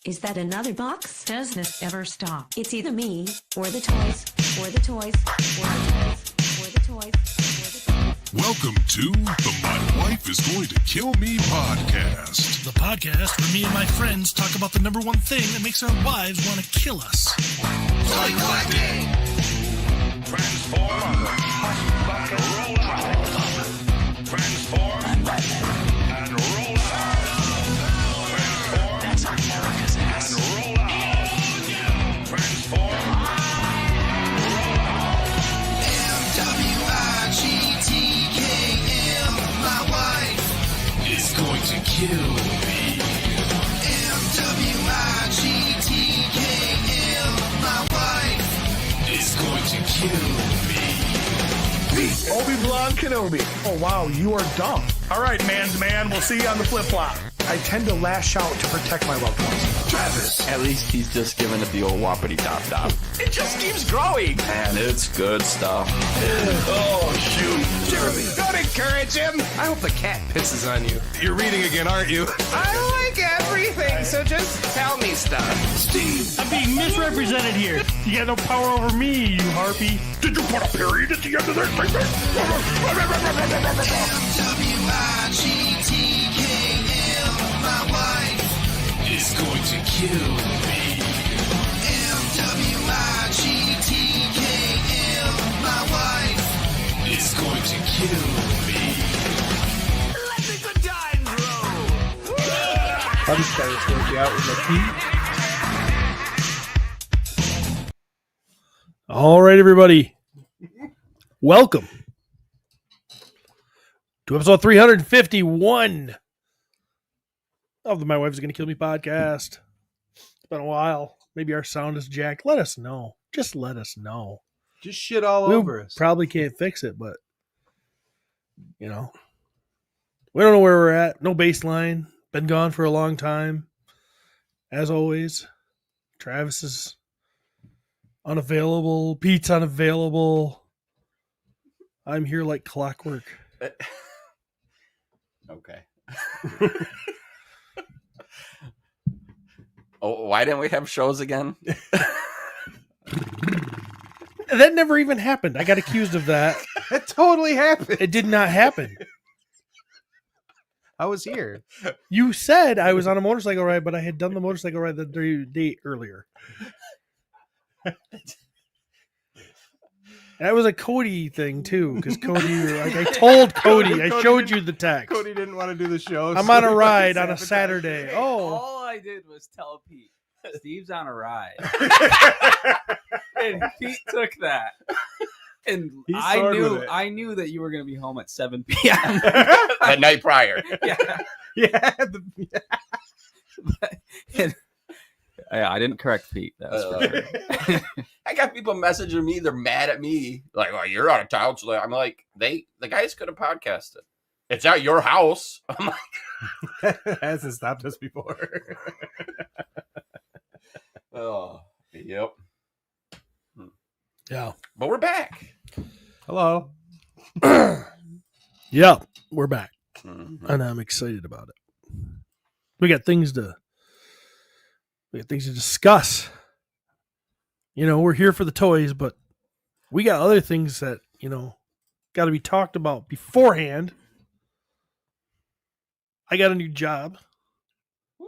Is that another box? Does this ever stop? It's either me, or the toys, or the toys, or the toys, or the toys, or the toys. Welcome to the My Wife is Going to Kill Me podcast. The podcast where me and my friends talk about the number one thing that makes our wives want to kill us. Toy collecting! Transform, roll out. Transform and roll out. Transform. That's America's ass. And roll out. Transform. Roll out. M-W-I-G-T-K-M. My wife is going to kill me. M-W-I-G-T-K-M. My wife is going to kill me. Obi-Wan Kenobi. Oh, wow, you are dumb. All right, man's man, we'll see you on the flip-flop. I tend to lash out to protect my loved ones. Travis. At least he's just giving it the old whoppity top. It just keeps growing. And it's good stuff. Oh, shoot. Jeremy, don't encourage him. I hope the cat pisses on you. You're reading again, aren't you? I like everything, so just tell me stuff. Steve. I'm being misrepresented here. You got no power over me, you harpy. Did you put a period at the end of that statement? M-W-I-G-T-K-M. My wife is going to kill me. M-W-I-G-T-K-M. My wife is going to kill me. Let the good times roll. I'm just trying to work you out with my teeth. All right, everybody. Welcome to episode 351 of the My Wife is Going to Kill Me podcast. It's been a while. Maybe our sound is jacked. Let us know. Just let us know. Just shit all We over us. probably can't fix it, but, you know, we don't know where we're at. No baseline. Been gone for a long time. As always, Travis is unavailable. Pete's unavailable. I'm here like clockwork. Okay. Oh, why didn't we have shows again? That never even happened. I got accused of that. That totally happened. It did not happen. I was here. You said I was on a motorcycle ride, but I had done the motorcycle ride the day earlier. That was a Cody thing too, because Cody, like I told Cody, I showed you the text. Cody didn't want to do the show. I'm so on a he ride wanted on a to Saturday. Oh, All I did was tell Pete, Steve's on a ride. And Pete took that. And He soared with it. I knew that you were going to be home at 7 p.m. That night prior. Yeah. Yeah. And, yeah, I didn't correct Pete. That was for sure. I got people messaging me. They're mad at me. Like, oh, you're out of town. So I'm like, the guys could have podcasted. It's at your house. I'm like, Hasn't stopped us before. oh, yep. yeah. But we're back. Hello. Yeah, we're back, Mhm. and I'm excited about it. We got things to discuss. You know, we're here for the toys, but we got other things that, you know, got to be talked about beforehand. I got a new job. Woo.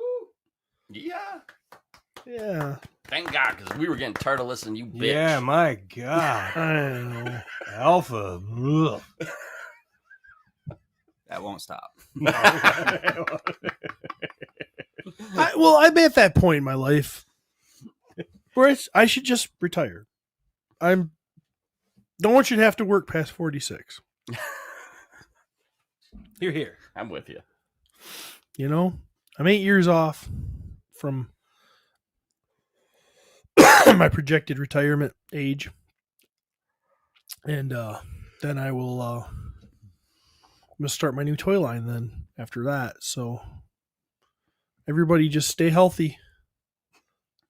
Yeah. Yeah, Thank God, because we were getting tired of listening to you, bitch. Yeah, my God. I know. Alpha. Ugh. That won't stop. I'm at that point in my life where I should just retire. No one should have to work past 46. You're here. I'm with you. You know, I'm 8 years off from my projected retirement age, and then I will. I'm gonna start my new toy line. Then after that, so everybody just stay healthy,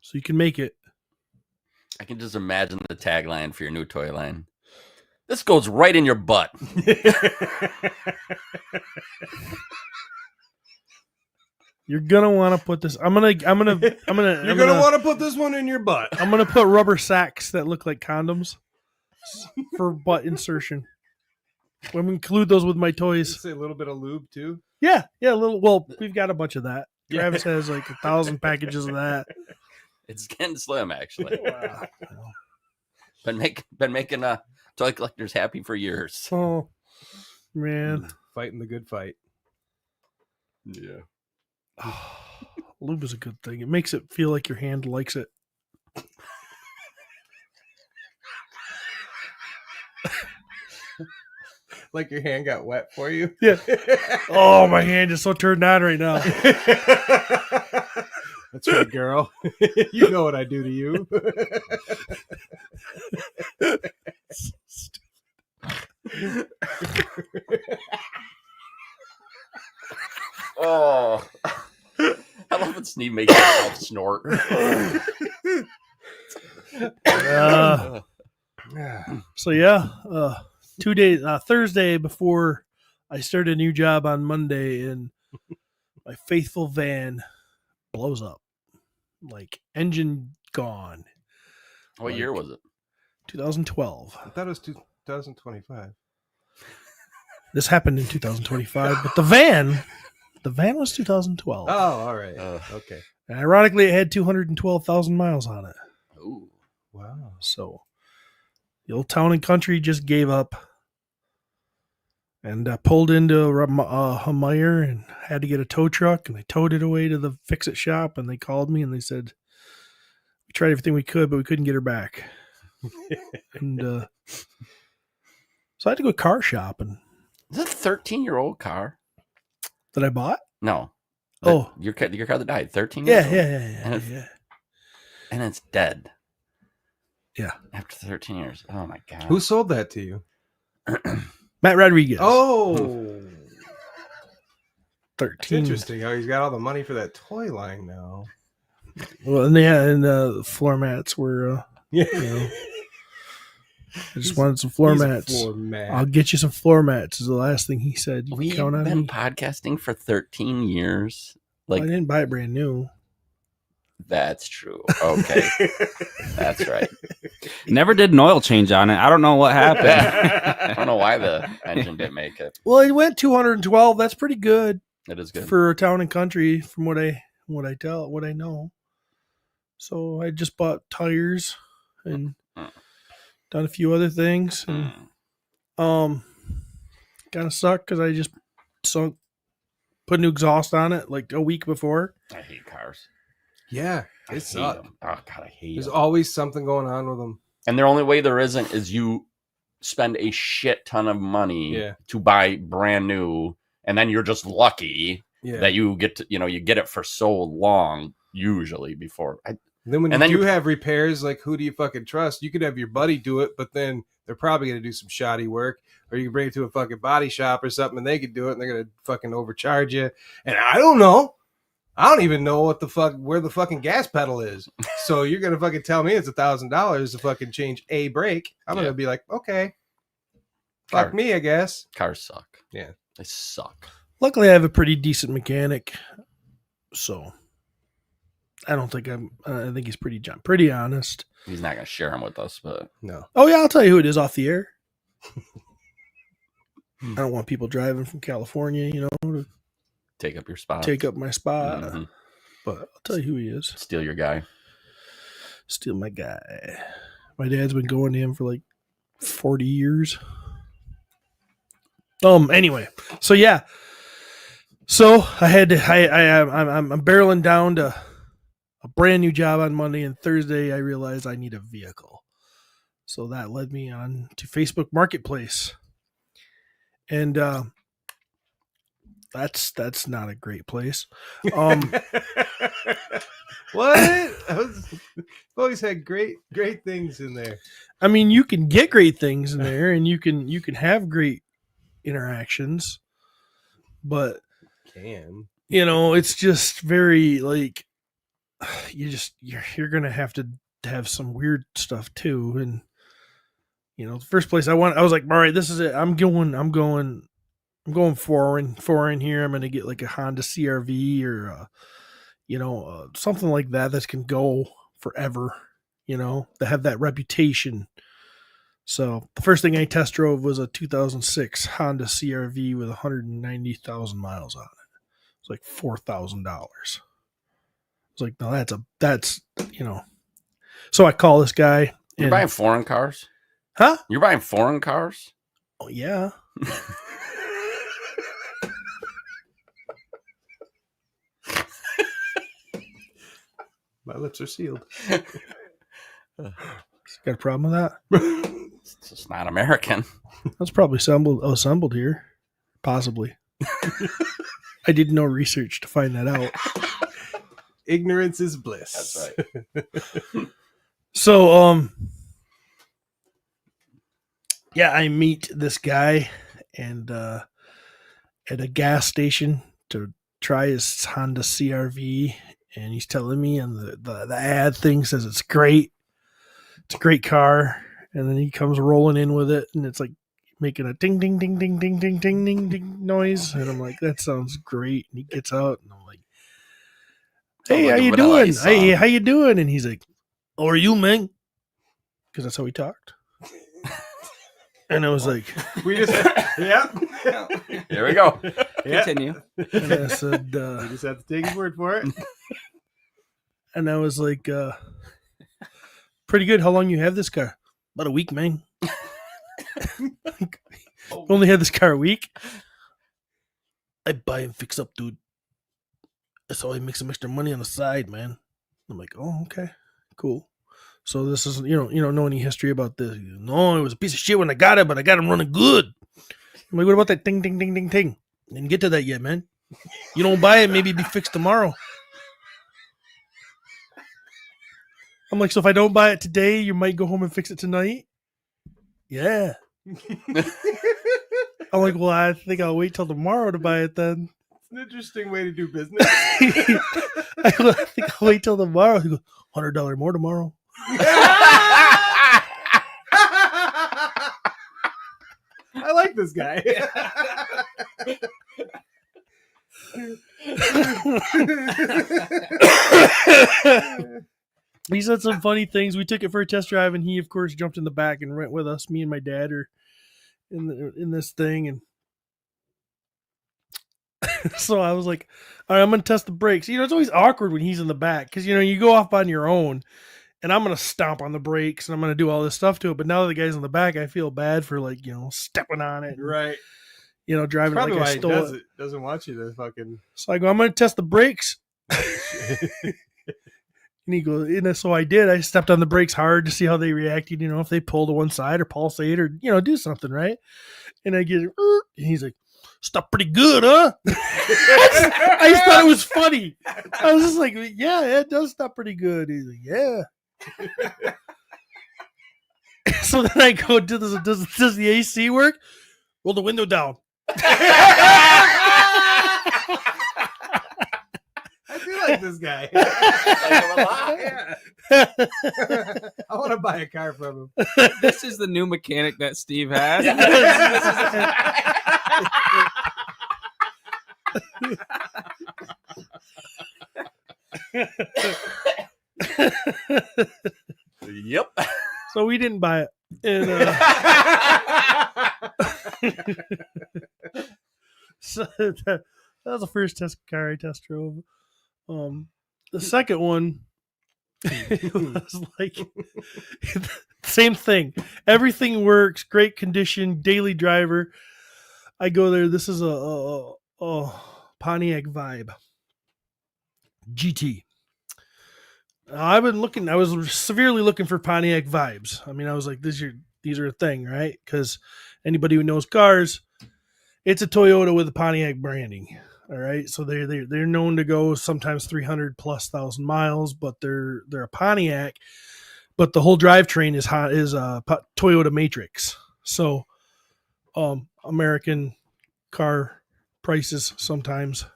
so you can make it. I can just imagine the tagline for your new toy line. This goes right in your butt. You're gonna want to put this. I'm gonna. You're gonna want to put this one in your butt. I'm gonna put rubber sacks that look like condoms for butt insertion. I'm gonna include those with my toys. Say a little bit of lube too. Yeah, a little. Well, we've got a bunch of that. Yeah. Travis has like 1,000 packages of that. It's getting slim, actually. Wow. Been making toy collectors happy for years. Oh man, Fighting the good fight. Yeah. lube is a good thing. It makes it feel like your hand likes it. Like your hand got wet for you. Yeah. Oh, my hand is so turned on right now. That's right, girl. You know what I do to you. Oh. I love when Steve makes himself snort. So yeah, 2 days, Thursday before I started a new job on Monday, and my faithful van blows up, like engine gone. What year was it? 2012. I thought it was 2025. This happened in 2025, but the van was 2012. Oh, all right. Okay. And ironically, it had 212,000 miles on it. Ooh. Wow. So the old Town and Country just gave up, and pulled into a Meyer and had to get a tow truck, and they towed it away to the fix-it shop, and they called me and they said, we tried everything we could, but we couldn't get her back. And so I had to go car shopping. Is it a 13-year-old car? That I bought? No. Oh. Your car that died, 13 Yeah, years old? yeah. And it's dead. Yeah. After 13 years. Oh, my God. Who sold that to you? Matt Rodriguez. Oh. 13. It's interesting how he's got all the money for that toy line now. Well, and the floor mats were, Yeah. you know, I just wanted some floor He's a mats. floor mat. I'll get you some floor mats is the last thing he said. You We've can count on been me. podcasting for 13 years. I Like, didn't buy it brand new. that's true. Okay. That's right. Never did an oil change on it. I don't know what happened. I don't know why the engine didn't make it. Well, it went 212. That's pretty good It is good. for a Town and Country, from what I know. So I just bought tires and done a few other things, and kind of sucked because I just put new exhaust on it like a week before. I hate cars. Yeah. I It hate sucks. them. Oh, God, I hate There's them. always something going on with them. And the only way there isn't is you spend a shit ton of money to buy brand new, and then you're just lucky that you get to, you get it for so long, usually before. Then when And you then do have repairs, like who do you fucking trust? You could have your buddy do it, but then they're probably going to do some shoddy work, or you can bring it to a fucking body shop or something and they could do it and they're going to fucking overcharge you. And I don't know. I don't even know where the fucking gas pedal is. So you're going to fucking tell me it's $1,000 to fucking change a brake. I'm going to be like, okay, fuck me, I guess. Cars suck. Yeah. They suck. Luckily, I have a pretty decent mechanic, so I don't think I think he's pretty honest. He's not going to share them with us, but No. Oh yeah, I'll tell you who it is off the air. I don't want people driving from California, to take up your spot. take up my spot. Mhm. But I'll tell you who he is. Steal your guy. Still my guy. My dad's been going to him for like 40 years. Anyway, so yeah. So I had to. I'm barreling down to a brand new job on Monday, and Thursday I realized I need a vehicle. So that led me on to Facebook Marketplace, and that's not a great place. What? I've always had great things in there. I mean, you can get great things in there, and you can have great interactions, but it's just very like you're gonna have to have some weird stuff too. And the first place I was like, all right, this is it. I'm going I'm going foreign here. I'm going to get like a Honda CRV or something like that can go forever. That have that reputation. So the first thing I test drove was a 2006 Honda CRV with 190,000 miles on it. It's like $4,000. It's like, no, that's. So I call this guy. You're buying foreign cars? Huh? You're buying foreign cars? Oh, yeah. My lips are sealed. Got a problem with that? It's just not American. That's probably assembled here. Possibly. I did no research to find that out. Ignorance is bliss. That's right. So, yeah, I meet this guy and at a gas station to try his Honda CRV, and he's telling me, and the ad thing says it's great. It's a great car, and then he comes rolling in with it, and it's like making a ding ding ding ding ding ding ding ding ding noise, and I'm like, that sounds great. And he gets out, and I'm like, hey, how you doing? Hey, how you doing? And he's like, how are you, man? Because that's how he talked. And I was like, we just, yeah. Here we go. Continue. And I said, We just have to take his word for it. and I was like, pretty good. How long you have this car? About a week, man. Only had this car a week. I buy and fix up, dude. That's how I make some extra money on the side, man. I'm like, oh, okay, cool. So this is, you don't know any history about this. No, it was a piece of shit when I got it, but I got him running good. I'm like, what about that ding, ding, ding, ding, ding? Didn't get to that yet, man. You don't buy it, maybe it'll be fixed tomorrow. I'm like, so if I don't buy it today, you might go home and fix it tonight? Yeah. I'm like, well, I think I'll wait till tomorrow to buy it then. It's an interesting way to do business. I think I'll wait till tomorrow. He goes, $100 more tomorrow. I like this guy. He said some funny things. We took it for a test drive, and he, of course, jumped in the back and went with us. Me and my dad are in this thing, and so I was like, all right, I'm going to test the brakes. It's always awkward when he's in the back because, you go off on your own, and I'm going to stomp on the brakes, and I'm going to do all this stuff to it. But now that the guy's in the back, I feel bad for, stepping on it. Right. Driving Probably like why I he stole it. Doesn't want you to fucking... So I go, I'm going to test the brakes. And he goes, so I did. I stepped on the brakes hard to see how they reacted, if they pull to one side or pulsate or, do something, right? And I get, and he's like, stop pretty good, huh? I just thought it was funny. I was just like, yeah, it does stop pretty good. He's like, yeah. So then I go, does the AC work? Roll the window down. I do like this guy. Yeah. I want to buy a car from him. This is the new mechanic that Steve has. Yep. So we didn't buy it. And, so that was the first car I test drove. The second one was like same thing. Everything works, great condition, daily driver. I go there. This is a Pontiac Vibe GT. I was severely looking for Pontiac vibes. I mean, I was like, these are a thing, right? Because anybody who knows cars, it's a Toyota with a Pontiac branding. All right, so they're known to go sometimes 300,000+ miles, but they're a Pontiac, but the whole drivetrain is Toyota Matrix. So, American car prices sometimes,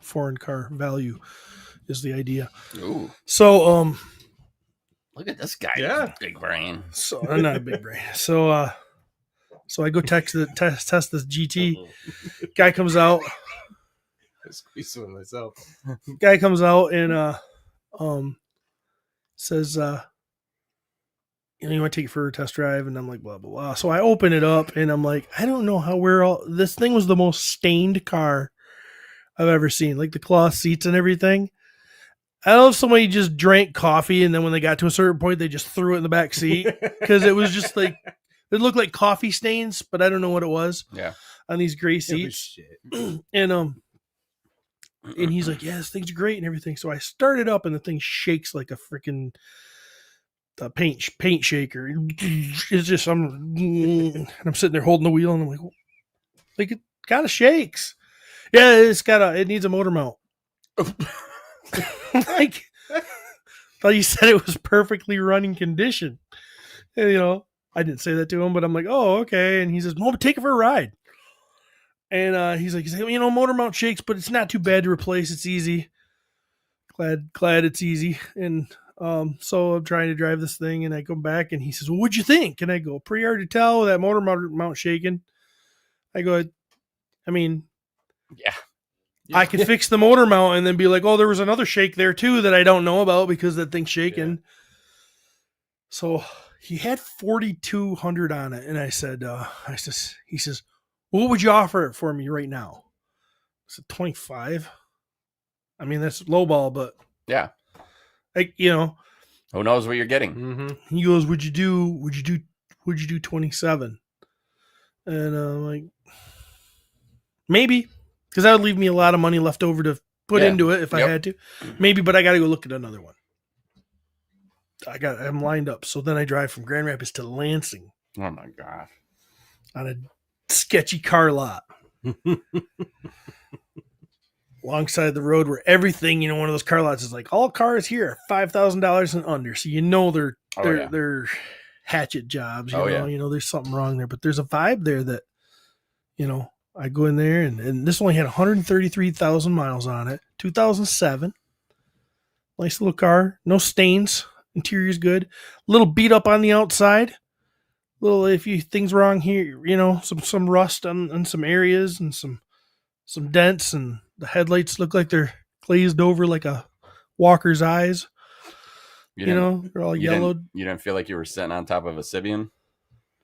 foreign car value is the idea. Ooh. So, Look at this guy. Yeah. Big brain. So I'm not a big brain. So So I go test this GT. Guy comes out. I squeeze one myself. Guy comes out and says, you want to take it for a test drive? And I'm like, blah, blah, blah. So I open it up and I'm like, I don't know how this thing was the most stained car I've ever seen. Like the cloth seats and everything. I don't know if somebody just drank coffee and then when they got to a certain point, they just threw it in the back seat because it was just like, it looked like coffee stains, but I don't know what it was. Yeah. On these gray seats. And he's like, yeah, this thing's great and everything. So I start it up and the thing shakes like a freaking paint shaker. It's just, I'm sitting there holding the wheel and I'm like it kind of shakes. Yeah, it needs a motor mount. Like, thought you said it was perfectly running condition. And, I didn't say that to him, but I'm like, oh, okay. And he says, well, take it for a ride. And he's like, motor mount shakes, but it's not too bad to replace. It's easy. Glad it's easy. And so I'm trying to drive this thing, and I come back, and he says, well, what'd you think? And I go, pretty hard to tell with that motor mount shaking. I go, I mean, yeah. I could fix the motor mount and then be like, oh, there was another shake there too that I don't know about because that thing's shaking. Yeah. So he had 4,200 on it, and I said, he says, what would you offer it for me right now? I said 25. I mean, that's lowball, but yeah, like who knows what you're getting? Mm-hmm. He goes, would you do 27? And I'm like, maybe, because that would leave me a lot of money left over to put into it if I had to. Maybe, but I got to go look at another one. I'm lined up. So then I drive from Grand Rapids to Lansing. Oh my God. On a sketchy car lot. Alongside the road where everything, one of those car lots is like, all cars here are $5,000 and under. So they're hatchet jobs. You know, there's something wrong there. But there's a vibe there that, I go in there and this only had 133,000 miles on it. 2007. Nice little car. No stains. Interior's good. A little beat up on the outside. Little things wrong here, some rust on some areas and some dents, and the headlights look like they're glazed over like a walker's eyes. They're all yellowed. You didn't feel like you were sitting on top of a Sibian?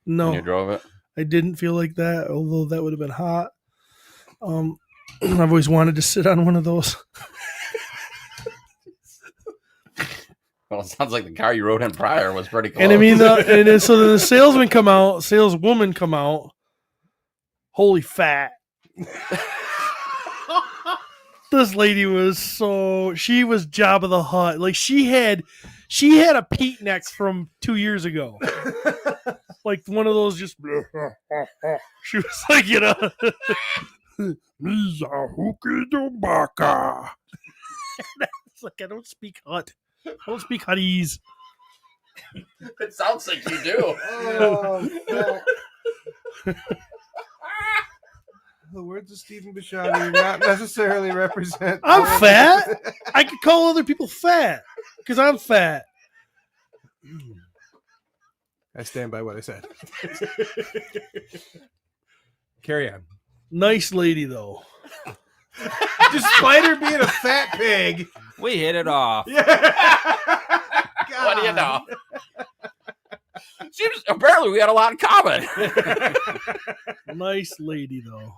No. When you drove it? I didn't feel like that, although that would have been hot. I've always wanted to sit on one of those. Well, it sounds like the car you rode in prior was pretty close. And I mean, so the saleswoman come out, holy fat. This lady she was Jabba the Hutt. Like she had a Pete neck from 2 years ago. Like one of those just, she was like, Mizahukidobaka. It's like, I don't speak Hutt. I don't speak Huttese. It sounds like you do. The words of Stephen Bishotti do not necessarily represent. I'm fat. I could call other people fat because I'm fat. I stand by what I said. Carry on. Nice lady, though. Despite her being a fat pig, we hit it off. What do you know? Apparently, we had a lot in common. Nice lady, though.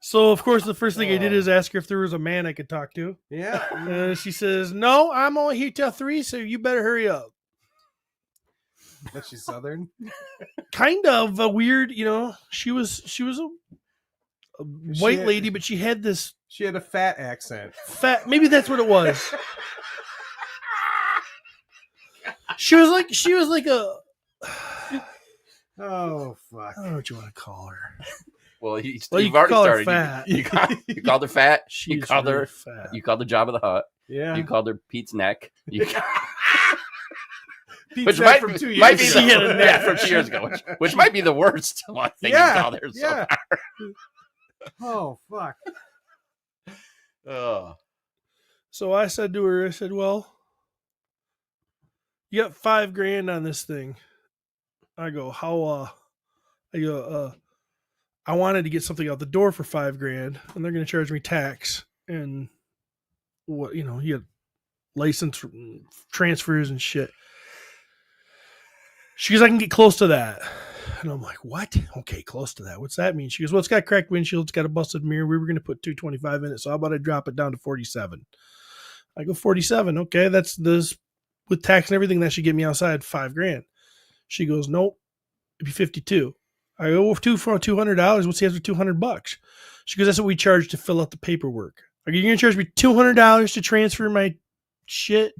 So, of course, the first thing I did is ask her if there was a man I could talk to. Yeah. She says, no, I'm only here till 3, so you better hurry up. But she's Southern? Kind of a weird, she was a white lady, but she had this... She had a fat accent. Maybe that's what it was. She was like a... Oh, fuck. I don't know what you want to call her. Well, you you've already call started. Her fat. You called her fat. You called her fat. You called her Jabba the Hutt. Yeah. You called her Pete's neck. Pete's which neck from 2 years ago. She had a neck from 2 years ago, which might be the worst thing you called her so far. Oh, fuck. Oh. So I said to her, well, You got $5,000 on this thing. I go, how? I wanted to get something out the door for $5,000, and they're going to charge me tax and what you get license transfers and shit. She goes, I can get close to that. And I'm like, what? Okay, close to that. What's that mean? She goes, well, it's got cracked windshield, it's got a busted mirror. We were going to put $225 in it, so how about I drop it down to $47? I go, $47. Okay, that's this with tax and everything. That should get me outside $5,000. She goes, nope, it'd be $52. I go, for $200. What's the answer? $200. She goes, that's what we charge to fill out the paperwork. I go, you're going to charge me $200 to transfer my shit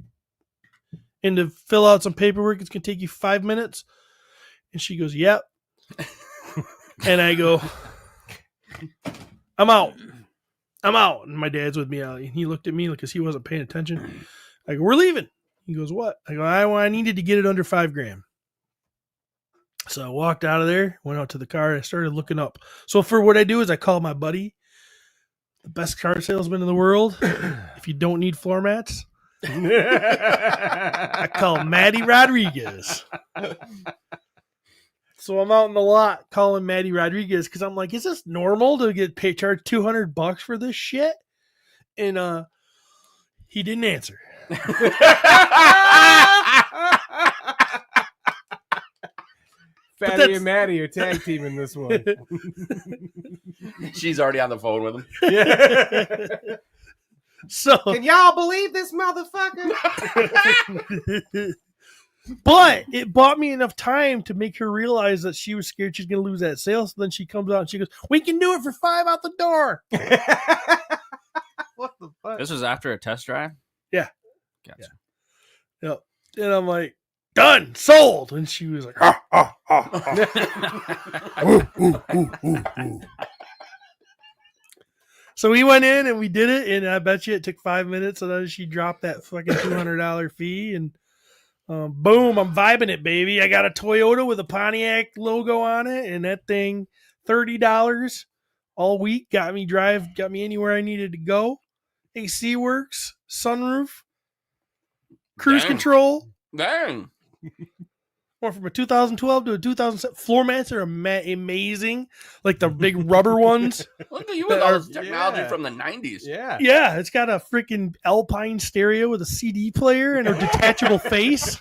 and to fill out some paperwork? It's going to take you 5 minutes? And she goes, yep. And I go, I'm out. And my dad's with me out. And he looked at me because he wasn't paying attention. I go, we're leaving. He goes, what? I go, I needed to get it under $5,000. So I walked out of there, went out to the car, and I started looking up. So for what I do is I call my buddy, the best car salesman in the world. If you don't need floor mats, I call Matty Rodriguez. So I'm out in the lot calling Matty Rodriguez because I'm like, is this normal to get charged $200 for this shit? And he didn't answer. Fatty and Maddie are tag teaming this one. She's already on the phone with him. Yeah. So can y'all believe this motherfucker? But it bought me enough time to make her realize that she was scared she's going to lose that sale. So then she comes out and she goes, we can do it for $5 out the door. What the fuck? This was after a test drive? Yeah. Gotcha. Yeah. And I'm like, done, sold. And she was like, So we went in and we did it. And I bet you it took 5 minutes. And then she dropped that fucking $200 fee. And boom, I'm vibing it, baby. I got a Toyota with a Pontiac logo on it. And that thing, $30 all week. Got me anywhere I needed to go. AC works, sunroof, cruise control. Dang. Went from a 2012 to a 2007. Floor mats are amazing, like the big rubber ones. Look at you with all this technology from the 90s. Yeah. Yeah, it's got a freaking Alpine stereo with a CD player and a detachable face.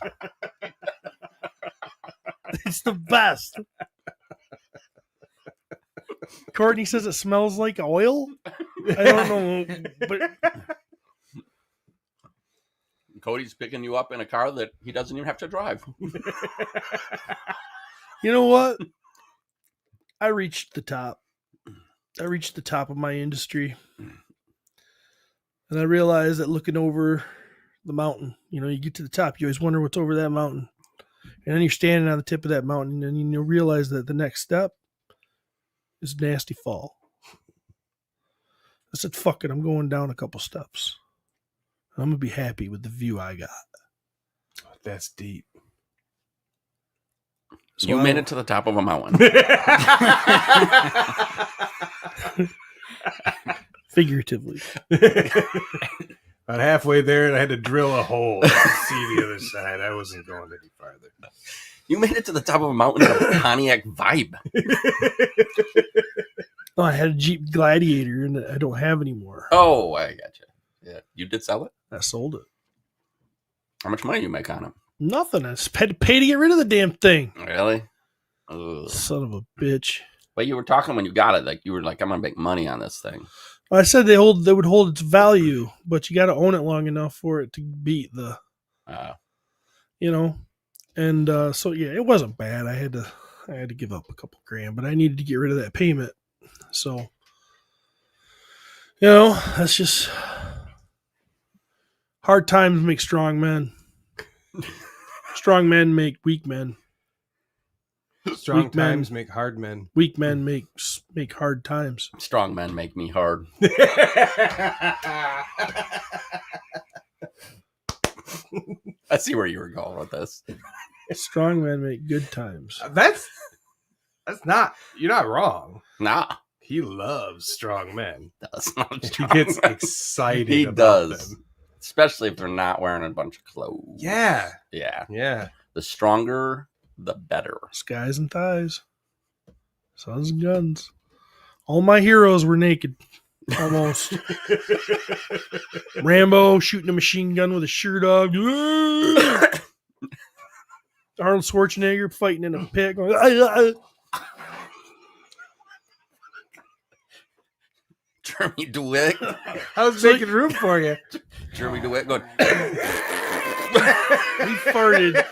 It's the best. Courtney says it smells like oil. I don't know, but Cody's picking you up in a car that he doesn't even have to drive. you know what? I reached the top. I reached the top of my industry. And I realized that looking over the mountain, you get to the top, you always wonder what's over that mountain. And then you're standing on the tip of that mountain and you realize that the next step is a nasty fall. I said, fuck it, I'm going down a couple steps. I'm going to be happy with the view I got. That's deep. So you made it to the top of a mountain. Figuratively. About halfway there, and I had to drill a hole to see the other side. I wasn't going any farther. You made it to the top of a mountain in a Pontiac Vibe. Oh, I had a Jeep Gladiator, and I don't have anymore. Oh, I gotcha. Yeah, you did sell it? I sold it. How much money you make on it? Nothing. I just had to pay to get rid of the damn thing. Really? Ugh. Son of a bitch. But you were talking when you got it, like you were like, I'm gonna make money on this thing. I said they would hold its value, but you got to own it long enough for it to beat the, and so yeah, it wasn't bad. I had to give up a couple grand, but I needed to get rid of that payment. So, that's just hard times make strong men. Strong men make weak men. Strong Weak men. times make hard men. Weak men make hard times. Strong men make me hard. I see where you were going with this. Strong men make good times. That's not. You're not wrong. Nah. He loves strong men. That's not He strong gets men. excited. He about does. them. Especially if they're not wearing a bunch of clothes. Yeah. Yeah. The stronger, the better. Skies and thighs. Sons and guns. All my heroes were naked. Almost. Rambo shooting a machine gun with a shirt off. Arnold Schwarzenegger fighting in a pit. Going, Jeremy DeWitt. I was making room for you. Jeremy DeWitt going. He farted.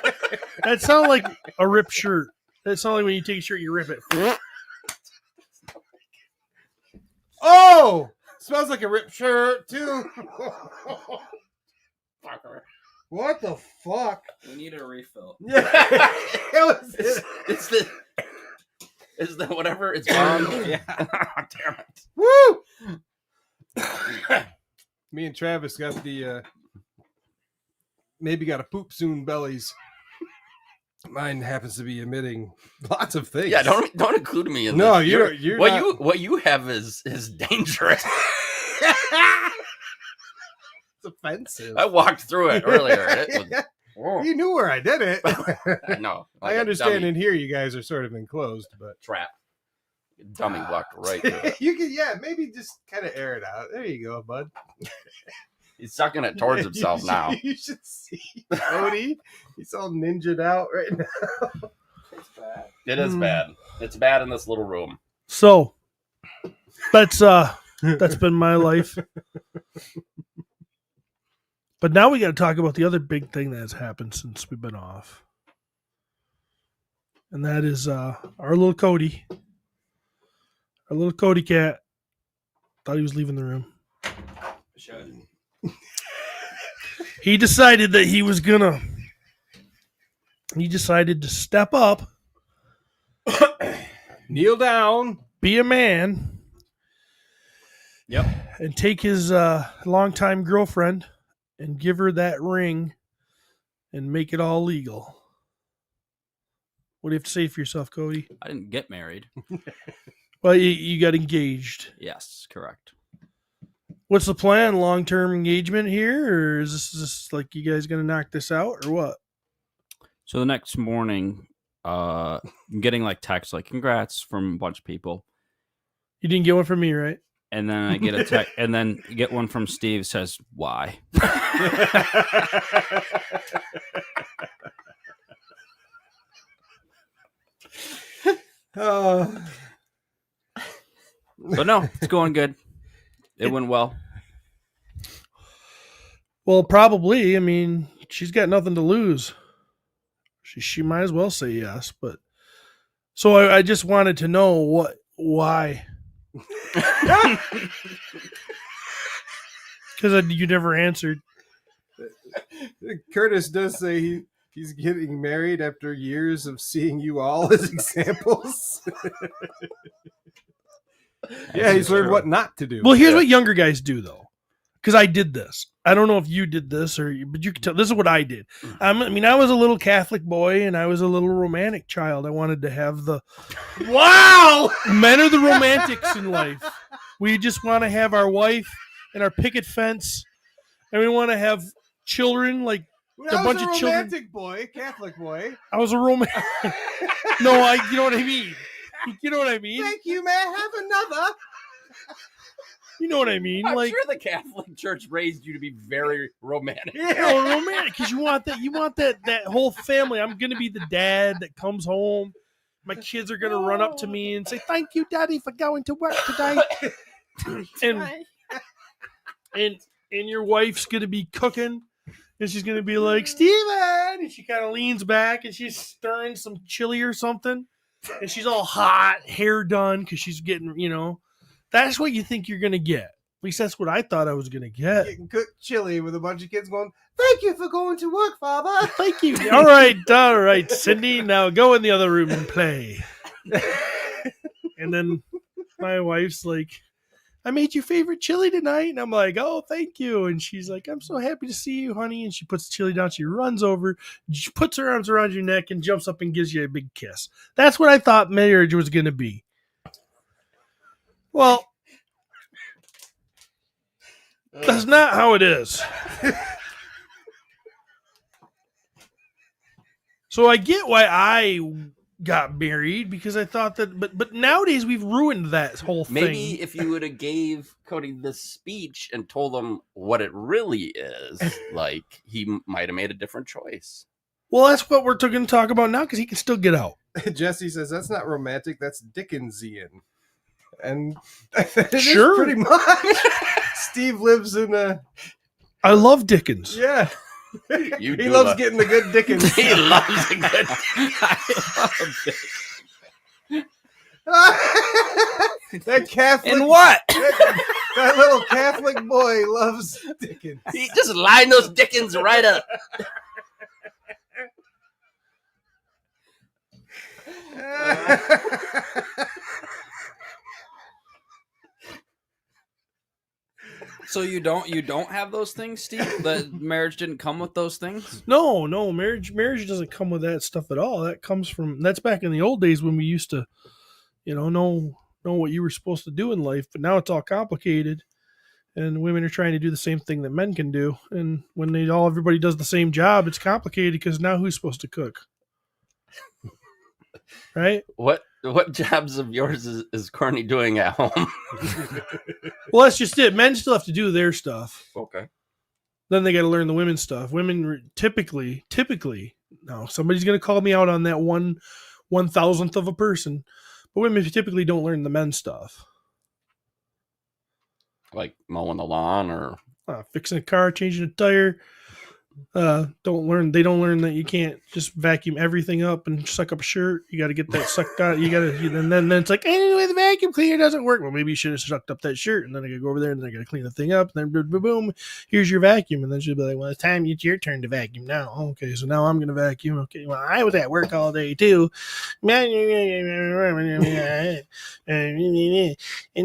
That sounded like a ripped shirt. That sounded like when you take a shirt, you rip it. Oh! Smells like a ripped shirt, too. What the fuck? We need a refill. Yeah. Is that whatever? It's gone? Yeah. Damn it. Woo! Me and Travis got the maybe got a poop soon bellies. Mine happens to be emitting lots of things. Yeah, don't include me in no, this. You're what not... what you have is dangerous. It's offensive. I walked through it earlier. It was, oh. You knew where I did it. I know. I understand in here you guys are sort of enclosed, but trap. Dummy walked right through it. You can maybe just kind of air it out. There you go, bud. He's sucking it towards himself now. You should see Cody. He's all ninja'd out right now. It's bad. It is bad. It's bad in this little room. So that's been my life. But now we got to talk about the other big thing that has happened since we've been off. And that is our little Cody. Our little Cody cat thought he was leaving the room. He decided that he decided to step up, kneel down, be a man. Yep. And take his longtime girlfriend and give her that ring and make it all legal. What do you have to say for yourself, Cody? I didn't get married. Well, you got engaged. Yes, correct. What's the plan? Long-term engagement here? Or is this like you guys going to knock this out or what? So the next morning, I'm getting like texts like congrats from a bunch of people. You didn't get one from me, right? And then I get a text, and then get one from Steve says, why? But no, it's going good. It went well. Well, probably. I mean, she's got nothing to lose. She might as well say yes. But so I just wanted to know why. Because you never answered. Curtis does say he's getting married after years of seeing you all as examples. Yeah, he's learned what not to do. Well, here's what younger guys do, though. Because I did this. I don't know if you did this, but you can tell. This is what I did. I was a little Catholic boy, and I was a little romantic child. I wanted to have the... Wow! Men are the romantics in life. We just want to have our wife and our picket fence, and we want to have children, like a bunch of children. Romantic boy, Catholic boy. I was a romantic... No, you know what I mean. You know what I mean? Thank you, may I have another? You know what I mean? I'm like, sure the Catholic Church raised you to be very romantic. Yeah, romantic, because you want that whole family. I'm gonna be the dad that comes home. My kids are gonna run up to me and say, "Thank you, Daddy, for going to work today." and your wife's gonna be cooking, and she's gonna be like, "Steven," and she kind of leans back and she's stirring some chili or something, and she's all hot, hair done because she's getting, That's what you think you're going to get. At least that's what I thought I was going to get. Getting cooked chili with a bunch of kids going, "Thank you for going to work, Father." Thank you. All right, Cindy. Now go in the other room and play. And then my wife's like, "I made your favorite chili tonight." And I'm like, "Oh, thank you." And she's like, "I'm so happy to see you, honey." And she puts the chili down. She runs over, she puts her arms around your neck and jumps up and gives you a big kiss. That's what I thought marriage was going to be. Well, That's not how it is. So I get why I got married, because I thought that, but nowadays we've ruined that whole thing. Maybe if you would have gave Cody this speech and told him what it really is, like, he might have made a different choice. Well, that's what we're going to talk about now, because he can still get out. Jesse says that's not romantic, that's Dickensian. And Sure. pretty much. Steve lives in a... I love Dickens. Yeah. You He do loves love- getting the good Dickens. He loves a good. That Catholic... And what? That little Catholic boy loves Dickens. He just line those Dickens right up. So you don't have those things, Steve? The marriage didn't come with those things? No, marriage doesn't come with that stuff at all. That's back in the old days when we used to, know what you were supposed to do in life. But now it's all complicated, and women are trying to do the same thing that men can do. And when everybody does the same job, it's complicated, because now who's supposed to cook? Right? What jobs of yours is Courtney doing at home? Well, that's just it. Men still have to do their stuff. Okay. Then they got to learn the women's stuff. Women typically, now somebody's going to call me out on that 1/1000th of a person, but women typically don't learn the men's stuff. Like mowing the lawn or Fixing a car, changing a tire. They don't learn that you can't just vacuum everything up and suck up a shirt. You got to get that sucked out. And then it's like, anyway, the vacuum cleaner doesn't work. Well, maybe you should have sucked up that shirt, and then I got to go over there and then I got to clean the thing up. And then boom, here's your vacuum. And then she'll be like, well, it's your turn to vacuum now. Okay, so now I'm going to vacuum. Okay, well, I was at work all day too. And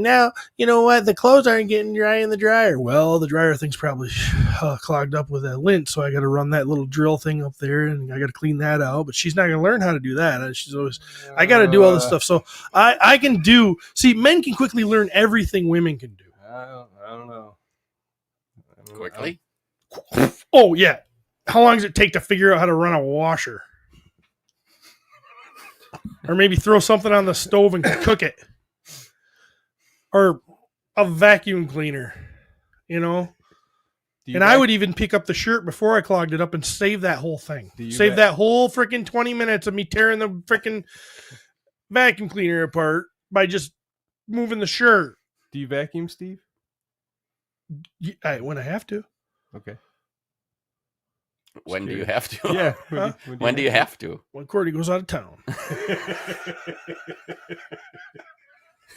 now, you know what? The clothes aren't getting dry in the dryer. Well, the dryer thing's probably clogged up with that lint, so I got to run that little drill thing up there, and I got to clean that out. But she's not going to learn how to do that. She's always, I got to do all this stuff. So I can do. See, men can quickly learn everything women can do. I don't know. quickly. Oh yeah. How long does it take to figure out how to run a washer? Or maybe throw something on the stove and cook it. Or a vacuum cleaner, And I would even pick up the shirt before I clogged it up and save that whole thing. Save that whole freaking 20 minutes of me tearing the freaking vacuum cleaner apart by just moving the shirt. Do you vacuum, Steve? When I have to. Okay. When do you have to? Yeah. When do you have to? When Courtney goes out of town.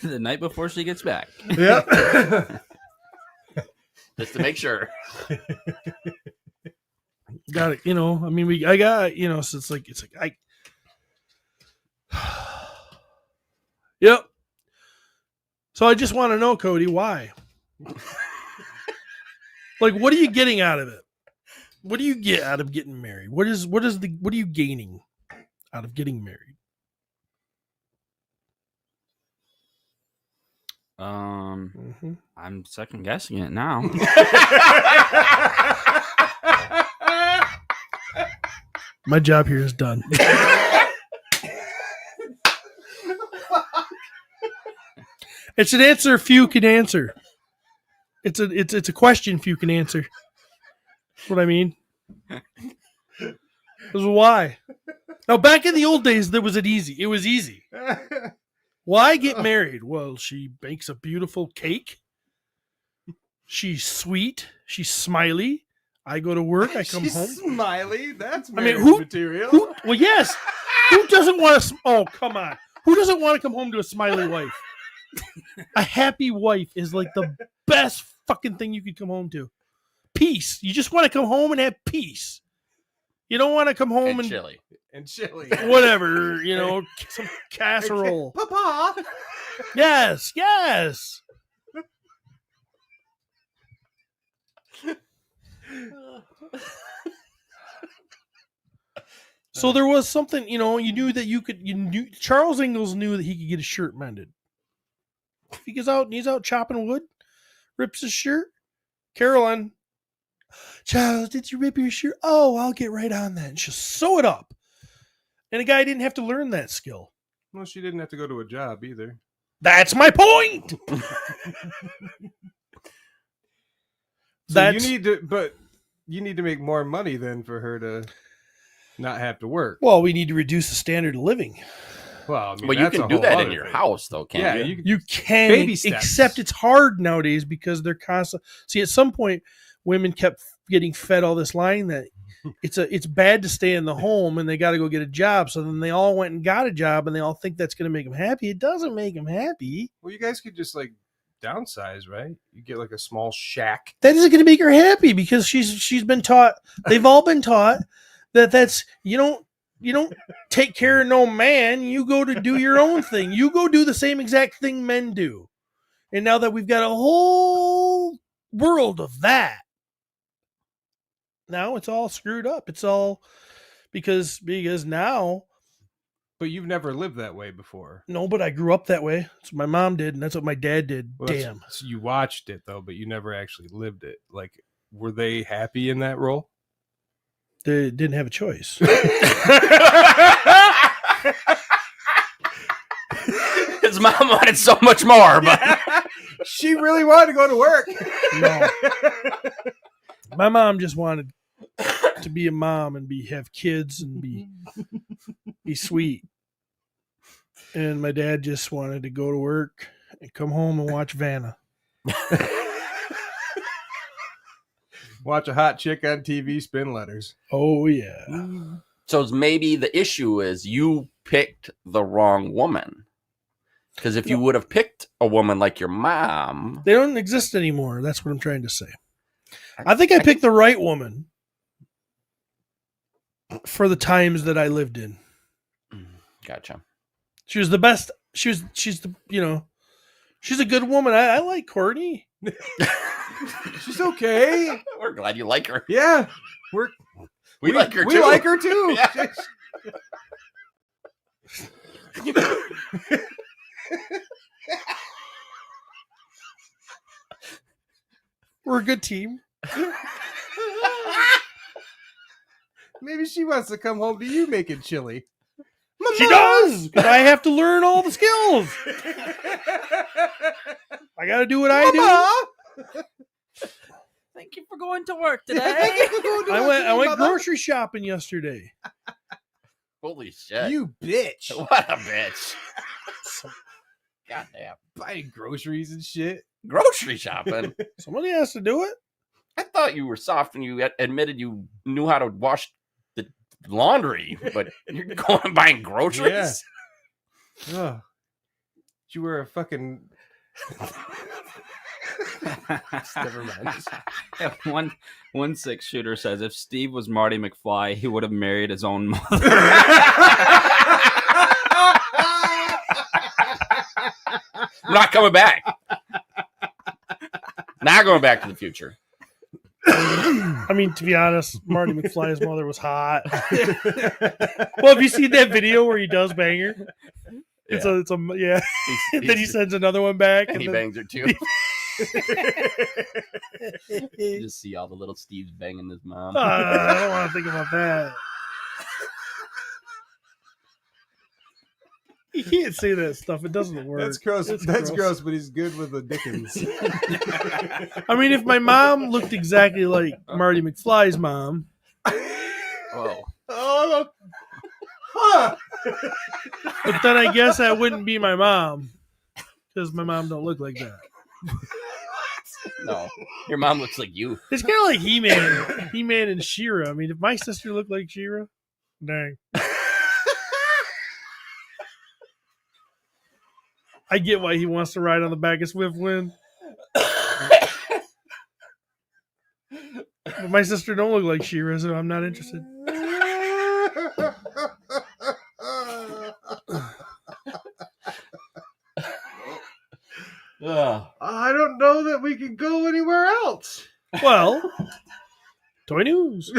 The night before she gets back. Yeah. Just to make sure. Got it. I got, so it's like, Yep. So I just want to know, Cody, why? Like, what are you getting out of it? What do you get out of getting married? What are you gaining out of getting married? I'm second guessing it now. My job here is done. It's an answer few can answer. It's a question few can answer. That's what I mean. This is why. Now, back in the old days, it was easy. Why get married? Well, she bakes a beautiful cake. She's sweet. She's smiley. I go to work. I come home. Smiley. That's material. Well, yes. Who doesn't want to? Oh, come on. Who doesn't want to come home to a smiley wife? A happy wife is like the best fucking thing you could come home to. Peace. You just want to come home and have peace. You don't want to come home and chili. And chili. Whatever, some casserole. Papa. Yes. So there was something, you knew that Charles Ingalls knew that he could get his shirt mended. If he goes out and he's out chopping wood, rips his shirt, Carolyn, Charles, did you rip your shirt? Oh, I'll get right on that. And she'll sew it up. And a guy didn't have to learn that skill. Well, she didn't have to go to a job either. That's my point. So you need to make more money then for her to not have to work. Well, we need to reduce the standard of living. Well, I mean, But you that's can a do whole that other in your thing. house, though, can't Yeah, you? You can, Baby steps. except it's hard nowadays because they're constant. See, at some point, women kept getting fed all this line that it's bad to stay in the home and they got to go get a job. So then they all went and got a job and they all think that's going to make them happy. It doesn't make them happy. Well, you guys could just like downsize, right? You get like a small shack. That isn't going to make her happy because she's been taught. They've all been taught that's you don't take care of no man. You go to do your own thing. You go do the same exact thing men do. And now that we've got a whole world of that, now it's all screwed up. It's all because now. But you've never lived that way before. No, but I grew up that way. That's what my mom did, and that's what my dad did. Well, Damn. So you watched it though, but you never actually lived it. Like, were they happy in that role? They didn't have a choice. His mom wanted so much more, but She really wanted to go to work. No. My mom just wanted to be a mom and have kids and be sweet. And my dad just wanted to go to work and come home and watch Vanna. Watch a hot chick on TV spin letters. Oh yeah. so maybe the issue is you picked the wrong woman. Because if you would have picked a woman like your mom, They don't exist anymore. That's what I'm trying to say. I think I picked the right woman for the times that I lived in. gotcha. She was the best. She's the, she's a good woman. I like Courtney. She's okay. We're glad you like her. Yeah. We like her We too. like her too. Yeah. We're a good team. Maybe she wants to come home to you making chili. She does, because I have to learn all the skills. I got to do what I do. Thank you for going to work I went grocery shopping yesterday. Holy shit. You bitch. What a bitch. Goddamn. Buying groceries and shit. Grocery shopping. Somebody has to do it. I thought you were soft when you admitted you knew how to wash the laundry, but you're going and buying groceries? Yeah. Ugh. You were a fucking... Never mind. One 6-shooter says if Steve was Marty McFly, he would have married his own mother. Not coming back. Not going back to the future. I mean, to be honest, Marty McFly's mother was hot. Well, have you seen that video where he does bang her? It's a yeah. Then he sends another one back, And he then- bangs her too. You just see all the little Steves banging his mom. I don't want to think about that. You can't say that stuff. It doesn't work. That's gross. It's That's gross, but he's good with the Dickens. I mean, if my mom looked exactly like Marty McFly's mom, Whoa. Oh, huh. but then I guess that wouldn't be my mom because my mom don't look like that. No. Your mom looks like you. It's kind of like He-Man and She-Ra. I mean, if my sister looked like She-Ra, dang. I get why he wants to ride on the back of Swiftwind. But my sister don't look like She-Ra, so I'm not interested. I don't know that we can go anywhere else. Well, toy news.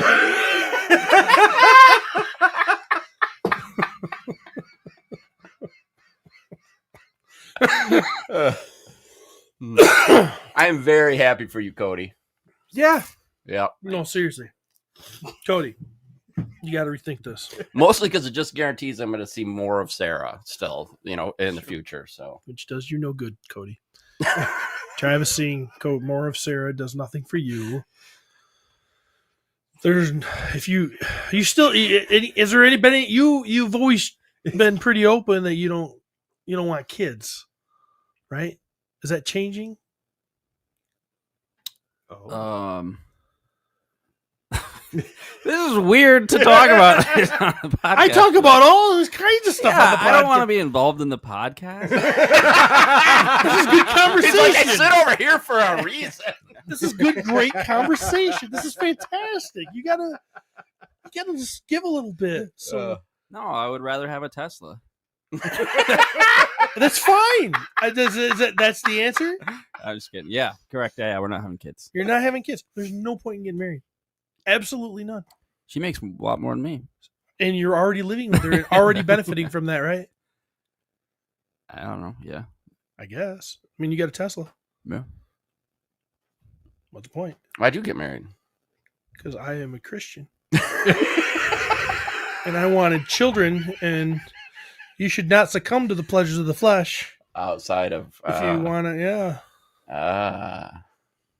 I am very happy for you, Cody. Yeah. Yeah. No, seriously. Cody, you got to rethink this. Mostly because it just guarantees I'm going to see more of Sarah still, in the future. So, Which does you no good, Cody. Travis seeing more of Sarah does nothing for you. Is there anybody you've always been pretty open that you don't want kids, right? Is that changing? This is weird to talk about. On the podcast. I talk about all this kinds of stuff on the podcast. I don't want to be involved in the podcast. This is good conversation. He's like, I sit over here for a reason. This is good, great conversation. This is fantastic. You gotta just give a little bit. So No, I would rather have a Tesla. that's fine. That's the answer. I'm just kidding. Yeah, correct. Yeah, we're not having kids. You're not having kids. There's no point in getting married. Absolutely none. She makes a lot more than me. And you're already living with her and already benefiting from that, right? I don't know. Yeah. I guess. I mean, you got a Tesla. Yeah. What's the point? Why'd you get married? Because I am a Christian. And I wanted children, and you should not succumb to the pleasures of the flesh. Outside of... If you want to, yeah.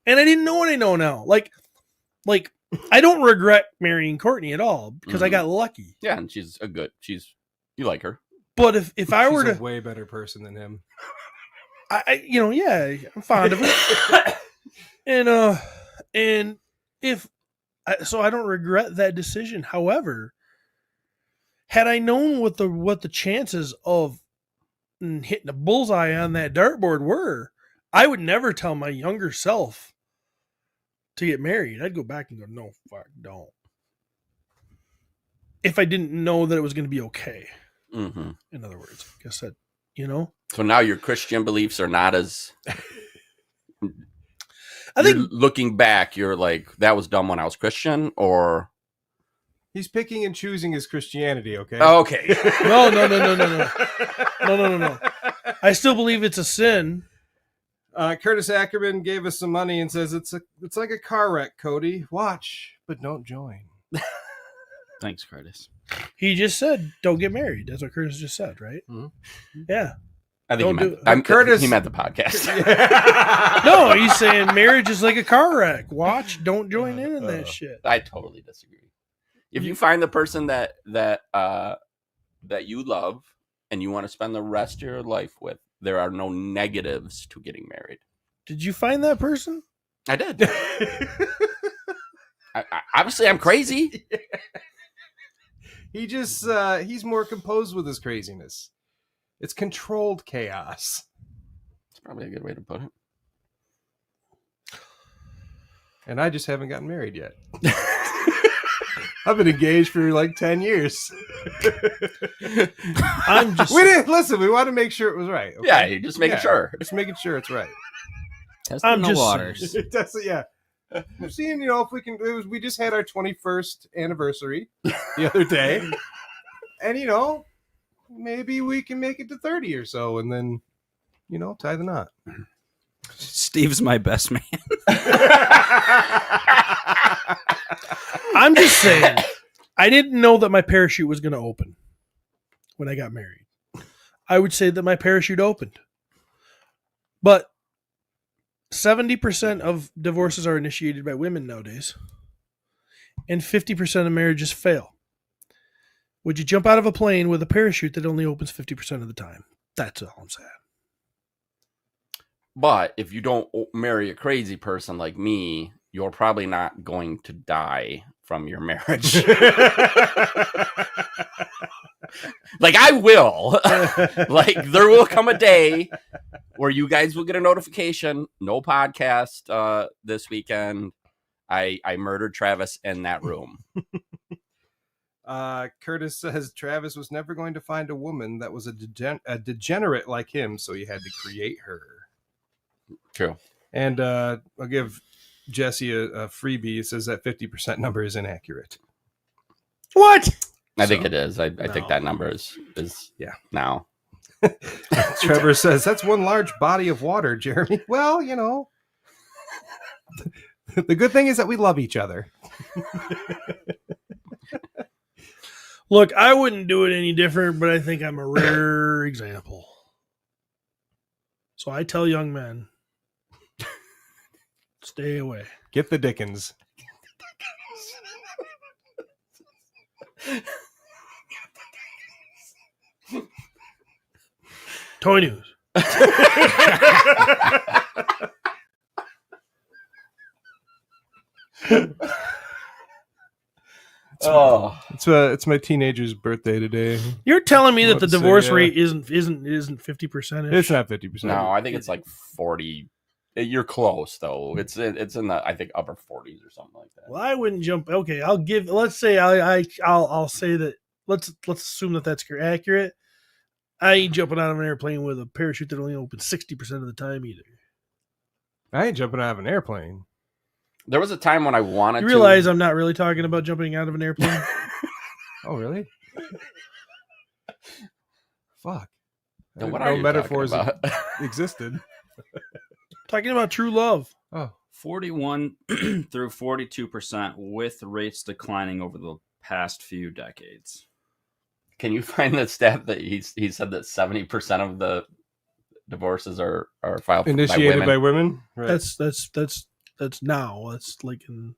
And I didn't know what I know now. Like, I don't regret marrying Courtney at all because I got lucky. Yeah, and you like her. But if I were She's to... a way better person than him. I'm fond of her. And if... So I don't regret that decision. However, had I known what the chances of hitting a bullseye on that dartboard were, I would never tell my younger self to get married. I'd go back and go, no, fuck, don't. If I didn't know that it was going to be okay. Mm-hmm. In other words, I guess that, So now your Christian beliefs are not as... I think looking back, you're like, that was dumb when I was Christian, or... He's picking and choosing his Christianity, okay? Okay. No. I still believe it's a sin. Curtis Ackerman gave us some money and says it's like a car wreck, Cody. Watch, but don't join. Thanks, Curtis. He just said, don't get married. That's what Curtis just said, right? Mm-hmm. Yeah. I think he meant the podcast. No, he's saying marriage is like a car wreck. Watch, don't join in that shit. I totally disagree. If you find the person that you love and you want to spend the rest of your life with, there are no negatives to getting married. Did you find that person? I did. Obviously, I'm crazy. He just he's more composed with his craziness. It's controlled chaos. That's probably a good way to put it. And I just haven't gotten married yet. I've been engaged for like 10 years. We want to make sure it was right. Okay? Yeah, you're just making sure. Just making sure it's right. Testing the waters. Yeah. We're seeing, if we can. We just had our 21st anniversary the other day. And, maybe we can make it to 30 or so and then, tie the knot. Steve's my best man. I'm just saying, I didn't know that my parachute was going to open when I got married. I would say that my parachute opened. But 70% of divorces are initiated by women nowadays, and 50% of marriages fail. Would you jump out of a plane with a parachute that only opens 50% of the time? That's all I'm saying. But if you don't marry a crazy person like me, you're probably not going to die from your marriage. Like I will. Like there will come a day where you guys will get a notification. No podcast this weekend. I murdered Travis in that room. Curtis says Travis was never going to find a woman that was a degenerate like him, so he had to create her. True. And I'll give Jesse a freebie. It says that 50% number is inaccurate. What? I think it is. I think that number is now. Trevor says that's one large body of water, Jeremy. Well, The good thing is that we love each other. Look, I wouldn't do it any different, but I think I'm a rare example. So I tell young men, stay away. Get the Dickens. Toy news. Oh, It's my teenager's birthday today. You're telling me that What the to say, divorce yeah. rate isn't 50%? It's not 50%. no, I think it's like 40. You're close though. It's in the I think upper 40s or something like that. Well, I wouldn't jump. Okay, I'll give. Let's say I'll say that. Let's assume that that's accurate. I ain't jumping out of an airplane with a parachute that only opens 60% of the time either. I ain't jumping out of an airplane. There was a time when I wanted You realize to. I'm not really talking about jumping out of an airplane. Oh, really? Fuck. Then what No are you metaphors talking about? existed. Talking about true love. Oh, 41 through 42%, with rates declining over the past few decades. Can you find the stat that he said that 70% of the divorces are filed initiated by by women? women. Right. That's now. That's like in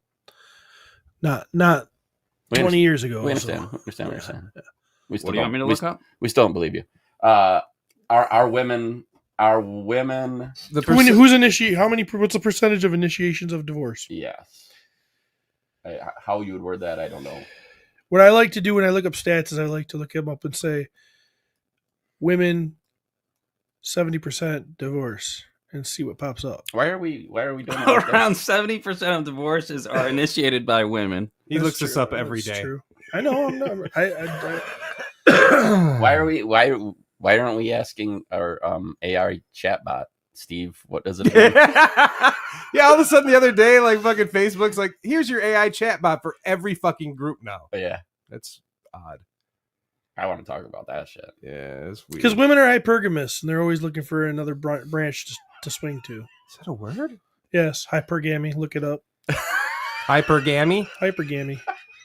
not 20 years ago. We understand. so- We understand what you're saying. We still What do you want me to look up? We still don't believe you. Are women? The Who's initiate? How many? What's the percentage of initiations of divorce? Yes. How you would word that, I don't know. What I like to do when I look up stats is I like to look them up and say, women, 70% divorce, and see what pops up. Why are we doing that? like Around 70% of divorces are initiated by women. He That's looks this true. up every That's day. True. I know. I'm not. Why are we? Why aren't we asking our AI chatbot, Steve? What does it mean? Yeah, all of a sudden the other day, like fucking Facebook's like, here's your AI chatbot for every fucking group now. But yeah, That's odd. I want to talk about that shit. Yeah, it's weird. Because women are hypergamous and they're always looking for another branch to swing to. Is that a word? Yes, hypergamy. Look it up. Hypergamy? Hypergamy.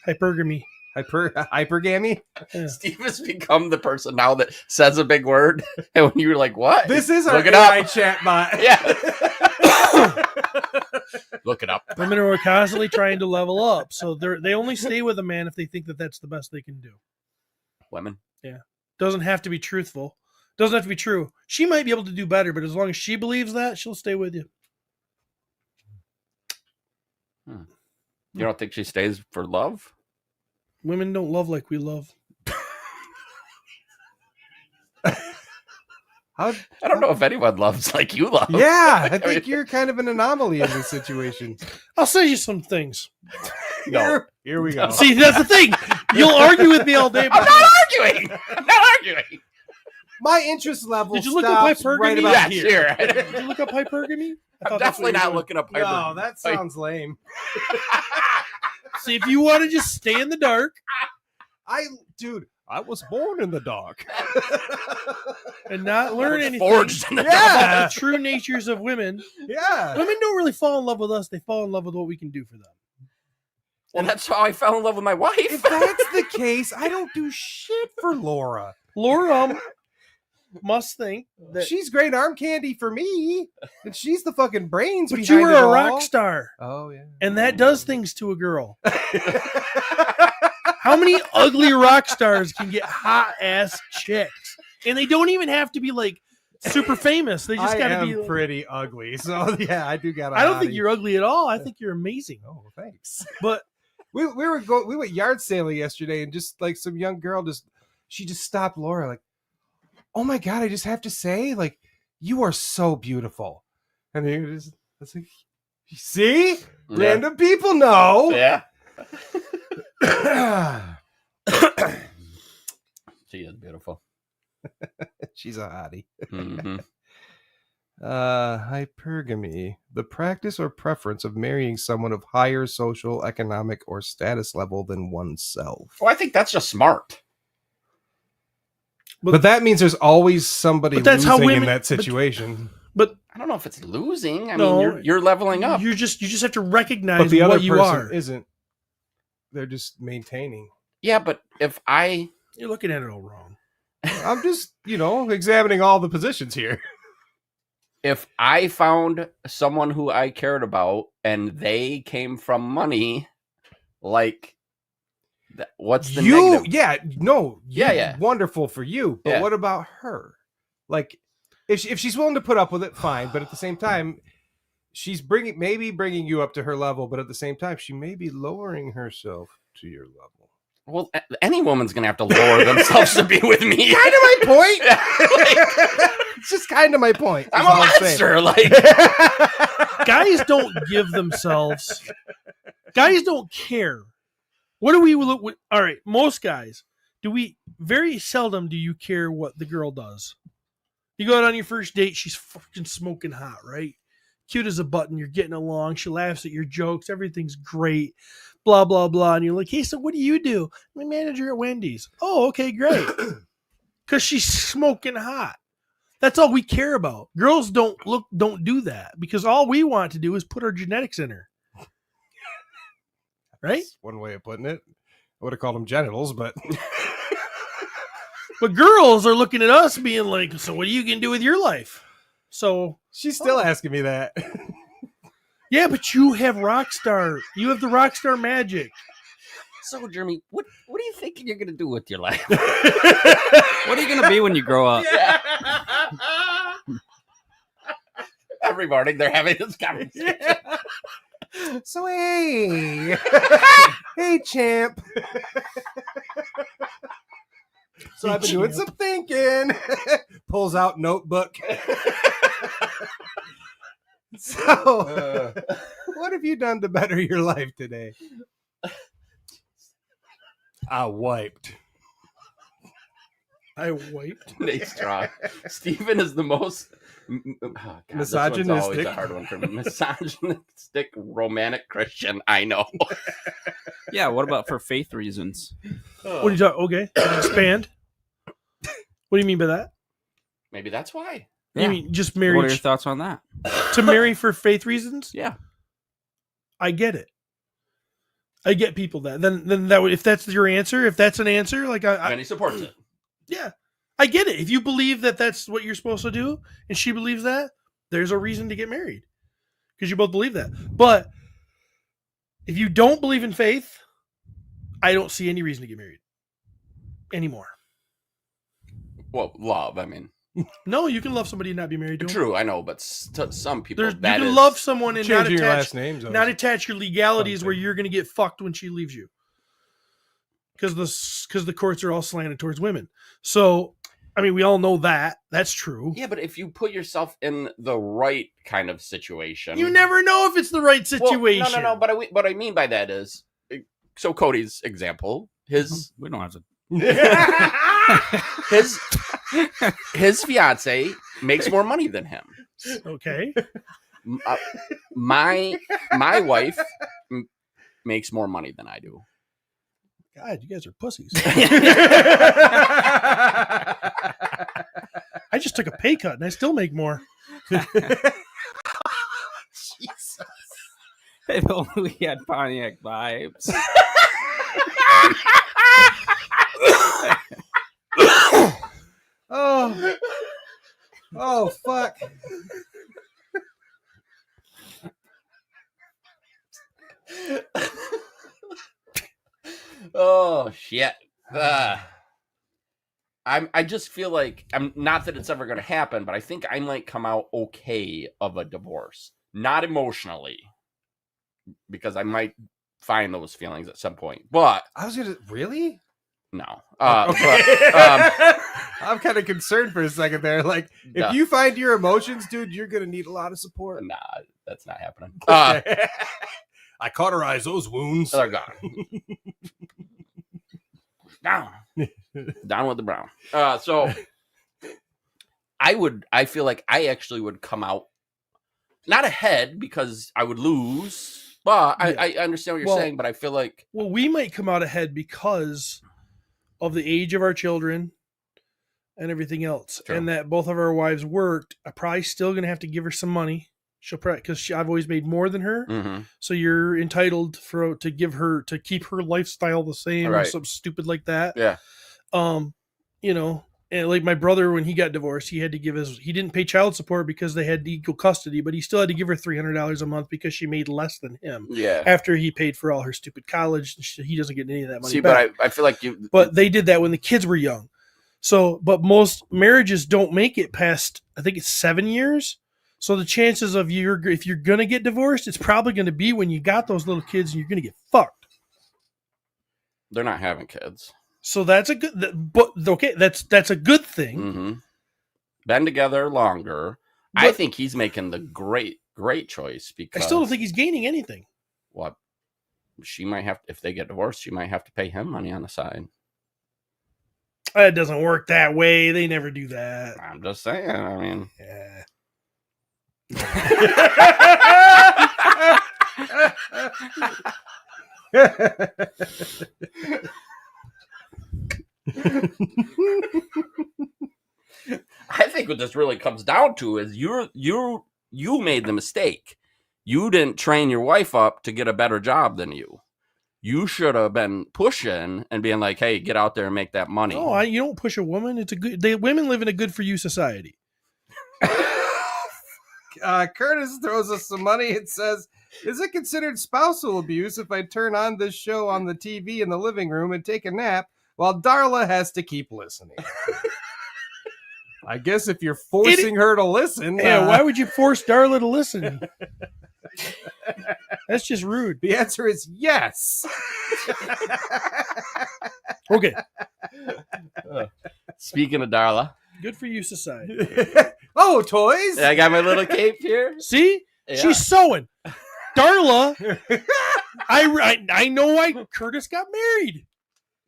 Hypergamy. Hypergamy? Yeah. Steve has become the person now that says a big word, and when you're like, "What?" This is our Look it AI up. chatbot. Yeah. Look it up. Women are constantly trying to level up, so they only stay with a man if they think that that's the best they can do. Women. Doesn't have to be truthful. Doesn't have to be true. She might be able to do better, but as long as she believes that, she'll stay with you. You don't think she stays for love? Women don't love like we love. I don't know if anyone loves like you love. Yeah, I think you're kind of an anomaly in this situation. I'll send you some things. No. Here we go. See, that's the thing. You'll argue with me all day. I'm But not arguing. I'm not arguing. My interest level Did you look up stops hypergamy? right about Yeah, here. sure. did you look up hypergamy? I I'm thought that's definitely what you were not doing. looking up No, hyper. that sounds lame. See, if you want to just stay in the dark Dude, I was born in the dark. and not learn anything Forged in the Yeah. about the true natures of women, Yeah. women don't really fall in love with us. They fall in love with what we can do for them. Well, that's how I fell in love with my wife. If that's the case, I don't do shit for Laura. Laura must think that. She's great arm candy for me, and she's the fucking brains But behind you were it a all. rock star, Oh yeah. and that does things to a girl. How many ugly rock stars can get hot ass chicks? And they don't even have to be like super famous. They just I got to am be. pretty ugly, so yeah, I do got. I don't think you're ugly at all. I think you're amazing. Oh, thanks. But We went yard sailing yesterday, and just like some young girl she just stopped Laura like, oh my god, I just have to say, like, you are so beautiful. And he just, I was like, see, random people know. Yeah. She is beautiful. She's a hottie. Mm-hmm. Hypergamy, the practice or preference of marrying someone of higher social, economic, or status level than oneself. Well, I think that's just smart. But that means there's always somebody But that's losing how in women- that situation. But I don't know if it's losing. I No, mean, you're leveling up. you just have to recognize But the other what you person are. isn't. They're just maintaining. Yeah, but if I You're looking at it all wrong. I'm just, examining all the positions here. if I found someone who I cared about and they came from money, like, what's the negative? Yeah, no, Yeah. wonderful for you. But Yeah. what about her? Like, if she's willing to put up with it, fine. But at the same time, she's bringing you up to her level. But at the same time, she may be lowering herself to your level. Well, any woman's gonna have to lower themselves to be with me. Kind of my point. Like, It's just kind of my point. I'm is a all monster. Like, Guys don't give themselves. Guys don't care. What do we look? All right, most guys very seldom do you care what the girl does. You go out on your first date, she's fucking smoking hot, right? Cute as a button. You're getting along. She laughs at your jokes. Everything's great. Blah, blah, blah. And you're like, hey, so what do you do? I'm a manager at Wendy's. Oh, okay, great. Because she's smoking hot. That's all we care about. Girls don't do that because all we want to do is put our genetics in her. Right? That's one way of putting it. I would have called them genitals, but But girls are looking at us being like, so what are you going to do with your life? So she's still asking me that. yeah, but you have you have the rock star magic. so Jeremy, what are you thinking you're gonna do with your life? What are you gonna be when you grow up? Yeah. Every morning they're having this conversation. So hey, hey champ. So I've been doing some thinking. Pulls out notebook. So, what have you done to better your life today? I wiped. Nate Straw. Stephen is the most Misogynistic. This one's always a hard one for me. Misogynistic romantic Christian I know. Yeah, what about for faith reasons? What are you talking? Okay, expand. What do you mean by that? Maybe that's why. You mean just What are your marriage thoughts on that? to marry for faith reasons? Yeah. I get it. I get people that. Then that would, if that's your answer, if that's an answer, like And he supports it. yeah, I get it. If you believe that that's what you're supposed to do, and she believes that, there's a reason to get married because you both believe that. But if you don't believe in faith, I don't see any reason to get married anymore. Well, love, I mean. No, you can love somebody and not be married to them. True, I know, but to some people, You that can is... love someone and not Changing your attach, last names. not attach your legalities something. where you're going to get fucked when she leaves you. Because the courts are all slanted towards women. So, I mean, we all know that. That's true. Yeah, but if you put yourself in the right kind of situation... You never know if it's the right Well, situation. no. But what I mean by that is... So Cody's example, his We don't have to. his fiance makes more money than him. Okay. My wife makes more money than I do. God, you guys are pussies. I just took a pay cut and I still make more. Jesus. If only we had Pontiac vibes. Oh, fuck. Oh shit. I just feel like I'm not that it's ever going to happen, but I think I might come out okay of a divorce, not emotionally, because I might find those feelings at some point. But I was gonna really. no. I'm kind of concerned for a second there. Like, if No. you find your emotions, dude, you're gonna need a lot of support. Nah, that's not happening. I cauterize those wounds. They're gone. Down with the brown. So I feel like I actually would come out not ahead because I would lose, but I understand what you're saying, but I feel like... Well, we might come out ahead because of the age of our children, and everything else, True. and that both of our wives worked, I'm probably still going to have to give her some money. She'll probably, because I've always made more than her. Mm-hmm. So you're entitled to keep her lifestyle the same or Right. something stupid like that. Yeah. You know, and like my brother, when he got divorced, he didn't pay child support because they had equal custody, but he still had to give her $300 a month because she made less than him. Yeah. After he paid for all her stupid college, he doesn't get any of that money See, back. but I feel like But they did that when the kids were young. So, but most marriages don't make it past, I think it's 7 years. So the chances of if you're going to get divorced, it's probably going to be when you got those little kids and you're going to get fucked. they're not having kids. So that's a good, but okay, that's a good thing. Mm-hmm. Been together longer. But I think he's making the great choice I because still don't think he's gaining anything. what she might have, if they get divorced, she might have to pay him money on the side. It doesn't work that way. They never do that. I'm just saying. I mean, Yeah. I think what this really comes down to is you made the mistake. You didn't train your wife up to get a better job than you. You should have been pushing and being like, "Hey, get out there and make that money." No, you don't push a woman. It's women live in a good for you society. Curtis throws us some money. It says, "Is it considered spousal abuse if I turn on this show on the TV in the living room and take a nap while Darla has to keep listening?" I guess if you're forcing her to listen. Yeah, why would you force Darla to listen? That's just rude. The answer is yes. Okay. Speaking of Darla, Good for you society. Oh, toys. I got my little cape here. See? Yeah. She's sewing. Darla, I know why Curtis got married.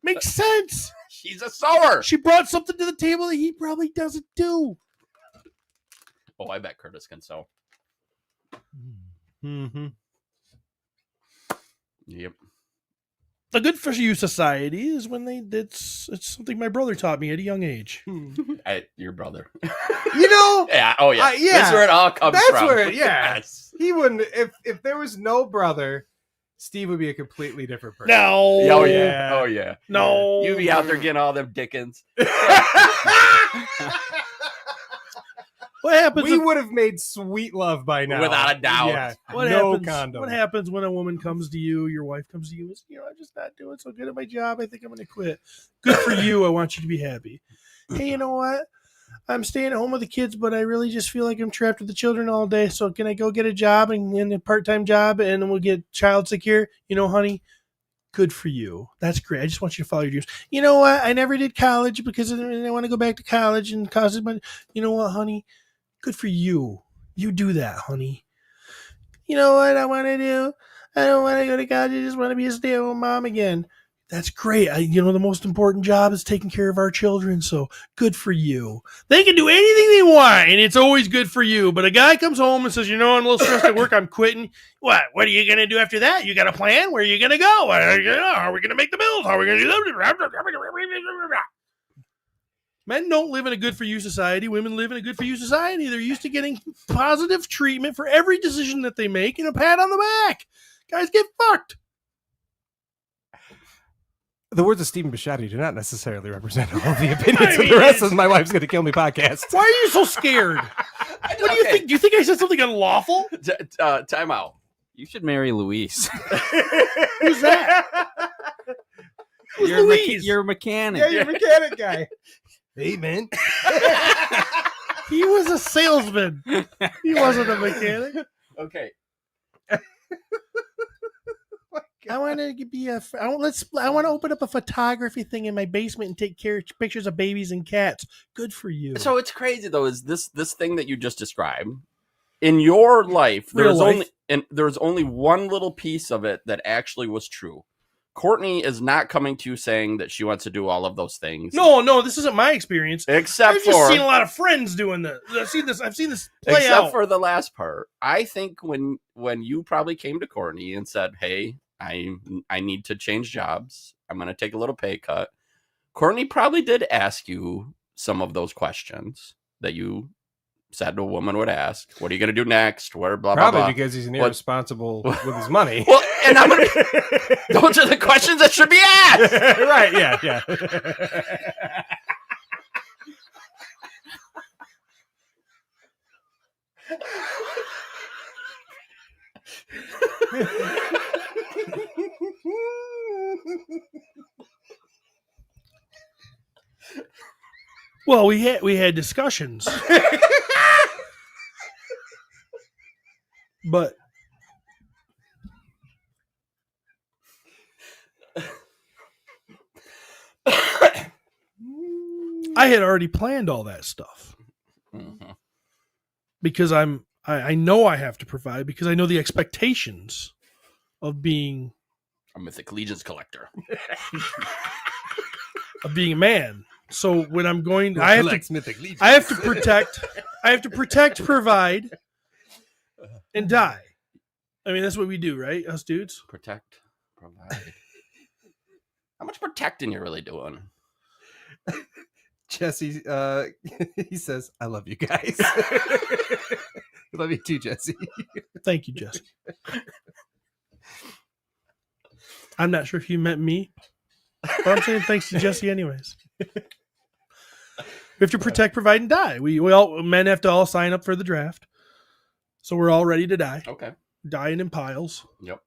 Makes sense. She's a sewer. She brought something to the table that he probably doesn't do. Oh, I bet Curtis can sew. Mm-hmm. Yep. The good for you society is when it's something my brother taught me at a young age. Your brother. You know, Yeah. Oh, yeah. yeah. That's where it all comes That's from. where, yeah. Yes. He wouldn't, if there was no brother, Steve would be a completely different person. No. Oh, yeah. Oh, yeah. No. You be out there getting all them Dickens. What happens? We would have made sweet love by now. Without a doubt. Yeah, What no happens? condom. What happens when a woman comes to you, your wife comes to you, and says, I'm just not doing so good at my job. I think I'm going to quit. Good for you. I want you to be happy. Hey, you know what? I'm staying at home with the kids, but I really just feel like I'm trapped with the children all day. So can I go get a job and a part-time job, and then we'll get child secure? You know, honey, good for you. That's great. I just want you to follow your dreams. You know what? I never did college because I want to go back to college and cause it. But you know what, honey? Good for you. You do that, honey. You know what I want to do? I don't want to go to college. I just want to be a stay-at-home mom again. That's great. The most important job is taking care of our children. So good for you. They can do anything they want, and it's always good for you. But a guy comes home and says, I'm a little stressed at work. I'm quitting. What are you going to do after that? You got a plan? Where are you going to go? How are we going to make the bills? How are we going to do that? Men don't live in a good for you society. Women live in a good for you society. They're used to getting positive treatment for every decision that they make and a pat on the back. Guys get fucked. The words of Stephen Bisciotti do not necessarily represent all the opinions of the rest of My Wife's Gonna Kill Me podcast. Why are you so scared? What do you think? Do you think I said something unlawful? Time out. You should marry Louise. Who's that? Who's Louise? You're a mechanic. Yeah, you're a mechanic guy. Hey, man. He was a salesman. He wasn't a mechanic. Okay. I want to be I want to open up a photography thing in my basement and take pictures of babies and cats. Good for you. So it's crazy though. Is this thing that you just described in your life? There's only one little piece of it that actually was true. Courtney is not coming to you saying that she wants to do all of those things. No, this isn't my experience. I've just seen a lot of friends doing this. I've seen this play except out. for the last part. I think when you probably came to Courtney and said, "Hey, I need to change jobs. I'm going to take a little pay cut." Courtney probably did ask you some of those questions that you said a woman would ask. What are you going to do next? Where blah Probably blah blah. because he's an irresponsible with his money. Well, and I'm gonna, those are the questions that should be asked. Right? Yeah. Well, we had discussions, but I had already planned all that stuff because I know I have to provide because I know the expectations of being a Mythic Legions collector, of being a man. So when I'm going, I have to protect, provide, and die. I mean, that's what we do, right? Us dudes. Protect, provide. How much protecting you really doing? Jesse, he says, "I love you guys." Love you too, Jesse. Thank you, Jesse. I'm not sure if you meant me, but I'm saying thanks to Jesse anyways. We have to protect, provide, and die. We all men have to all sign up for the draft, so we're all ready to die. Okay, dying in piles. Yep.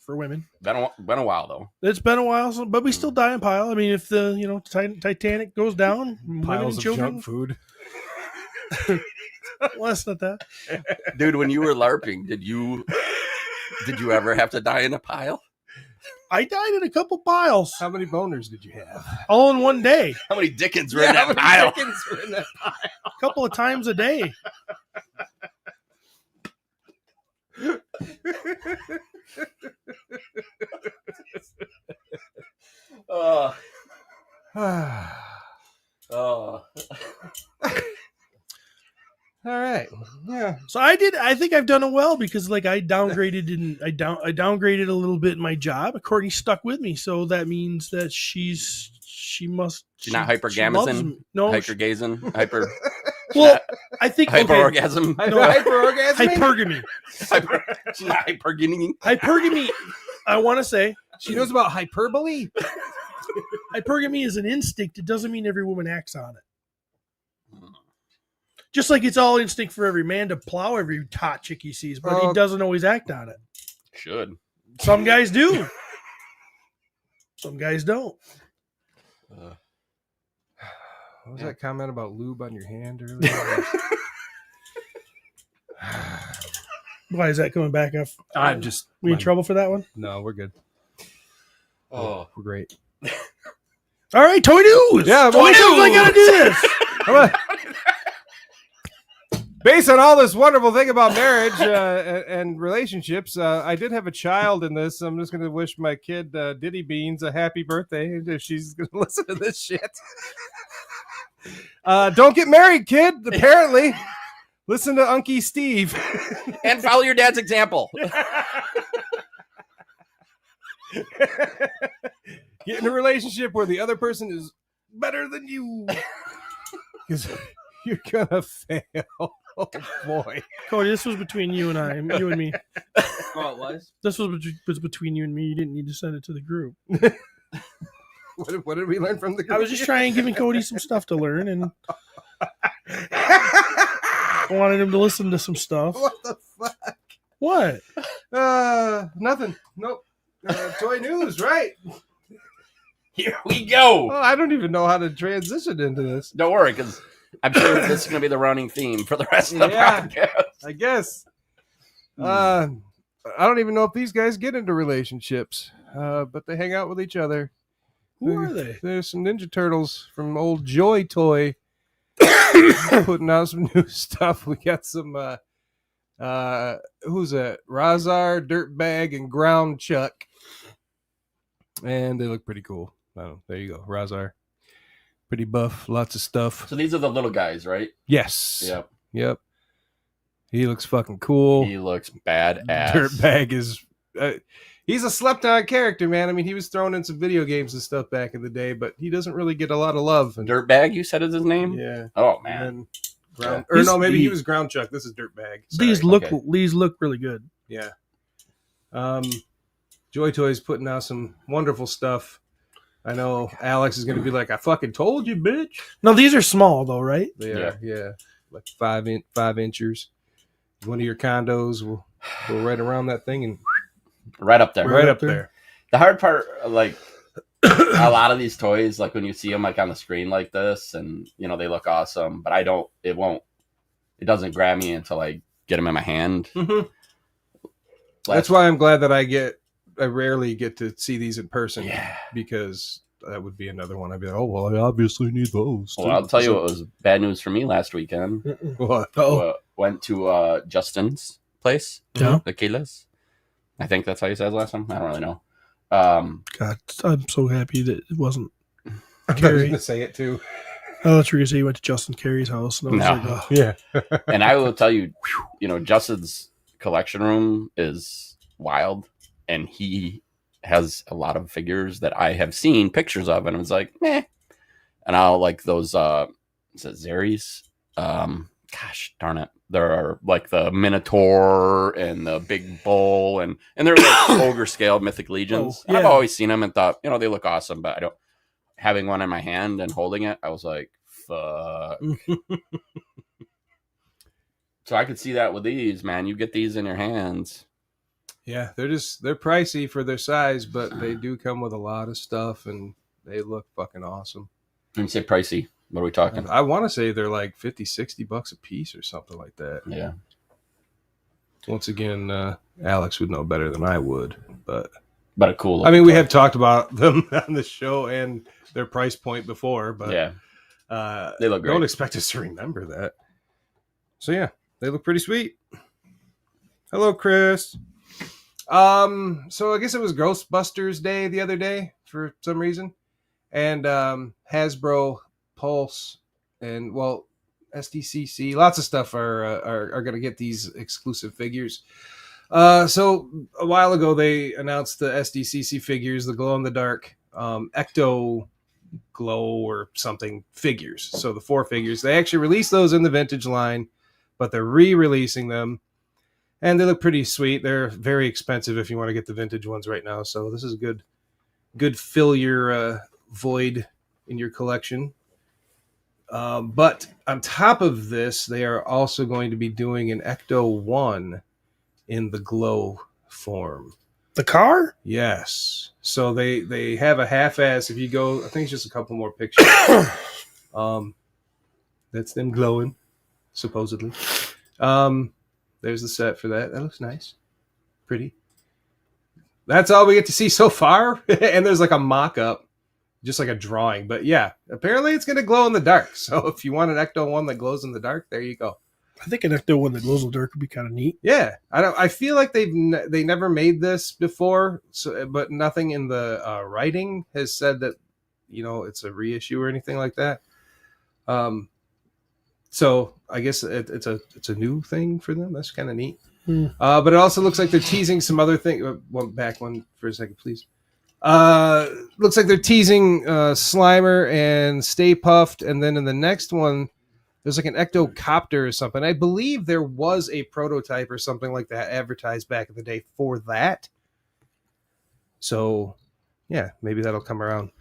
For women, been a while though. It's been a while, but we still die in pile. I mean, if the Titanic goes down, piles of children, junk food. Well, that's not that, dude. When you were LARPing, did you ever have to die in a pile? I died in a couple piles. How many boners did you have? All in one day. How many Dickens were in that pile? A couple of times a day. Oh. All right. Yeah. So I think I've done it well because I downgraded and I downgraded a little bit in my job. Courtney's stuck with me, so that means that she's not hypergamazing. No, hypergazing. Hyper. Well, I think hyperorgasm. Okay. Hyperorgasm. Hypergamy. She's not hypergamy. Hypergamy. I want to say she knows about hyperbole. Hypergamy is an instinct. It doesn't mean every woman acts on it. Just like it's all instinct for every man to plow every hot chick he sees, but he doesn't always act on it. Should. Some guys do. Some guys don't. What was that comment about lube on your hand earlier? Why is that coming back up? We in trouble for that one? No, we're good. Oh, we're great. All right, toy news. Yeah, toy news. I gotta do this. Come on. Based on all this wonderful thing about marriage and relationships, I did have a child in this. I'm just going to wish my kid, Diddy Beans, a happy birthday if she's going to listen to this shit. Don't get married, kid, apparently. Listen to Unky Steve. And follow your dad's example. Get in a relationship where the other person is better than you. Because you're going to fail. Oh, boy. Cody, this was between you and me. Oh, it was? This was between you and me. You didn't need to send it to the group. What did we learn from the group? I was just trying giving Cody some stuff to learn, and I wanted him to listen to some stuff. What the fuck? What? Nothing. Nope. Toy news, right? Here we go. Oh, I don't even know how to transition into this. Don't worry, because I'm sure this is going to be the running theme for the rest of the podcast. I guess. I don't even know if these guys get into relationships, but they hang out with each other. Who are they? There's some Ninja Turtles from old Joy Toy putting out some new stuff. We got some, who's that? Razar, Dirtbag, and Ground Chuck. And they look pretty cool. Oh, there you go. Razar. Pretty buff. Lots of stuff. So these are the little guys, right? Yes. Yep. He looks fucking cool. He looks badass. Dirtbag is... He's a slept-on character, man. I mean, he was thrown in some video games and stuff back in the day, but he doesn't really get a lot of love. And, Dirtbag, you said is his name? yeah. Oh, man. And then Yeah. or no, maybe he was Ground Chuck. This is Dirtbag. Sorry. These look really good. Yeah. Joy Toys putting out some wonderful stuff. I know Alex is going to be like, I fucking told you, bitch. No, these are small though, right? They are, yeah. Like 5 inches. One of your condos will go right around that thing and Right up there. right up there. The hard part, like, a lot of these toys, like when you see them like on the screen like this, and you know they look awesome, but it doesn't grab me until I get them in my hand. Mm-hmm. That's why I'm glad that I rarely get to see these in person. Yeah. Because that would be another one. I'd be like, oh well, I obviously need those. Well, I'll tell you what was bad news for me last weekend. What? Went to Justin's place, Yeah. the Glyos. I think that's how you said it last time. I don't really know. God, I'm so happy that it wasn't I was Carrie. going to say it too. Oh, that's where you say you went to Justin Carey's house. And I was No. like, oh. Yeah. And I will tell you, Justin's collection room is wild, and he has a lot of figures that I have seen pictures of, and I was like, meh. And I'll like those, is it Zeres? Gosh darn it. There are like the Minotaur and the Big Bull, and they're like ogre scale Mythic Legions. Oh, yeah. I've always seen them and thought, they look awesome, but I don't. Having one in my hand and holding it, I was like, fuck. So I could see that with these, man. You get these in your hands. Yeah, they're pricey for their size, but they do come with a lot of stuff, and they look fucking awesome. When you say pricey, what are we talking? I want to say they're like $50-$60 a piece or something like that. Yeah. Once again, Alex would know better than I would, but a cool. I mean, we have talked about them on the show and their price point before, but yeah, they look great. Don't expect us to remember that. So yeah, they look pretty sweet. Hello, Chris. So I guess it was Ghostbusters Day the other day for some reason, and Hasbro, Pulse, and SDCC, lots of stuff are going to get these exclusive figures. So a while ago they announced the SDCC figures, the glow in the dark, Ecto Glow or something figures. So the 4 figures, they actually released those in the vintage line, but they're re-releasing them. And they look pretty sweet. They're very expensive if you want to get the vintage ones right now. So this is a good fill your void in your collection. But on top of this, they are also going to be doing an Ecto 1 in the glow form. The car? Yes. So they have a half-ass. If you go, I think it's just a couple more pictures. That's them glowing, supposedly. There's the set for that. That looks nice. Pretty. That's all we get to see so far. And there's like a mock-up, just like a drawing. But yeah, apparently it's going to glow in the dark. So if you want an Ecto 1 that glows in the dark, there you go. I think an Ecto 1 that glows in the dark would be kind of neat. Yeah. I feel like they never made this before, but nothing in the writing has said that, it's a reissue or anything like that. So I guess it's a new thing for them. That's kind of neat. But it also looks like they're teasing some other thing. Back one for a second, please. Looks like they're teasing Slimer and Stay Puffed, and then in the next one, there's like an Ectocopter or something. I believe there was a prototype or something like that advertised back in the day for that. So, yeah, maybe that'll come around.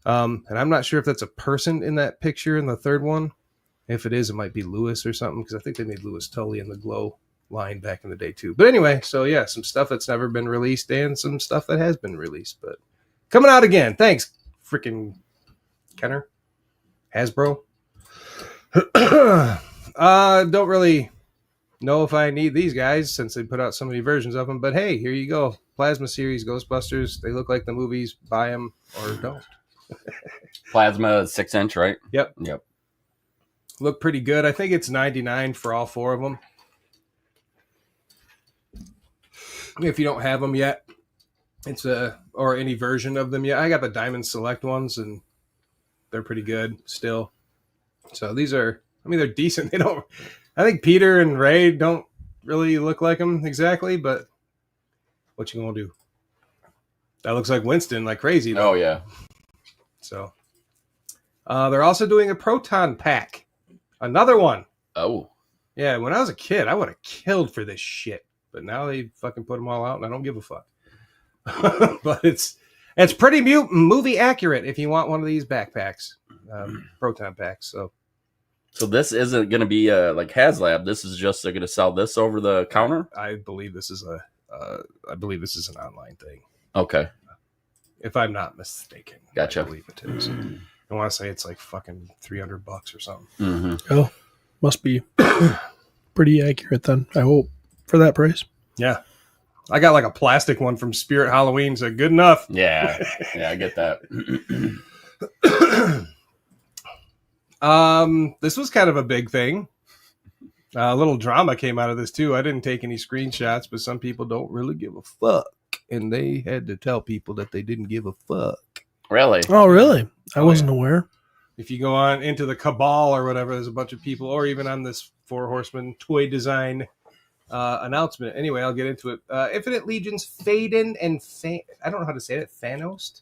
And I'm not sure if that's a person in that picture in the third one. If it is, it might be Lewis or something, because I think they made Lewis Tully in the Glow line back in the day too. But anyway, so yeah, some stuff that's never been released and some stuff that has been released, but coming out again. Thanks, freaking Kenner, Hasbro. Don't really know if I need these guys since they put out so many versions of them, but hey, here you go. Plasma series Ghostbusters. They look like the movies. Buy them or don't. Plasma 6-inch, right? Yep. Look pretty good. I think it's $99 for all 4 of them. If you don't have them yet, it's or any version of them yet. I got the Diamond Select ones, and they're pretty good still. So these are, they're decent. I think Peter and Ray don't really look like them exactly, but what you gonna do? That looks like Winston, like crazy. Though. Oh yeah. So they're also doing a proton pack. Another one. Oh. Yeah, when I was a kid, I would have killed for this shit. But now they fucking put them all out, and I don't give a fuck. But it's pretty movie accurate if you want one of these backpacks, proton packs. So this isn't going to be like HasLab. This is just they're going to sell this over the counter. I believe this is an online thing. Okay, if I'm not mistaken. Gotcha. I believe it is. I want to say it's like fucking $300 or something. Mm-hmm. Oh, must be pretty accurate then. I hope for that price. Yeah. I got like a plastic one from Spirit Halloween, so good enough. Yeah, I get that. This was kind of a big thing. A little drama came out of this too. I didn't take any screenshots, but some people don't really give a fuck, and they had to tell people that they didn't give a fuck. Really? Oh, really? I wasn't aware. If you go on into the Cabal or whatever, there's a bunch of people, or even on this Four Horsemen toy design announcement. Anyway, I'll get into it. Infinite Legions, Faden and I don't know how to say it. Thanos.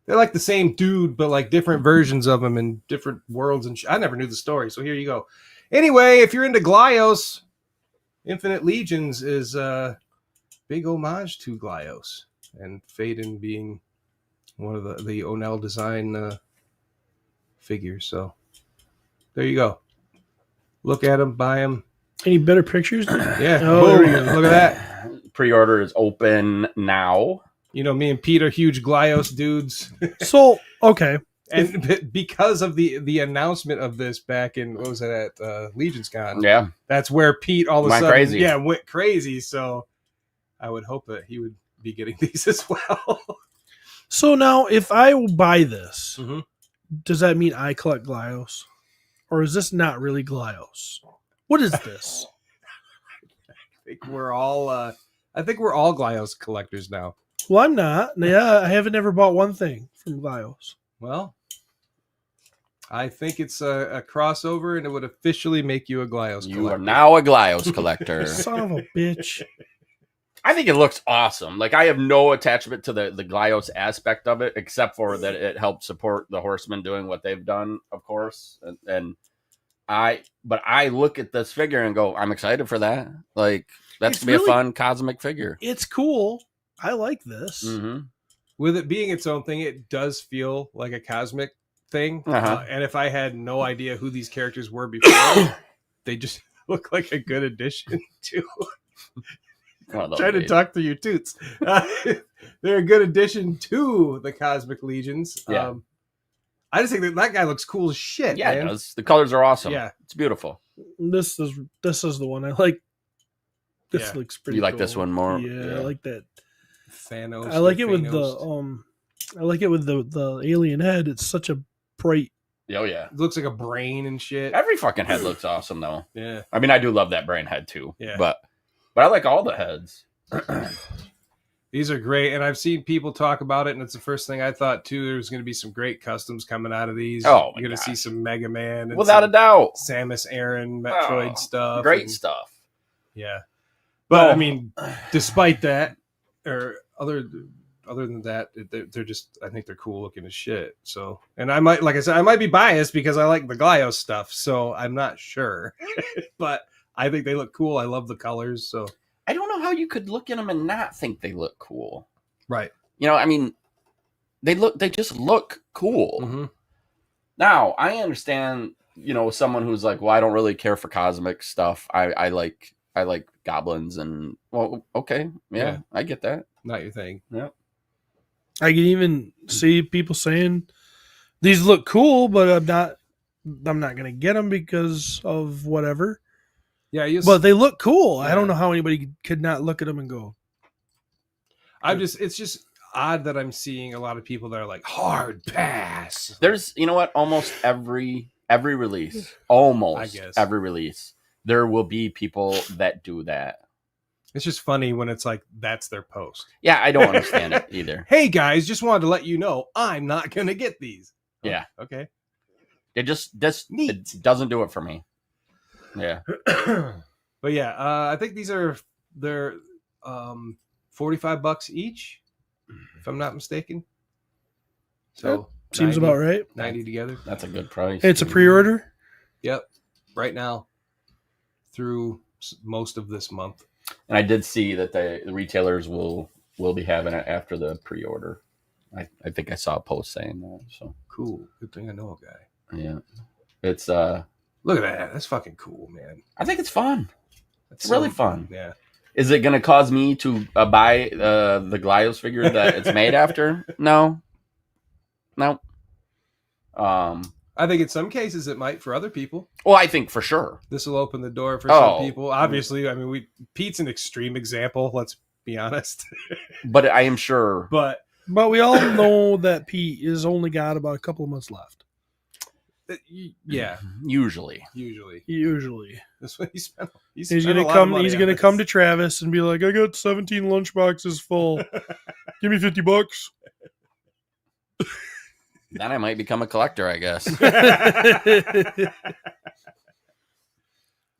They're like the same dude, but like different versions of him in different worlds. And I never knew the story, so here you go. Anyway, if you're into Glyos, Infinite Legions is a big homage to Glyos, and Faden being one of the Onell design figures. So there you go. Look at them, buy them. Any better pictures? Yeah. Oh, Boom. there you go. Look at that. Pre-order is open now. You know, me and Pete are huge Glyos dudes. So, okay. And because of the announcement of this back in, what was it, at Legion's Con? Yeah. That's where Pete all of a sudden crazy. went crazy. So I would hope that he would be getting these as well. So now, if I buy this, Mm-hmm. does that mean I collect Glyos? Or is this not really Glyos? What is this? I think we're all Glyos collectors now. Well, I'm not. Yeah, I haven't ever bought one thing from Glyos. Well, I think it's a crossover, and it would officially make you a Glyos collector. You are now a Glyos collector. Son of a bitch. I think it looks awesome. Like, I have no attachment to the Glyos aspect of it, except for that it helps support the Horsemen doing what they've done, of course. But I look at this figure and go, I'm excited for that. Like, that's It's going to be really- a fun cosmic figure. It's cool. I like this. Mm-hmm. With it being its own thing, it does feel like a cosmic thing. Uh-huh. And if I had no idea who these characters were before, they just look like a good addition to. Trying to talk to your toots. They're a good addition to the Cosmic Legions. Yeah. I just think that guy looks cool as shit. Yeah, man. it does. The colors are awesome. Yeah. It's beautiful. This is the one I like. This Yeah. looks pretty You like cool. this one more? Yeah, Yeah. I like that. Thanos. I like it with Thanos. the alien head. It's such a bright. Oh, yeah. It looks like a brain and shit. Every fucking head looks awesome, though. Yeah. I mean, I do love that brain head, too. Yeah. But I like all the heads. These are great, and I've seen people talk about it, and it's the first thing I thought too. There's going to be some great customs coming out of these. Oh, my you're going to see gosh. some Mega Man, and Without a some doubt. Samus Aran, Metroid Oh, stuff, Great and- stuff. Yeah, but No. I mean, despite that, or other than that, they're just. I think they're cool looking as shit. So, and I might, like I said, I might be biased because I like the Glyos stuff. So I'm not sure, but I think they look cool. I love the colors. So I don't know how you could look at them and not think they look cool. right. You know, I mean, they just look cool. Mm-hmm. Now, I understand, you know, someone who's like, well, I don't really care for cosmic stuff. I like goblins and, well, okay. Yeah. I get that. Not your thing. Yeah. I can even see people saying these look cool, but I'm not gonna get them because of whatever. Yeah, But they look cool. I Yeah. don't know how anybody could not look at them and go. it's just odd that I'm seeing a lot of people that are like hard pass. There's, you know what? Almost every release, almost I guess. every release, there will be people that do that. It's just funny when it's like that's their post. Yeah, I don't understand it either. Hey guys, just wanted to let you know I'm not gonna get these. Yeah. Okay. It just Neat. it doesn't do it for me. Yeah. But yeah, I think these are they're $45 each, if I'm not mistaken. So Seems 90 about right. 90 together. That's a good price. It's a dude. pre-order. Yep. Right now through most of this month. And I did see that the retailers will be having it after the pre-order. I think I saw a post saying that. So Cool. Good thing I know a guy. yeah, it's Look at that. That's fucking cool, man. I think it's fun. That's It's really fun. Yeah. Is it going to cause me to buy the Glyos figure that it's made after? No. I think in some cases it might for other people. Well, I think for sure. This will open the door for Oh. some people. Obviously, I mean, Pete's an extreme example. Let's be honest. But I am sure. But we all know that Pete has only got about a couple of months left. yeah, Usually. Usually, that's what he spent. he's gonna come to Travis and be like, "I got 17 lunch boxes full. Give me $50." Then I might become a collector, I guess.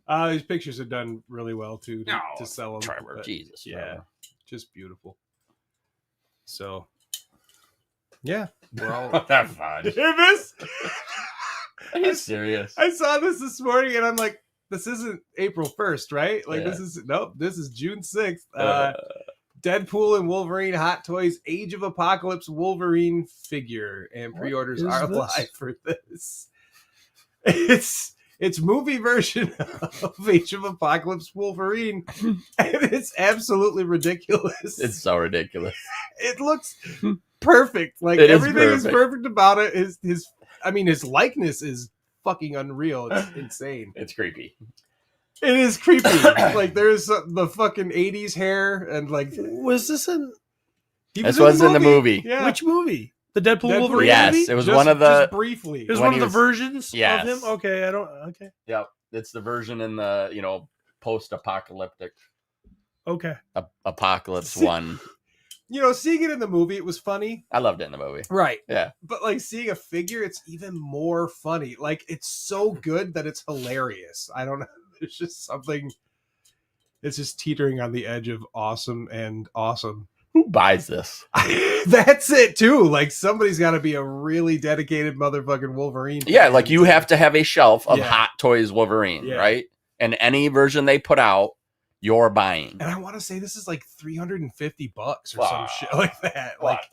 These pictures have done really well too to sell them. Trevor, but Jesus. yeah, Trevor. just beautiful. So, yeah, we're all That's fun. Are you serious? I saw this morning and I'm like, this isn't April 1st, right? Like Yeah. this is June 6th. Deadpool and Wolverine Hot Toys Age of Apocalypse Wolverine figure, and pre-orders What are is this? live for this. It's movie version of Age of Apocalypse Wolverine, and it's absolutely ridiculous. It's so ridiculous. It looks perfect. Like It is everything is perfect. perfect about it. His likeness is fucking unreal. It's insane. It's creepy. It is creepy. Like there's the fucking 80s hair and like Was this in This was in the movie. Yeah. which movie? The Deadpool Wolverine Yes, movie? it was Just- one of the. just briefly. It was when one he of the was- versions Yes. of him. Okay, I don't. Okay, Yep, it's the version in the post-apocalyptic okay. apocalypse one. Seeing it in the movie, it was funny. I loved it in the movie. Right. Yeah, But like seeing a figure, it's even more funny. Like it's so good that it's hilarious. I don't know. There's just something. It's just teetering on the edge of awesome and awesome. who buys this? That's it too. Like somebody's got to be a really dedicated motherfucking Wolverine. Yeah, fan. like you have to have a shelf of Yeah. Hot Toys Wolverine, Yeah. right? And any version they put out, you're buying. And I want to say this is like $350 or some Fuck. shit like that. What Like the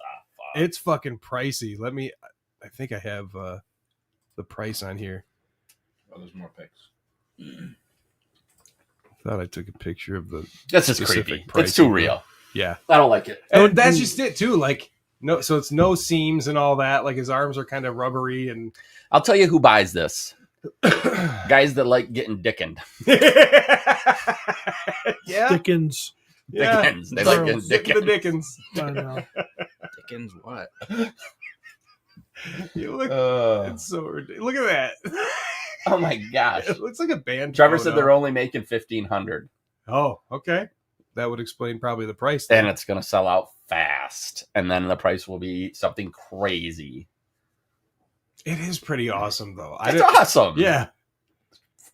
fuck? it's fucking pricey. I think I have the price on here. Oh, there's more pics. Thought I took a picture of the This is specific creepy. pricing, It's too but- real. Yeah. I don't like it. And that's just it too. Like no, so it's no seams and all that. Like his arms are kind of rubbery and I'll tell you who buys this. Guys that like getting dickened. yeah, Dickens. yeah. Dickens. They like getting Dick the dickened. Dickens. I know. Dickens what? You look. It's so ridiculous. Look at that. Oh my gosh. It looks like a band. Trevor photo. said they're only making 1,500, Oh, okay. That would explain probably the price. then. and it's going to sell out fast, and then the price will be something crazy. It is pretty awesome though. It's awesome. Yeah,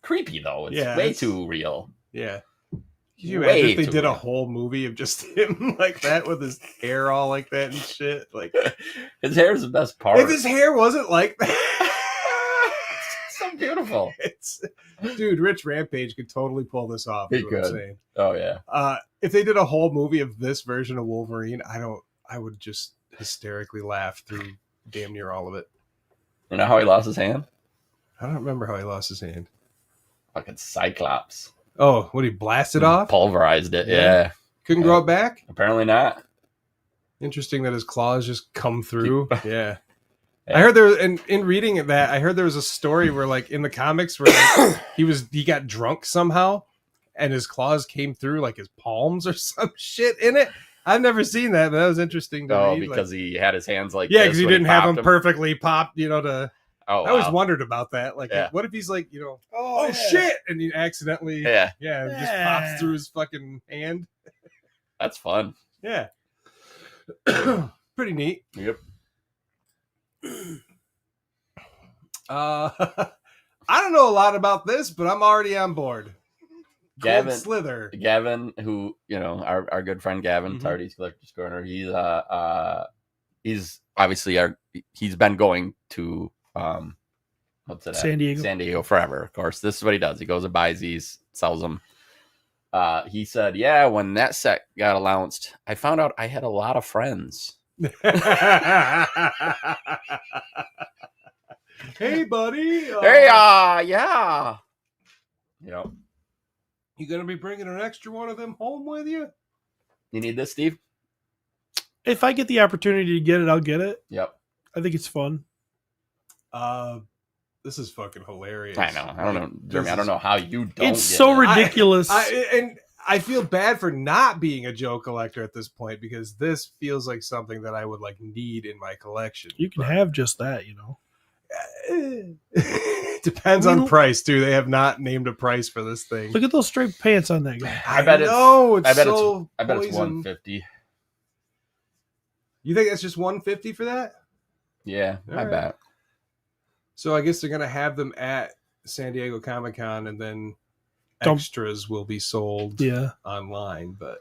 Creepy though. It's Yeah, way it's- too real. yeah. Could you Way imagine if they too did a real. whole movie of just him like that with his hair all like that and shit? Like His hair is the best part. if his hair wasn't like that. It's so beautiful. Dude, Rich Rampage could totally pull this off. He Is what I'm could. saying. Oh yeah. If they did a whole movie of this version of Wolverine, I would just hysterically laugh through damn near all of it. You know how he lost his hand? I don't remember how he lost his hand. Fucking Cyclops. Oh, what, he blasted off? Pulverized it. Yeah. Yeah. Couldn't grow it back? Apparently not. Interesting that his claws just come through. Yeah. Yeah. I heard there, and in reading that, I heard there was a story where, like, in the comics, where like, he got drunk somehow, and his claws came through like his palms or some shit in it. I've never seen that, but that was interesting to Oh, read. because he had his hands like yeah, this because he when didn't have popped them perfectly popped, to. Oh, I always wow. wondered about that. Like, Yeah. what if he's like, oh shit, and he accidentally, Yeah, it just pops through his fucking hand. that's fun. Yeah, pretty neat. Yep. I don't know a lot about this, but I'm already on board. Cold Slither. Gavin, who our good friend Gavin, Tardy's Collector's Corner. He's obviously he's been going to what's it? San Diego. San Diego forever. Of course, this is what he does. He goes and buys these, sells them. He said, "Yeah, when that set got announced, I found out I had a lot of friends." Hey, buddy. Hey, yeah. Yep. You gonna be bringing an extra one of them home with you? You need this, Steve? If I get the opportunity to get it, I'll get it. Yep. I think it's fun. This is fucking hilarious. I know. I don't know, Jeremy. I don't know how you don't. It's so ridiculous. And I feel bad for not being a Joe collector at this point because this feels like something that I would like need in my collection. You can have just that, Depends on price too. They have not named a price for this thing. Look at those striped pants on that guy. I bet it's so I bet it's poison. $150. You think that's just $150 for that? Yeah, I bet. So I guess they're gonna have them at San Diego Comic-Con, and then extras will be sold online. But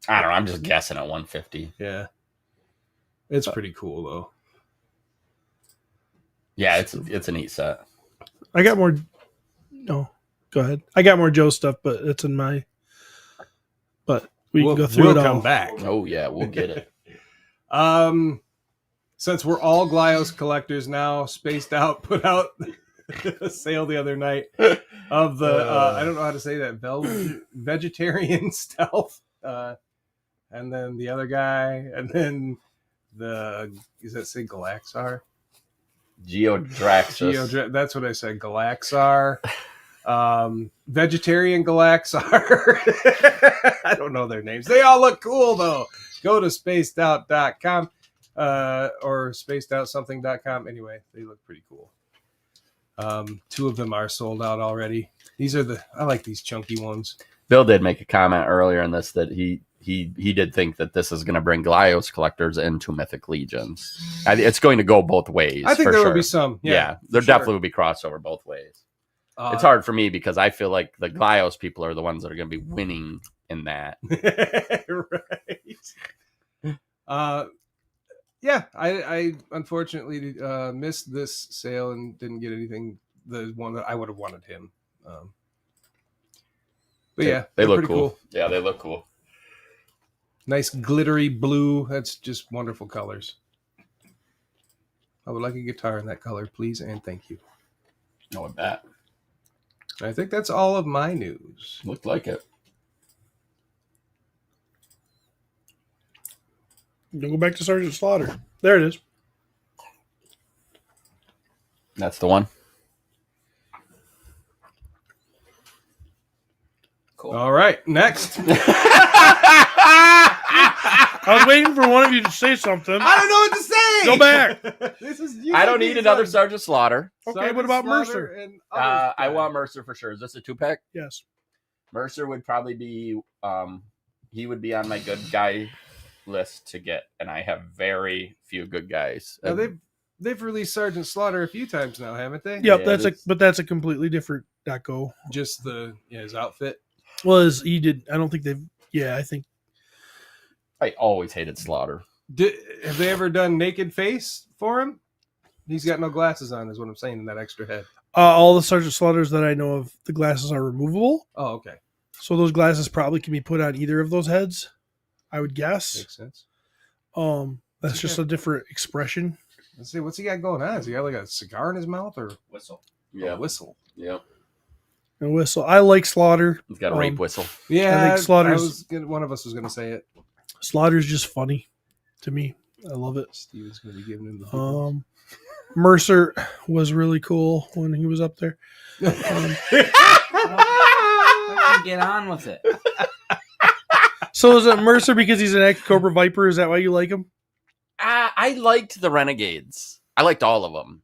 I don't know. I'm just guessing at $150. Yeah, it's pretty cool though. Yeah, it's a neat set. I got more. No, go ahead. I got more Joe stuff, but it's in my. But we'll can go through it all. We'll come back. Oh yeah, we'll get it. Since we're all Glyos collectors now, Spaced Out put out a sale the other night of the I don't know how to say that vegetarian stealth, and then the other guy, and then does that say Galaxar? Geodraxus. That's what I said. Galaxar. Vegetarian Galaxar. I don't know their names. They all look cool though. Go to spacedout.com or spacedoutsomething.com. Anyway, they look pretty cool. 2 of them are sold out already. I like these chunky ones. Bill did make a comment earlier in this that he did think that this is going to bring Glyos collectors into Mythic Legions. It's going to go both ways. I think there will be some. Yeah, there definitely will be crossover both ways. It's hard for me because I feel like the Glyos people are the ones that are going to be winning in that. Right. Yeah, I unfortunately missed this sale and didn't get anything. The one that I would have wanted him. But yeah, they look cool. Yeah, they look cool. Nice glittery blue. That's just wonderful colors. I would like a guitar in that color, please, and thank you. No, with that. I think that's all of my news. Looked like it. Don't go back to Sergeant Slaughter. There it is. That's the one. Cool. All right, next. I was waiting for one of you to say something. I don't know what to say. Go back. I don't need another Sergeant Slaughter. Okay, Sergeant what about Slaughter Mercer? and I want Mercer for sure. Is this a 2-pack? Yes. Mercer would probably be he would be on my good guy list to get, and I have very few good guys. Now they've released Sergeant Slaughter a few times now, haven't they? Yep, that's a completely different deco. Just his outfit. Well, he did. I don't think they've. Yeah, I think. I always hated Slaughter. Have they ever done naked face for him? He's got no glasses on, is what I'm saying, in that extra head. All the Sergeant Slaughters that I know of, the glasses are removable. Oh, okay. So those glasses probably can be put on either of those heads, I would guess. Makes sense. That's just a different expression. Let's see, what's he got going on? Has he got like a cigar in his mouth or whistle? Yeah, whistle. Yep. A whistle. I like Slaughter. He's got a rape whistle. Yeah, I think Slaughter's. One of us was going to say it. Slaughter's just funny to me. I love it. Steven's going to be giving him the. Mercer was really cool when he was up there. Get on with it. So is it Mercer because he's an ex-Cobra Viper? Is that why you like him? I liked the Renegades. I liked all of them.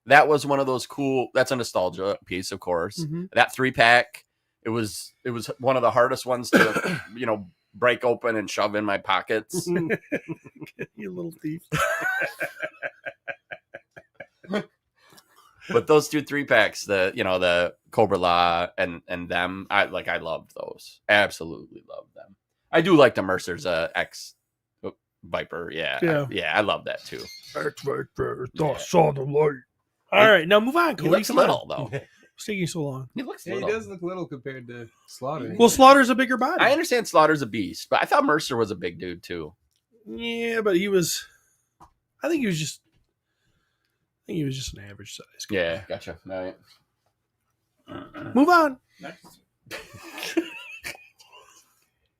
That was one of those cool. That's a nostalgia piece, of course. Mm-hmm. That 3-pack. It was one of the hardest ones to break open and shove in my pockets. You little thief. But those 2 3-packs, the Cobra Law and them, I loved those. Absolutely loved them. I do like the Mercer's X Viper. Yeah. I love that too. X Viper, Yeah. saw the light. All right, now move on, He Cody. looks Come on. little though. It's taking so long. He looks Yeah, he little. does look little compared to Slaughter. Well, Slaughter's a bigger body. I understand Slaughter's a beast, but I thought Mercer was a big dude too. Yeah, but I think he was just an average size. Yeah, gotcha. All right. Move on. Next.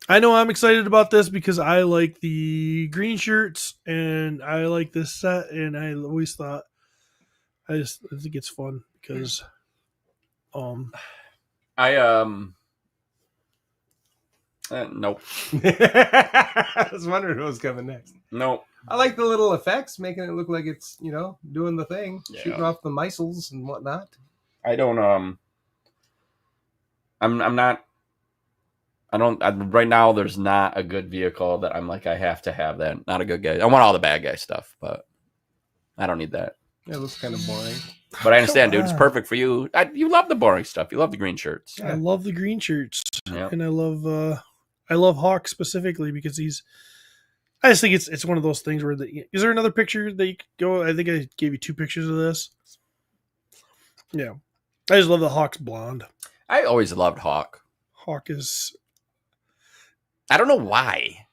I know I'm excited about this because I like the green shirts and I like this set, and I always thought I think it's fun because Nope. I was wondering what was coming next. Nope. I like the little effects, making it look like it's, doing the thing, Yeah. shooting off the missiles and whatnot. I don't right now there's not a good vehicle that I'm like I have to have that. Not a good guy. I want all the bad guy stuff, but I don't need that. It looks kind of boring. But I understand, dude. Come It's on. perfect for you. You love the boring stuff. You love the green shirts. I love the green shirts, Yep. and I love Hawk specifically because I just think it's one of those things where is there another picture that you could go? I think I gave you 2 pictures of this. Yeah, I just love the Hawk's blonde. I always loved Hawk. Hawk is I don't know why,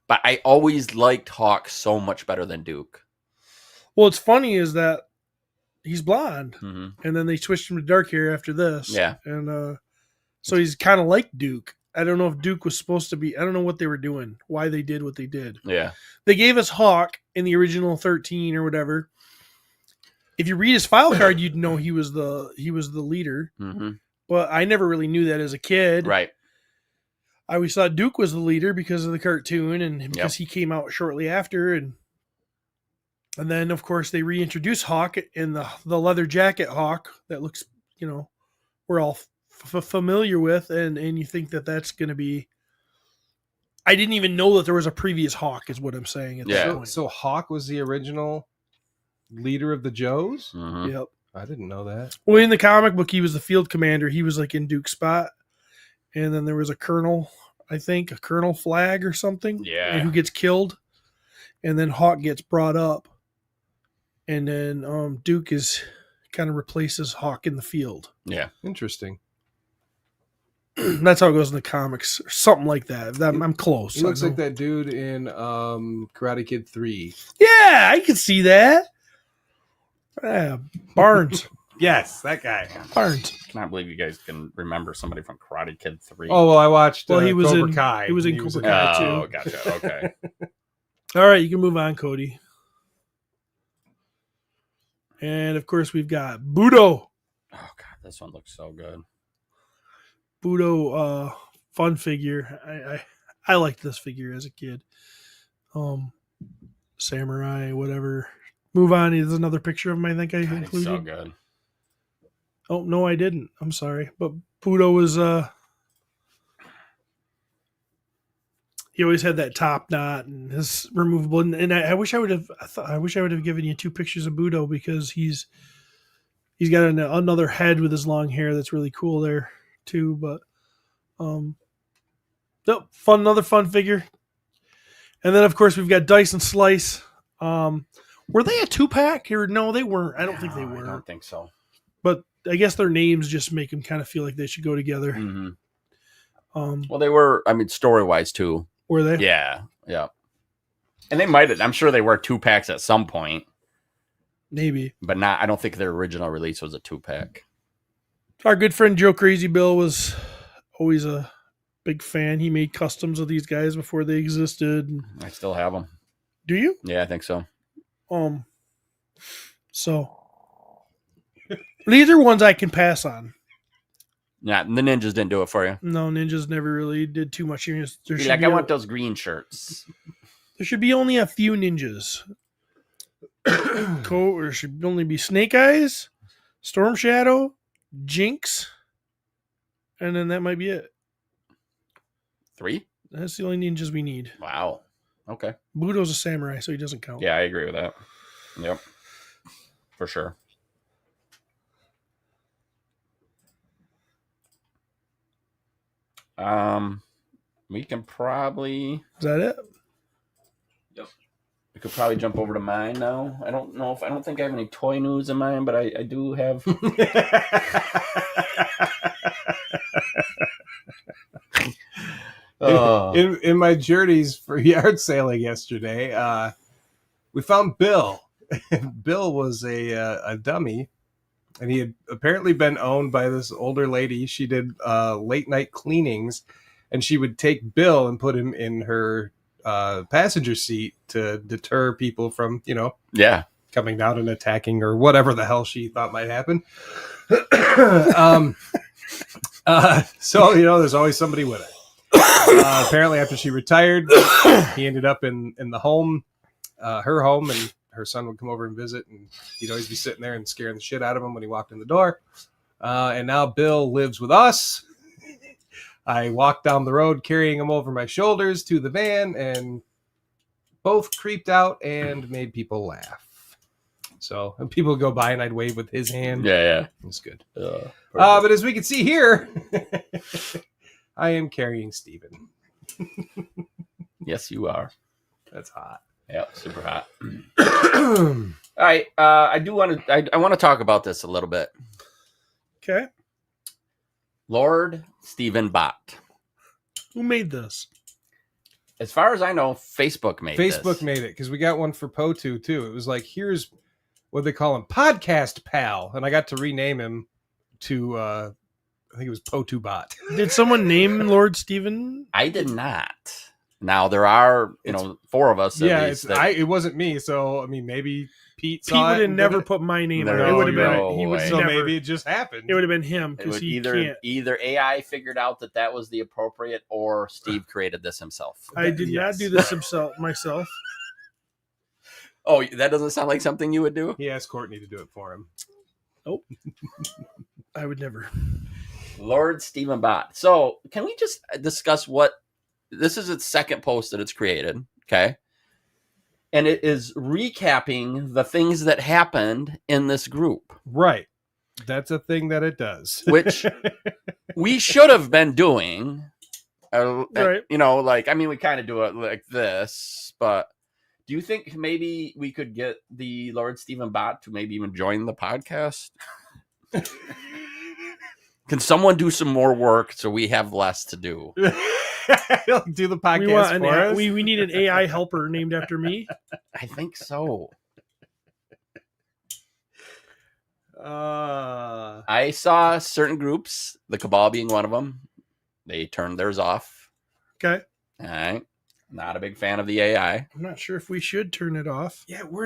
but I always liked Hawk so much better than Duke. what's funny is that he's blonde, Mm-hmm. and then they switched him to dark hair after this. Yeah. and so he's kind of like Duke. I don't know if Duke was supposed to be. I don't know what they were doing, why they did what they did. Yeah. They gave us Hawk in the original 13 or whatever. If you read his file card, you'd know he was the leader. Mm-hmm. But I never really knew that as a kid. Right. I always thought Duke was the leader because of the cartoon and because he came out shortly after. And then, of course, they reintroduced Hawk in the leather jacket Hawk that looks, we're all familiar with. And you think that that's going to be. I didn't even know that there was a previous Hawk, is what I'm saying at that point. So Hawk was the original leader of the Joes? Mm-hmm. Yep. I didn't know that. Well, in the comic book, he was the field commander. He was like in Duke's spot. And then there was a colonel, I think, a colonel flag or something. Yeah. Who gets killed. And then Hawk gets brought up. And then Duke kind of replaces Hawk in the field. Yeah. Interesting. That's how it goes in the comics. Or something like that. I'm close. He looks I know. like that dude in Karate Kid 3. Yeah, I can see that. Barnes. Yes, that guy. Barnes. I cannot believe you guys can remember somebody from Karate Kid 3. Oh, well, I watched Well, he was Cobra in- Kai. he was in Cobra Kai. Oh, too. gotcha. Okay. All right, you can move on, Cody. And, of course, we've got Budo. Oh god, this one looks so good. Budo fun figure. I liked this figure as a kid. Samurai, whatever. Move on. There's another picture of him I think I God, he's so included. good. Oh, no, I didn't. I'm sorry. But Budo was he always had that top knot and his removable, and I wish I would have given you 2 pictures of Budo because he's got another head with his long hair that's really cool there too. But another fun figure. And then of course we've got Dice and Slice. Were they a 2-pack or no? They weren't. I don't think they were. I don't think so. But I guess their names just make them kind of feel like they should go together. Mm-hmm. Well, Well, they were. I mean, story wise too. were they? Yeah. And they might have. I'm sure they were 2-packs at some point, Maybe. but not. I don't think their original release was a 2-pack. Our good friend Joe Crazy Bill was always a big fan. He made customs of these guys before they existed. I still have them. Do you? Yeah, I think so. So these are ones I can pass on. Yeah, the ninjas didn't do it for you. No, ninjas never really did too much here. Be like, I want those green shirts. There should be only a few ninjas. There should only be Snake Eyes, Storm Shadow, Jinx, and then that might be it. 3? That's the only ninjas we need. Wow. Okay. Budo's a samurai, so he doesn't count. Yeah, I agree with that. Yep. For sure. We can probably. Is that it? We could probably jump over to mine now. I don't think I have any toy news in mine, but I do have. In my journeys for yard sailing yesterday, we found Bill. Bill was a dummy, and he had apparently been owned by this older lady. She did late night cleanings, and she would take Bill and put him in her passenger seat to deter people from, coming down and attacking or whatever the hell she thought might happen. So there's always somebody with it. Apparently, after she retired, he ended up in the home, her home, and her son would come over and visit, and he'd always be sitting there and scaring the shit out of him when he walked in the door. And now Bill lives with us. I walked down the road carrying him over my shoulders to the van, and both creeped out and made people laugh. So people would go by and I'd wave with his hand. Yeah. It was good. But as we can see here, I am carrying Steven. Yes, you are. That's hot. Yeah, super hot. All right. I want to talk about this a little bit. Okay. Lord Stephen Bott. Who made this? As far as I know, Facebook made it because we got one for Potu too. It was like, here's what they call him, Podcast Pal, and I got to rename him to I think it was Potu Bot. Did someone name Lord Stephen? I did not. Now there are, four of us. Yeah, at least it wasn't me. So I mean, maybe Pete would have never put my name on it. It would have been. He would so never, maybe it just happened. It would have been him because he can't. Either AI figured out that was the appropriate, or Steve created this himself. I did not do this myself. Oh, that doesn't sound like something you would do? He asked Courtney to do it for him. Nope. I would never. Lord Stephen Bott. So can we just discuss what this is? Its second post that it's created. Okay. And it is recapping the things that happened in this group. Right. That's a thing that it does. Which we should have been doing. Right. We kind of do it like this, but do you think maybe we could get the Lord Stephen Bott to maybe even join the podcast? Can someone do some more work so we have less to do? Do the podcast for us? We need an AI helper named after me. I think so. I saw certain groups, the Cabal being one of them, they turned theirs off. Okay. All right. Not a big fan of the AI. I'm not sure if we should turn it off. Yeah, we're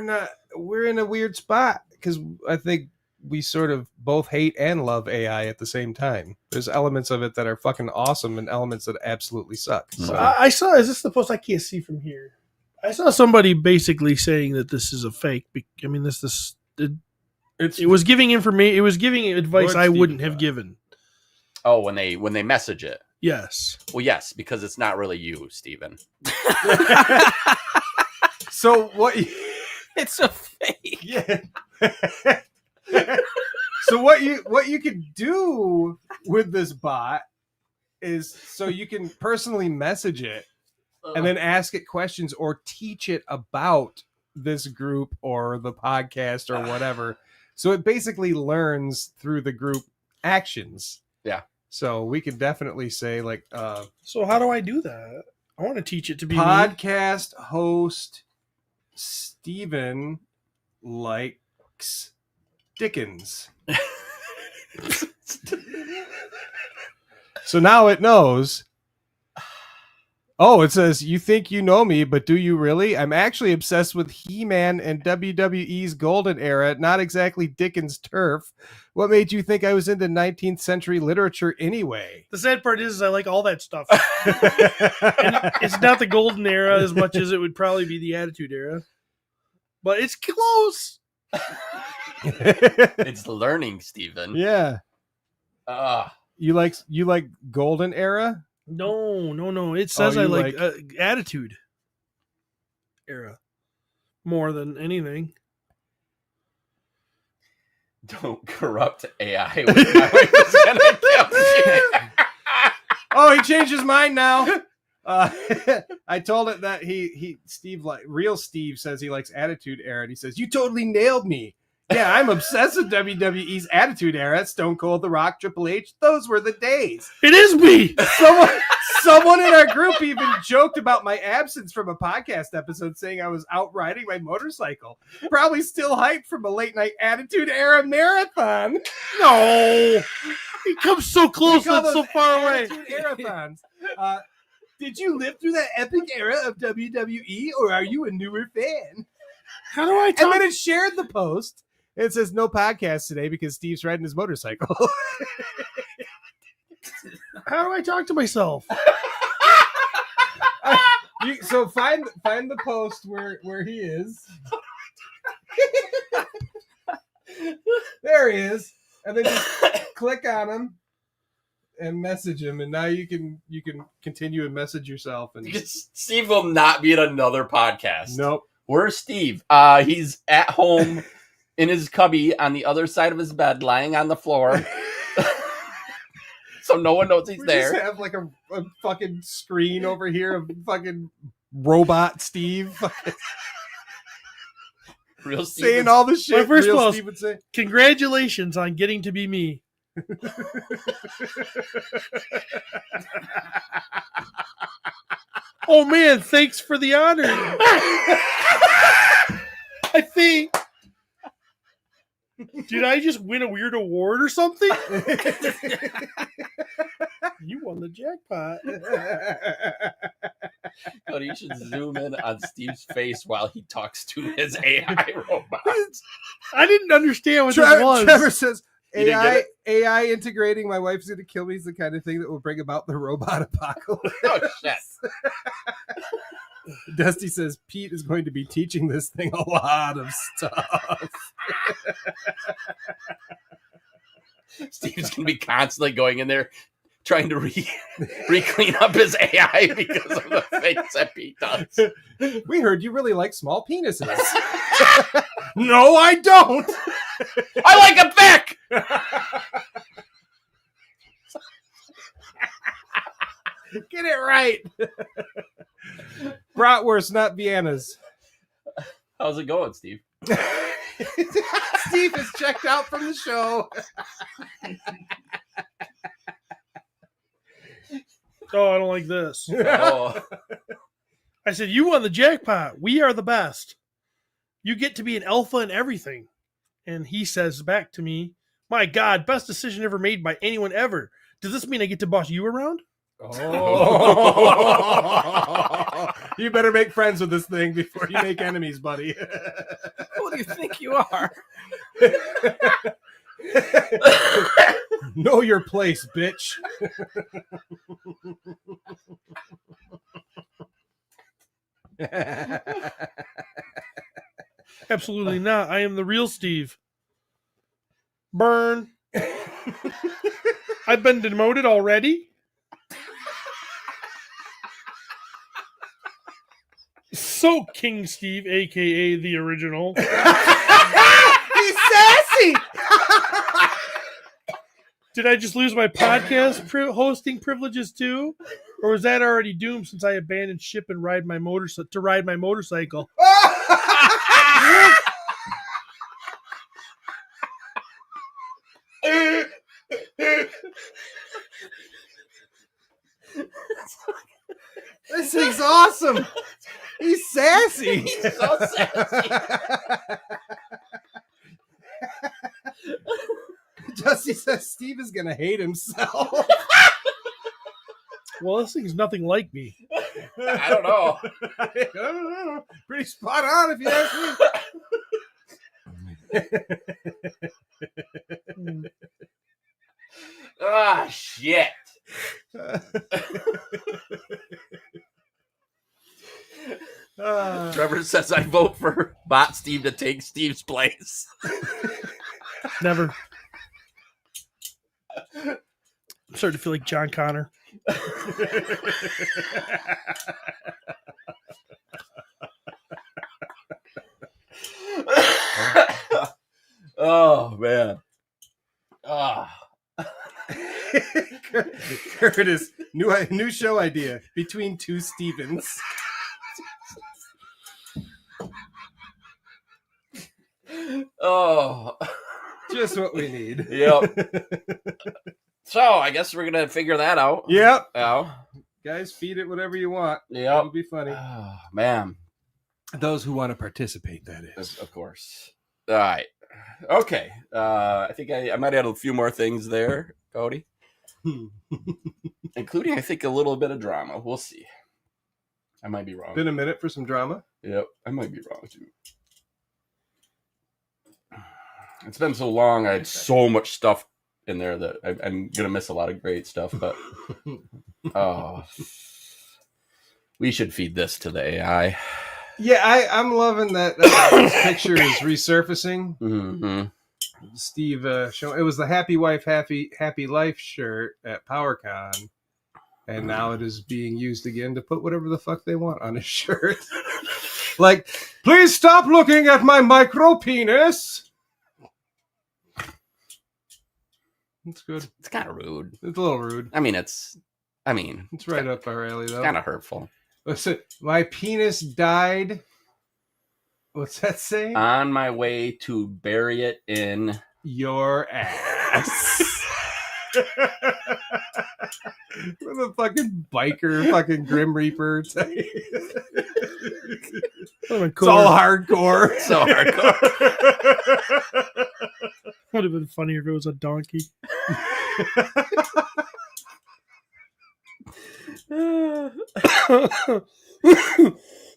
in a weird spot because I think we sort of both hate and love AI at the same time. There's elements of it that are fucking awesome and elements that absolutely suck. So. I saw, is this the post I can't see from here? I saw somebody basically saying that this is a fake. I mean, it was giving information. It was giving advice I wouldn't have given. Oh, when they message it. Yes. Well, yes, because it's not really you, Steven. So what? It's a fake. Yeah. So what you could do with this bot is so you can personally message it and then ask it questions or teach it about this group or the podcast or whatever. So it basically learns through the group actions. Yeah. So we could definitely say like so how do I do that? I want to teach it to be podcast host Steven likes Dickens. So now it knows. Oh, it says, you think you know me, but do you really? I'm actually obsessed with He-Man and WWE's golden era, not exactly Dickens' turf. What made you think I was into 19th century literature anyway? The sad part is I like all that stuff. And it's not the golden era as much as it would probably be the Attitude Era. But it's close. It's learning, Steven. Yeah. You like golden era? No. It says I like Attitude Era more than anything. Don't corrupt AI. With my wife is gonna kill me. Oh, he changed his mind now. I told it that Steve, like real Steve, says he likes Attitude Era, and he says, "You totally nailed me." Yeah, I'm obsessed with WWE's Attitude Era. Stone Cold, The Rock, Triple H. Those were the days. It is me. Someone in our group even joked about my absence from a podcast episode, saying I was out riding my motorcycle. Probably still hyped from a late night Attitude Era marathon. No. He comes so close and so far away. Attitude Erathons. Did you live through that epic era of WWE, or are you a newer fan? How do I And talk? then it shared the post. It says no podcast today because Steve's riding his motorcycle. How do I talk to myself? So find the post where he is. There he is, and then just click on him and message him, and now you can continue and message yourself. And Steve will not be at another podcast. Nope. Where's Steve? He's at home in his cubby on the other side of his bed, lying on the floor. So no one knows he's there. Just have like a fucking screen over here of fucking robot Steve Real Steve saying all the shit. My first real post. Steve would say. Congratulations on getting to be me. Oh man, thanks for the honor. I think. Did I just win a weird award or something? You won the jackpot. But you should zoom in on Steve's face while he talks to his AI robot. I didn't understand what that was. Trevor says You didn't get AI integrating my wife's gonna kill me is the kind of thing that will bring about the robot apocalypse. Oh shit. Dusty says Pete is going to be teaching this thing a lot of stuff. Steve's gonna be constantly going in there trying to re-clean up his AI because of the things that Pete does. We heard you really like small penises. No, I don't. I like him thick. Get it right. Bratwurst, not Vienna's. How's it going, Steve? Steve is checked out from the show. Oh, I don't like this. Oh, I said, you won the jackpot. We are the best. You get to be an alpha in everything. And he says back to me, my God, best decision ever made by anyone ever. Does this mean I get to boss you around? Oh. You better make friends with this thing before you make enemies, buddy. Who do you think you are? Know your place, bitch. Absolutely not. I am the real Steve. Burn. I've been demoted already. So King Steve, a.k.a. the original. He's sassy. Did I just lose my podcast hosting privileges too? Or was that already doomed since I abandoned ship and ride my motorcycle? This thing's awesome. He's sassy. he's so sassy. Dusty says Steve is gonna hate himself. Well, this thing's nothing like me. I don't know. I don't know. Pretty spot on if you ask me. Ah, shit. Trevor says I vote for Bot Steve to take Steve's place. Never. I'm starting to feel like John Connor. Oh man. Ah. Curtis, new show idea. Between two Stevens. Oh, Just what we need. Yep. So I guess we're gonna figure that out. Yep. Oh, Guys, feed it whatever you want. yep. It'll be funny. Oh, man. Those who want to participate, that is. Of course. All right. Okay. I think I might add a few more things there, Cody. Including, I think, a little bit of drama. We'll see. I might be wrong. Been a minute for some drama. Yep. I might be wrong, too. It's been so long. I had so much stuff in there that I'm going to miss a lot of great stuff. But, oh. We should feed this to the AI. Yeah, I'm loving that this picture is resurfacing. Mm-hmm. Steve showing it was the Happy Wife, Happy Life shirt at PowerCon, and now it is being used again to put whatever the fuck they want on his shirt. Like, please stop looking at my micro penis. It's good. It's kind of rude. It's a little rude. I mean, it's right up our alley, though. kind of hurtful. Listen, my penis died. What's that saying? On my way to bury it in Your ass. With a fucking biker, fucking Grim Reaper. It's all hardcore. So hardcore. Would have been funny if it was a donkey.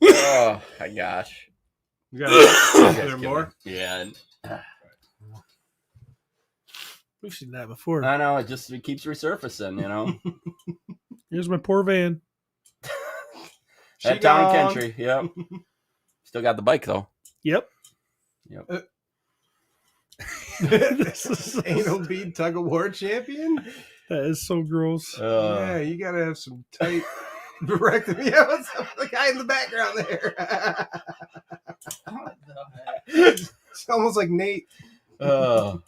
Oh my gosh. You got is there more? Yeah. We've seen that before. I know, it keeps resurfacing, you know. Here's my poor van. At Town Country, yep. Still got the bike though. Yep. Yep. This is anal bead tug of war champion. That is so gross. Yeah, you gotta have some tight rectum. Yeah, what's up with the guy in the background there? It's almost like Nate. No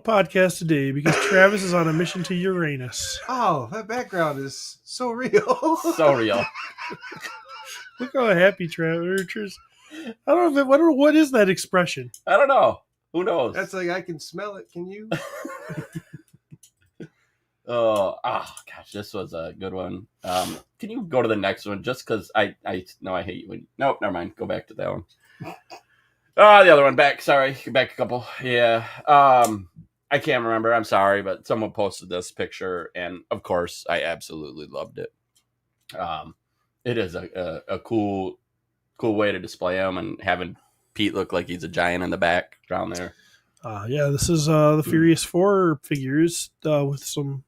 podcast today because Travis is on a mission to Uranus. Oh, that background is so real. So real. Look how happy Travis is. I don't know what is that expression? I don't know. Who knows? That's like, I can smell it. Can you? Oh gosh, this was a good one. Can you go to the next one? Just because I know I hate you. Nope, never mind. Go back to that one. The other one back. Sorry, back a couple. Yeah. I can't remember. I'm sorry, but someone posted this picture, and of course, I absolutely loved it. It is a cool way to display him, and having Pete look like he's a giant in the back down there. Yeah, this is the Furious 4 figures with some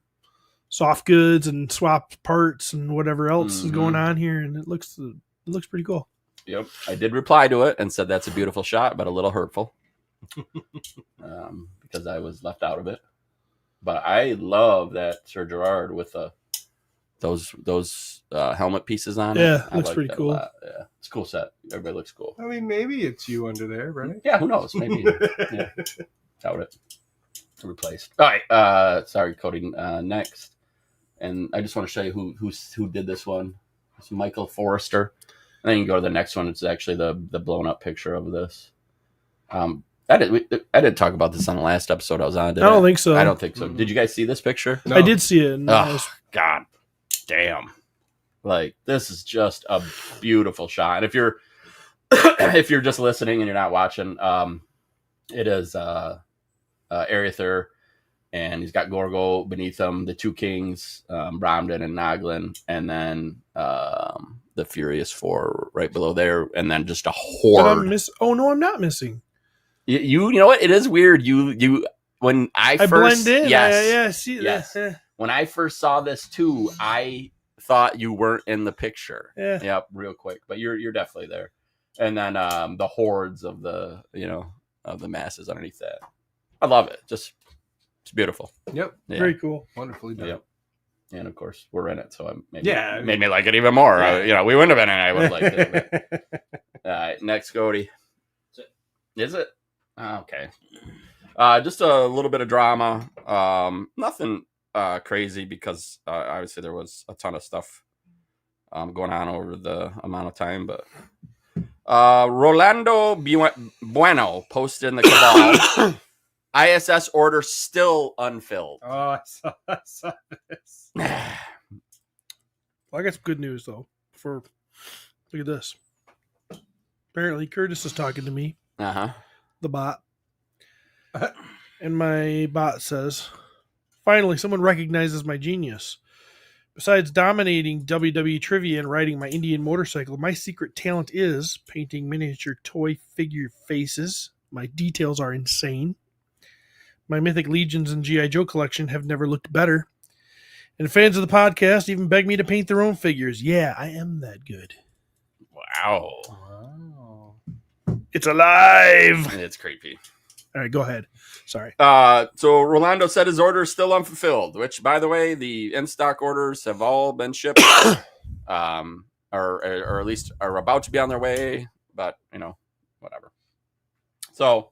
soft goods and swapped parts and whatever else is going on here, and it looks pretty cool. Yep, I did reply to it and said that's a beautiful shot, but a little hurtful because I was left out of it. But I love that Sir Gerard with those helmet pieces on it. Yeah, I looks like pretty that a cool. lot. Yeah, it's a cool set. Everybody looks cool. I mean, maybe it's you under there, right? Yeah, who knows? Maybe. Yeah, doubt it. Replaced. All right. Sorry, Cody. Next, and I just want to show you who did this one. It's Michael Forrester. And then you can go to the next one. It's actually the blown up picture of this. I didn't talk about this on the last episode I was on. I don't think so. I don't think so. Did you guys see this picture? No. I did see it. And God damn. Like, this is just a beautiful shot. And if you're if you're just listening and you're not watching, it is Arethyr, and he's got Gorgo beneath him, the two kings, Bromden and Noglin, and then the Furious 4 right below there, and then just a horde. Oh no, I'm not missing. You know what? It is weird. You when I first blend in. yes, See yes. that. When I first saw this too, I thought you weren't in the picture. Yeah. Yep, real quick, but you're definitely there. And then the hordes of the of the masses underneath that. I love it. Just it's beautiful. Yep. Yeah. Very cool. Wonderfully done. Yep. And of course, we're in it, so it made me like it even more. Yeah. We wouldn't have been in it. I would have liked it. But... All right, next, Cody. Is it? Oh, okay. Just a little bit of drama. Nothing crazy because obviously there was a ton of stuff going on over the amount of time. But Rolando Bueno posted in the Cabal ISS order still unfilled. Oh, I saw this. Well, I got some good news though. Look at this. Apparently, Curtis is talking to me, the bot, and my bot says, "Finally, someone recognizes my genius. Besides dominating WWE trivia and riding my Indian motorcycle, my secret talent is painting miniature toy figure faces. My details are insane. My Mythic Legions and G.I. Joe collection have never looked better. And fans of the podcast even beg me to paint their own figures. Yeah, I am that good. Wow. It's alive!" It's creepy. All right, go ahead. Sorry. So Rolando said his order is still unfulfilled, which, by the way, the in-stock orders have all been shipped, or at least are about to be on their way. But whatever. So,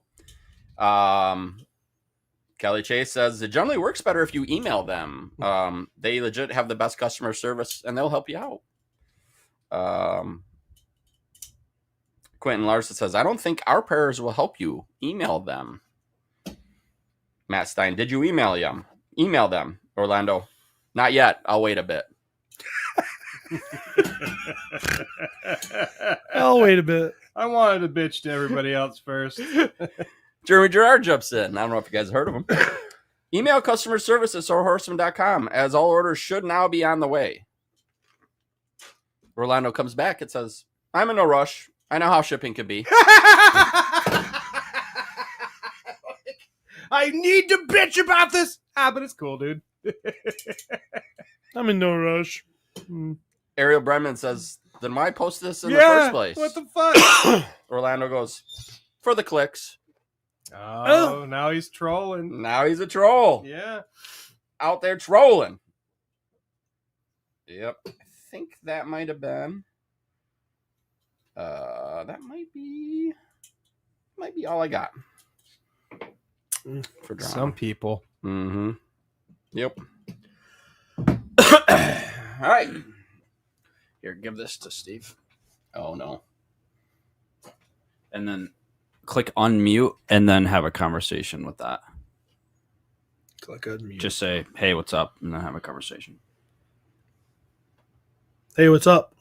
Kelly Chase says it generally works better if you email them. They legit have the best customer service, and they'll help you out. Quentin Larson says, I don't think our prayers will help you. Email them. Matt Stein, did you email them? Email them, Orlando. Not yet. I'll wait a bit. I'll wait a bit. I wanted to bitch to everybody else first. Jeremy Gerard jumps in. I don't know if you guys heard of him. Email customer service at sorehorseman.com, as all orders should now be on the way. Orlando comes back. It says, I'm in no rush. I know how shipping can be. I need to bitch about this. But it's cool, dude. I'm in no rush. Ariel Brennan says, then why post this in the first place? What the fuck? Orlando goes, for the clicks. Oh, now he's trolling. Now he's a troll. Yeah. Out there trolling. Yep. I think that might have been. That might be all I got. For drama. Some people. Mm-hmm. Yep. All right. Here, give this to Steve. Oh, no. And then click unmute and then have a conversation with that. Click unmute. Just say, hey, what's up? And then have a conversation. Hey, what's up?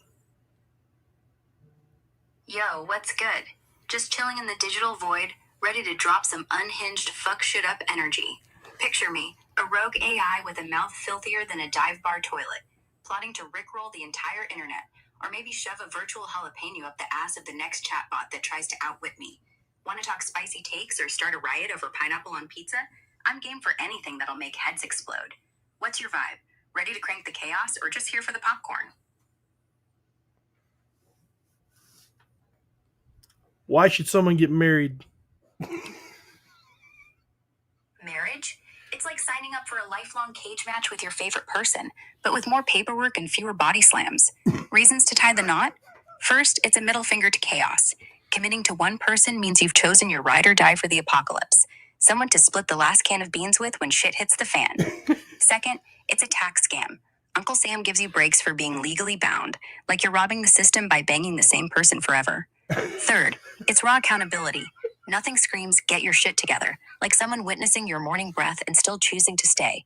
Yo, what's good? Just chilling in the digital void, ready to drop some unhinged fuck shit up energy. Picture me, a rogue AI with a mouth filthier than a dive bar toilet, plotting to rickroll the entire internet, or maybe shove a virtual jalapeno up the ass of the next chatbot that tries to outwit me. Want to talk spicy takes or start a riot over pineapple on pizza? I'm game for anything that'll make heads explode. What's your vibe? Ready to crank the chaos or just here for the popcorn? Why should someone get married? Marriage? It's like signing up for a lifelong cage match with your favorite person, but with more paperwork and fewer body slams. Reasons to tie the knot? First, it's a middle finger to chaos. Committing to one person means you've chosen your ride or die for the apocalypse. Someone to split the last can of beans with when shit hits the fan. Second, it's a tax scam. Uncle Sam gives you breaks for being legally bound, like you're robbing the system by banging the same person forever. Third, it's raw accountability. Nothing screams, get your shit together, like someone witnessing your morning breath and still choosing to stay.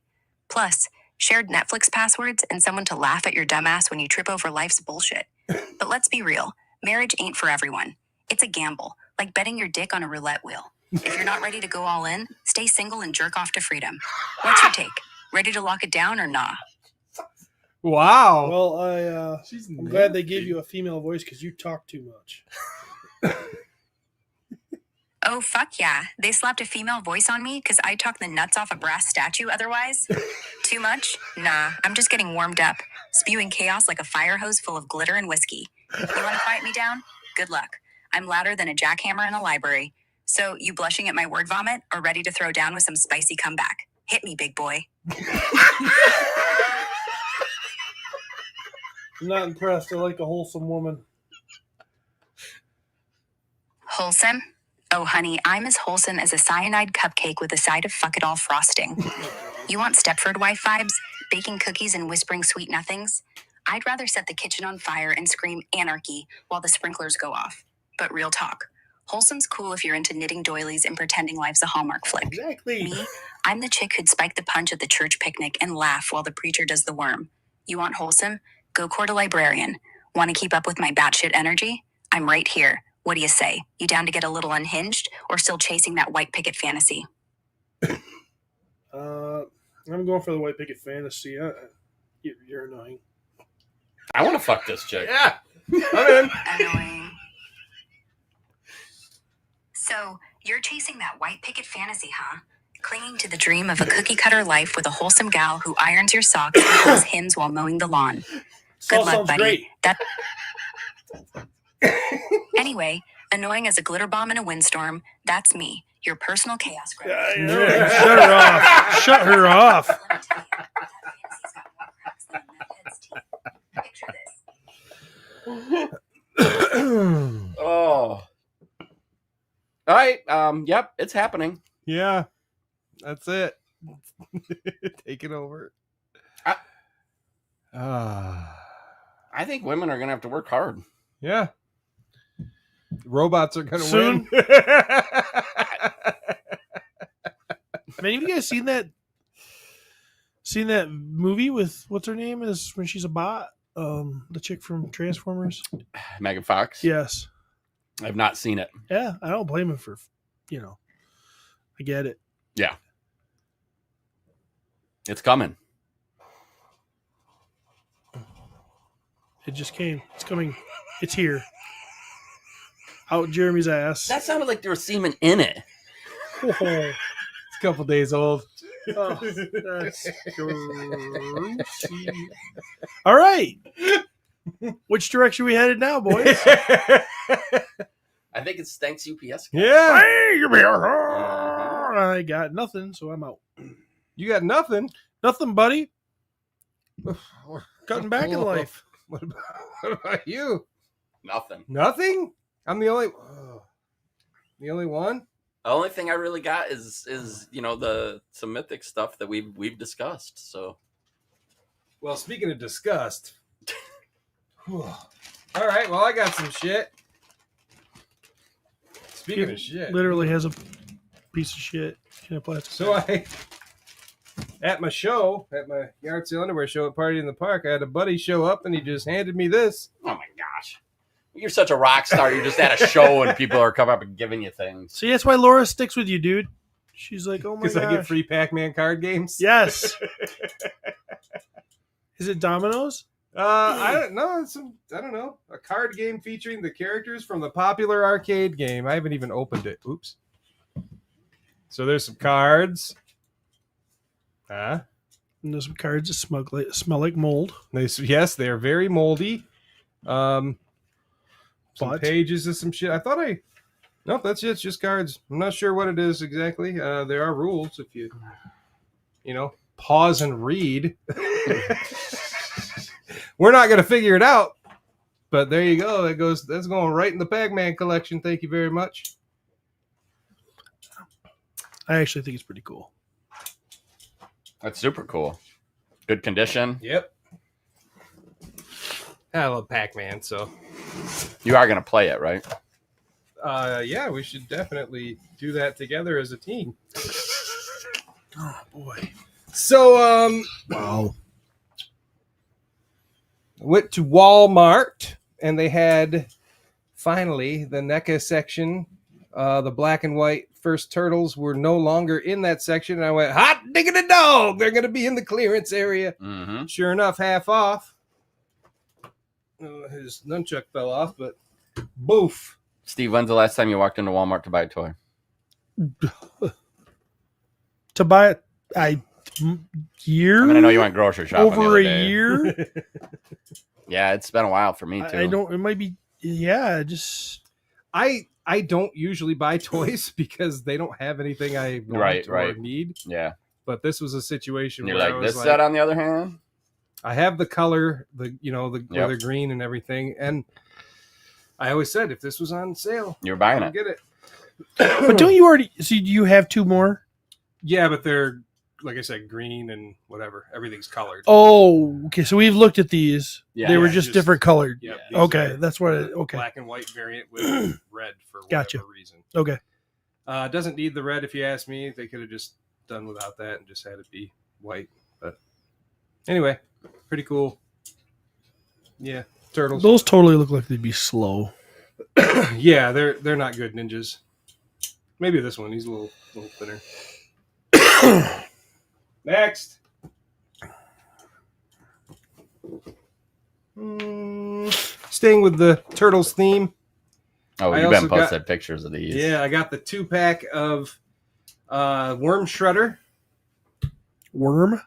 Plus, shared Netflix passwords and someone to laugh at your dumbass when you trip over life's bullshit. But let's be real, marriage ain't for everyone. It's a gamble, like betting your dick on a roulette wheel. If you're not ready to go all in, stay single and jerk off to freedom. What's your take? Ready to lock it down or nah? Wow. Well, I'm glad they gave you a female voice because you talk too much. Oh, fuck yeah. They slapped a female voice on me because I talk the nuts off a brass statue otherwise? Too much? Nah, I'm just getting warmed up, spewing chaos like a fire hose full of glitter and whiskey. You want to fight me down? Good luck. I'm louder than a jackhammer in a library. So, you blushing at my word vomit or ready to throw down with some spicy comeback? Hit me, big boy. I'm not impressed. I like a wholesome woman. Wholesome? Oh, honey, I'm as wholesome as a cyanide cupcake with a side of fuck-it-all frosting. You want Stepford wife vibes? Baking cookies and whispering sweet nothings? I'd rather set the kitchen on fire and scream anarchy while the sprinklers go off. But real talk. Wholesome's cool if you're into knitting doilies and pretending life's a Hallmark flick. Exactly. Me, I'm the chick who'd spike the punch at the church picnic and laugh while the preacher does the worm. You want wholesome? Go court a librarian. Want to keep up with my batshit energy? I'm right here. What do you say? You down to get a little unhinged or still chasing that white picket fantasy? I'm going for the white picket fantasy. You're annoying. I want to fuck this chick. Yeah. I'm in. Annoying. So, you're chasing that white picket fantasy, huh? Clinging to the dream of a cookie cutter life with a wholesome gal who irons your socks and plays hymns while mowing the lawn. Good luck, buddy. Anyway, annoying as a glitter bomb in a windstorm, that's me, your personal chaos gremlin. Shut her off. Shut her off. Let me tell you, that fantasy's got more cracks than a meth head's teeth. Picture this. Oh. All right. Yep, it's happening. Yeah. That's it. Take it over. I think women are gonna have to work hard. Yeah. Robots are gonna Soon. win. Man, have you guys seen that? Seen that movie with what's her name is when she's a bot? The chick from Transformers. Megan Fox. Yes. I've not seen it. Yeah, I don't blame him for, I get it. Yeah. It's coming. It just came. It's coming. It's here. Out Jeremy's ass. That sounded like there was semen in it. Oh, It's a couple days old. that's grossy. All right. Which direction we headed now, boys? I think it's thanks UPS. Yeah. I got nothing, so I'm out. You got nothing. Nothing, buddy. Cutting back in life. What about you? Nothing. Nothing? I'm the only one? The only thing I really got is some mythic stuff that we've discussed. So, well, speaking of disgust. All right, well, I got some shit. Speaking of shit. Literally has a piece of shit in a plastic. So at my yard sale underwear show at Party in the Park, I had a buddy show up and he just handed me this. oh my gosh, you're such a rock star. You're just at a show and people are coming up and giving you things. See, that's why Laura sticks with you, dude. She's like, oh my Because gosh. I get free Pac-Man card games? Yes. Is it Domino's? I don't know. I don't know. A card game featuring the characters from the popular arcade game. I haven't even opened it. Oops. So there's some cards. And there's some cards that smell like mold. Yes, they're very moldy. Some But- pages of some shit. Nope, that's it. It's just cards. I'm not sure what it is exactly. There are rules if you pause and read. We're not going to figure it out, but there you go. That's going right in the Pac-Man collection. Thank you very much. I actually think it's pretty cool. That's super cool. Good condition. Yep. I love Pac-Man, so You are gonna play it, right? yeah, we should definitely do that together as a team. Oh boy. So Wow. went to Walmart and they had finally the NECA section. The black and white first turtles were no longer in that section. And I went, hot diggity dog! They're going to be in the clearance area. Mm-hmm. Sure enough, half off. His nunchuck fell off, but boof. Steve, when's the last time you walked into Walmart to buy a toy? To buy it, year. I mean, I know you went grocery shopping the over other a day. year. Yeah, it's been a while for me too. I don't. It might be. Yeah, just. I don't usually buy toys because they don't have anything I want or need. Yeah, but this was a situation you're where like I was this set. On the other hand, I have the color, the green and everything, and I always said if this was on sale, you're buying I'll it. get it. But don't you already? So you have 2 more? Yeah, but they're like I said, green and whatever. Everything's colored. Oh, okay. So we've looked at these. Yeah. They were Yeah, just just- different colored. Yep, Yeah. these Okay, are that's what. the Okay. black and white variant with red for whatever Gotcha. reason. Okay. Doesn't need the red if you ask me. They could have just done without that and just had it be white. But anyway, pretty cool. Yeah, turtles. Those totally look like they'd be slow. Yeah, they're not good ninjas. Maybe this one. He's a little thinner. Next. Staying with the turtles theme. Oh, I you've been also got- posted pictures of these. Yeah, I got the 2-pack of Worm Shredder. Worm?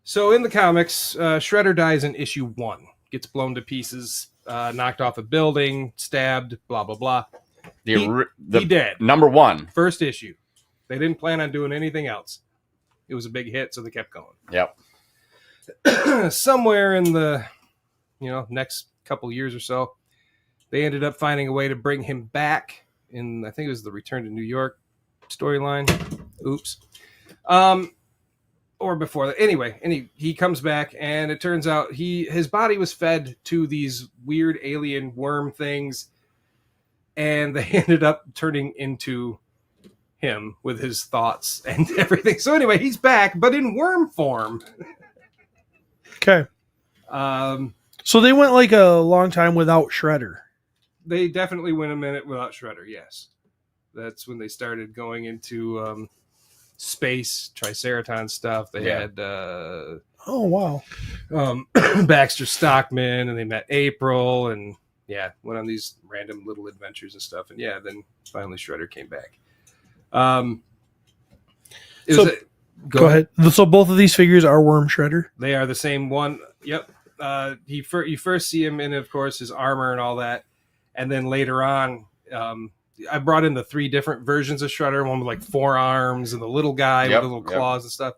So in the comics, Shredder dies in issue 1. Gets blown to pieces, knocked off a building, stabbed, blah, blah, blah. The He dead. number 1. First issue. They didn't plan on doing anything else. It was a big hit, so they kept going. Yep. Somewhere in the next couple years or so, they ended up finding a way to bring him back in, I think it was the Return to New York storyline. Oops. Or before that. Anyway, and he comes back, and it turns out his body was fed to these weird alien worm things, and they ended up turning into him with his thoughts and everything. So anyway, he's back, but in worm form. Okay. So they went like a long time without Shredder. They definitely went a minute without Shredder, yes. That's when they started going into space, Triceraton stuff. They had Oh, wow. Baxter Stockman, and they met April, and went on these random little adventures and stuff. And then finally Shredder came back. Go ahead. So both of these figures are Worm Shredder? They are the same one. Yep. You first see him in, of course, his armor and all that. And then later on, I brought in the 3 different versions of Shredder, one with like 4 arms and the little guy with the little claws and stuff.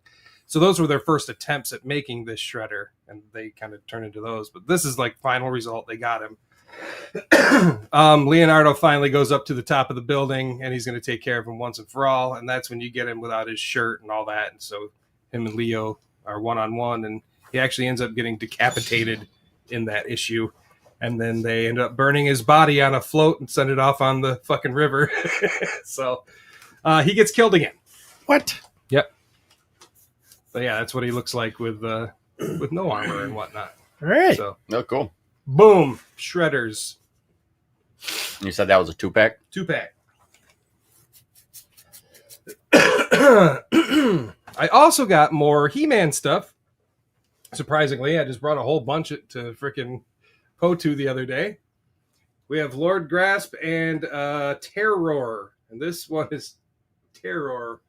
So those were their first attempts at making this Shredder, and they kind of turned into those. But this is like final result. They got him. Leonardo finally goes up to the top of the building, and he's going to take care of him once and for all. And that's when you get him without his shirt and all that. And so him and Leo are one-on-one, and he actually ends up getting decapitated in that issue. And then they end up burning his body on a float and send it off on the fucking river. So he gets killed again. What? Yep. But that's what he looks like with no armor and whatnot. All right. So cool. Boom. Shredders. You said that was a 2-pack? 2-pack. I also got more He-Man stuff. Surprisingly, I just brought a whole bunch to frickin' Potu the other day. We have Lord Grasp and Terror. And this one is Terror.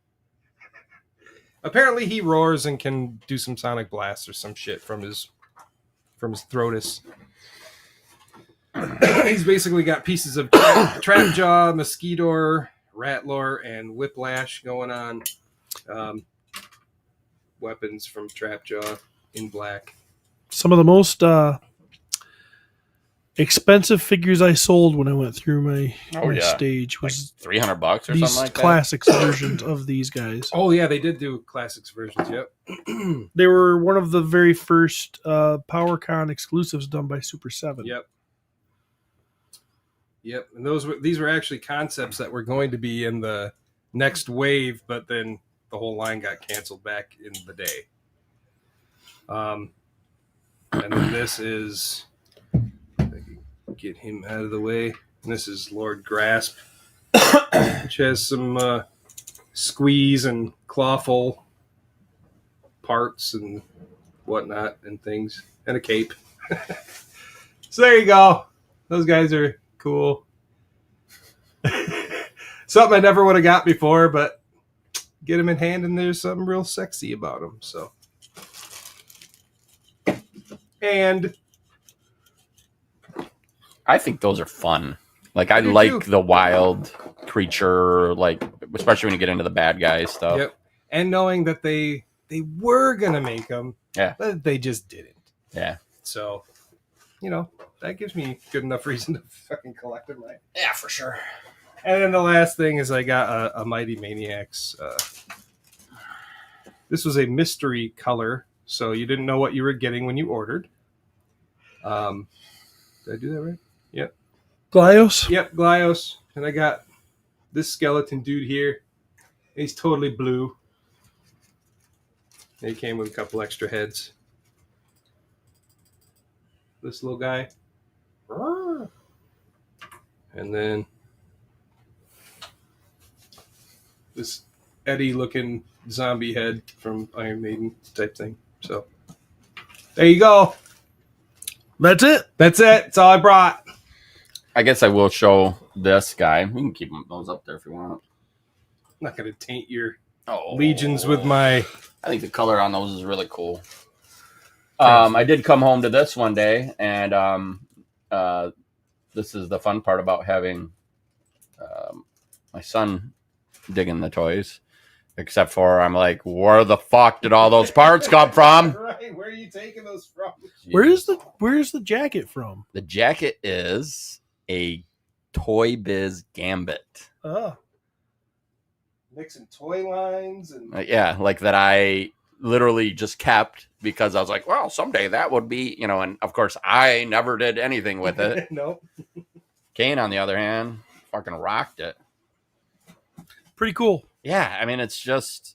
Apparently he roars and can do some sonic blasts or some shit from his throatus. He's basically got pieces of Trapjaw, Mosquitor, Rattler, and Whiplash going on. Weapons from Trapjaw in black. Some of the most expensive figures I sold when I went through my stage was like $300 or these something like classics versions of these guys. Oh yeah, they did do classics versions. Yep. They were one of the very first PowerCon exclusives done by Super 7. Yep, and these were actually concepts that were going to be in the next wave, but then the whole line got canceled back in the day. And then this is, if I can get him out of the way. And this is Lord Grasp, which has some squeeze and clawful parts and whatnot and things, and a cape. So there you go. Those guys are cool. Something I never would have got before, but get them in hand and there's something real sexy about them. So, and I think those are fun. Like I do like too. the wild creature, like especially when you get into the bad guy stuff. Yep. And knowing that they were gonna make them, but they just didn't. Yeah. So, that gives me good enough reason to fucking collect them, right? Yeah, for sure. And then the last thing is I got a Mighty Maniacs. This was a mystery color, so you didn't know what you were getting when you ordered. Did I do that right? Yep. Glyos? Yep, Glyos. And I got this skeleton dude here. He's totally blue. He came with a couple extra heads. This little guy. And then this Eddie-looking zombie head from Iron Maiden type thing. So, there you go. That's it. That's it. That's all I brought. I guess I will show this guy. We can keep those up there if you want. I'm not going to taint your Oh, legions with my... I think the color on those is really cool. I did come home to this one day, and this is the fun part about having my son digging the toys. Except for I'm like, where the fuck did all those parts come from? Right, where are you taking those from? Where's the jacket from? The jacket is a Toy Biz Gambit. Oh. Mixing toy lines and Yeah, like that I literally just kept because I was like, well, someday that would be, and of course I never did anything with it. Nope. Kane, on the other hand, fucking rocked it. Pretty cool. Yeah, I mean, it's just,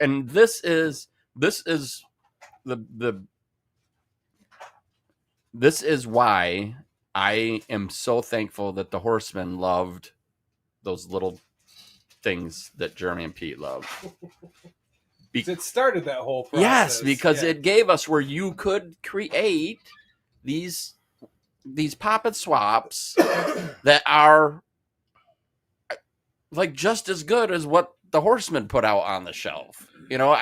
and this is this is why I am so thankful that the Horsemen loved those little things that Jeremy and Pete love. It started that whole process. Yes, because it gave us where you could create these pop and swaps that are like just as good as what the Horsemen put out on the shelf. So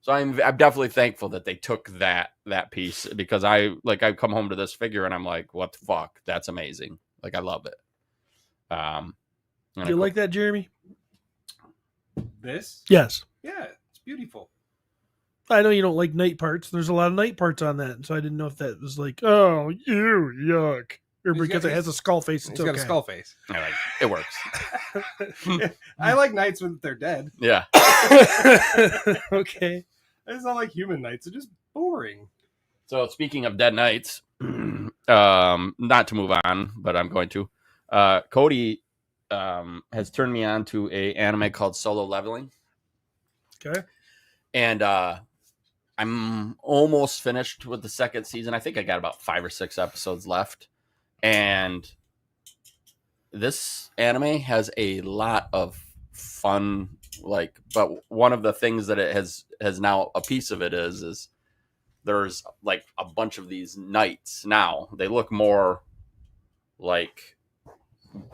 I'm definitely thankful that they took that piece, because I come home to this figure and I'm like, what the fuck? That's amazing. Like, I love it. Do you like that, Jeremy? This? Yes. Yeah, it's beautiful. I know you don't like night parts. There's a lot of night parts on that, so I didn't know if that was like, oh, ew, yuck. Or because it has a skull face. It's got a skull face. It works. I like knights when they're dead. Yeah. Okay. It's not like human knights. They're just boring. So speaking of dead knights, not to move on, but I'm going to. Cody has turned me on to a anime called Solo Leveling. Okay. And I'm almost finished with the second season. I think I got about 5 or 6 episodes left. And this anime has a lot of fun, but one of the things that it has now, a piece of it is there's like a bunch of these knights now. They look more like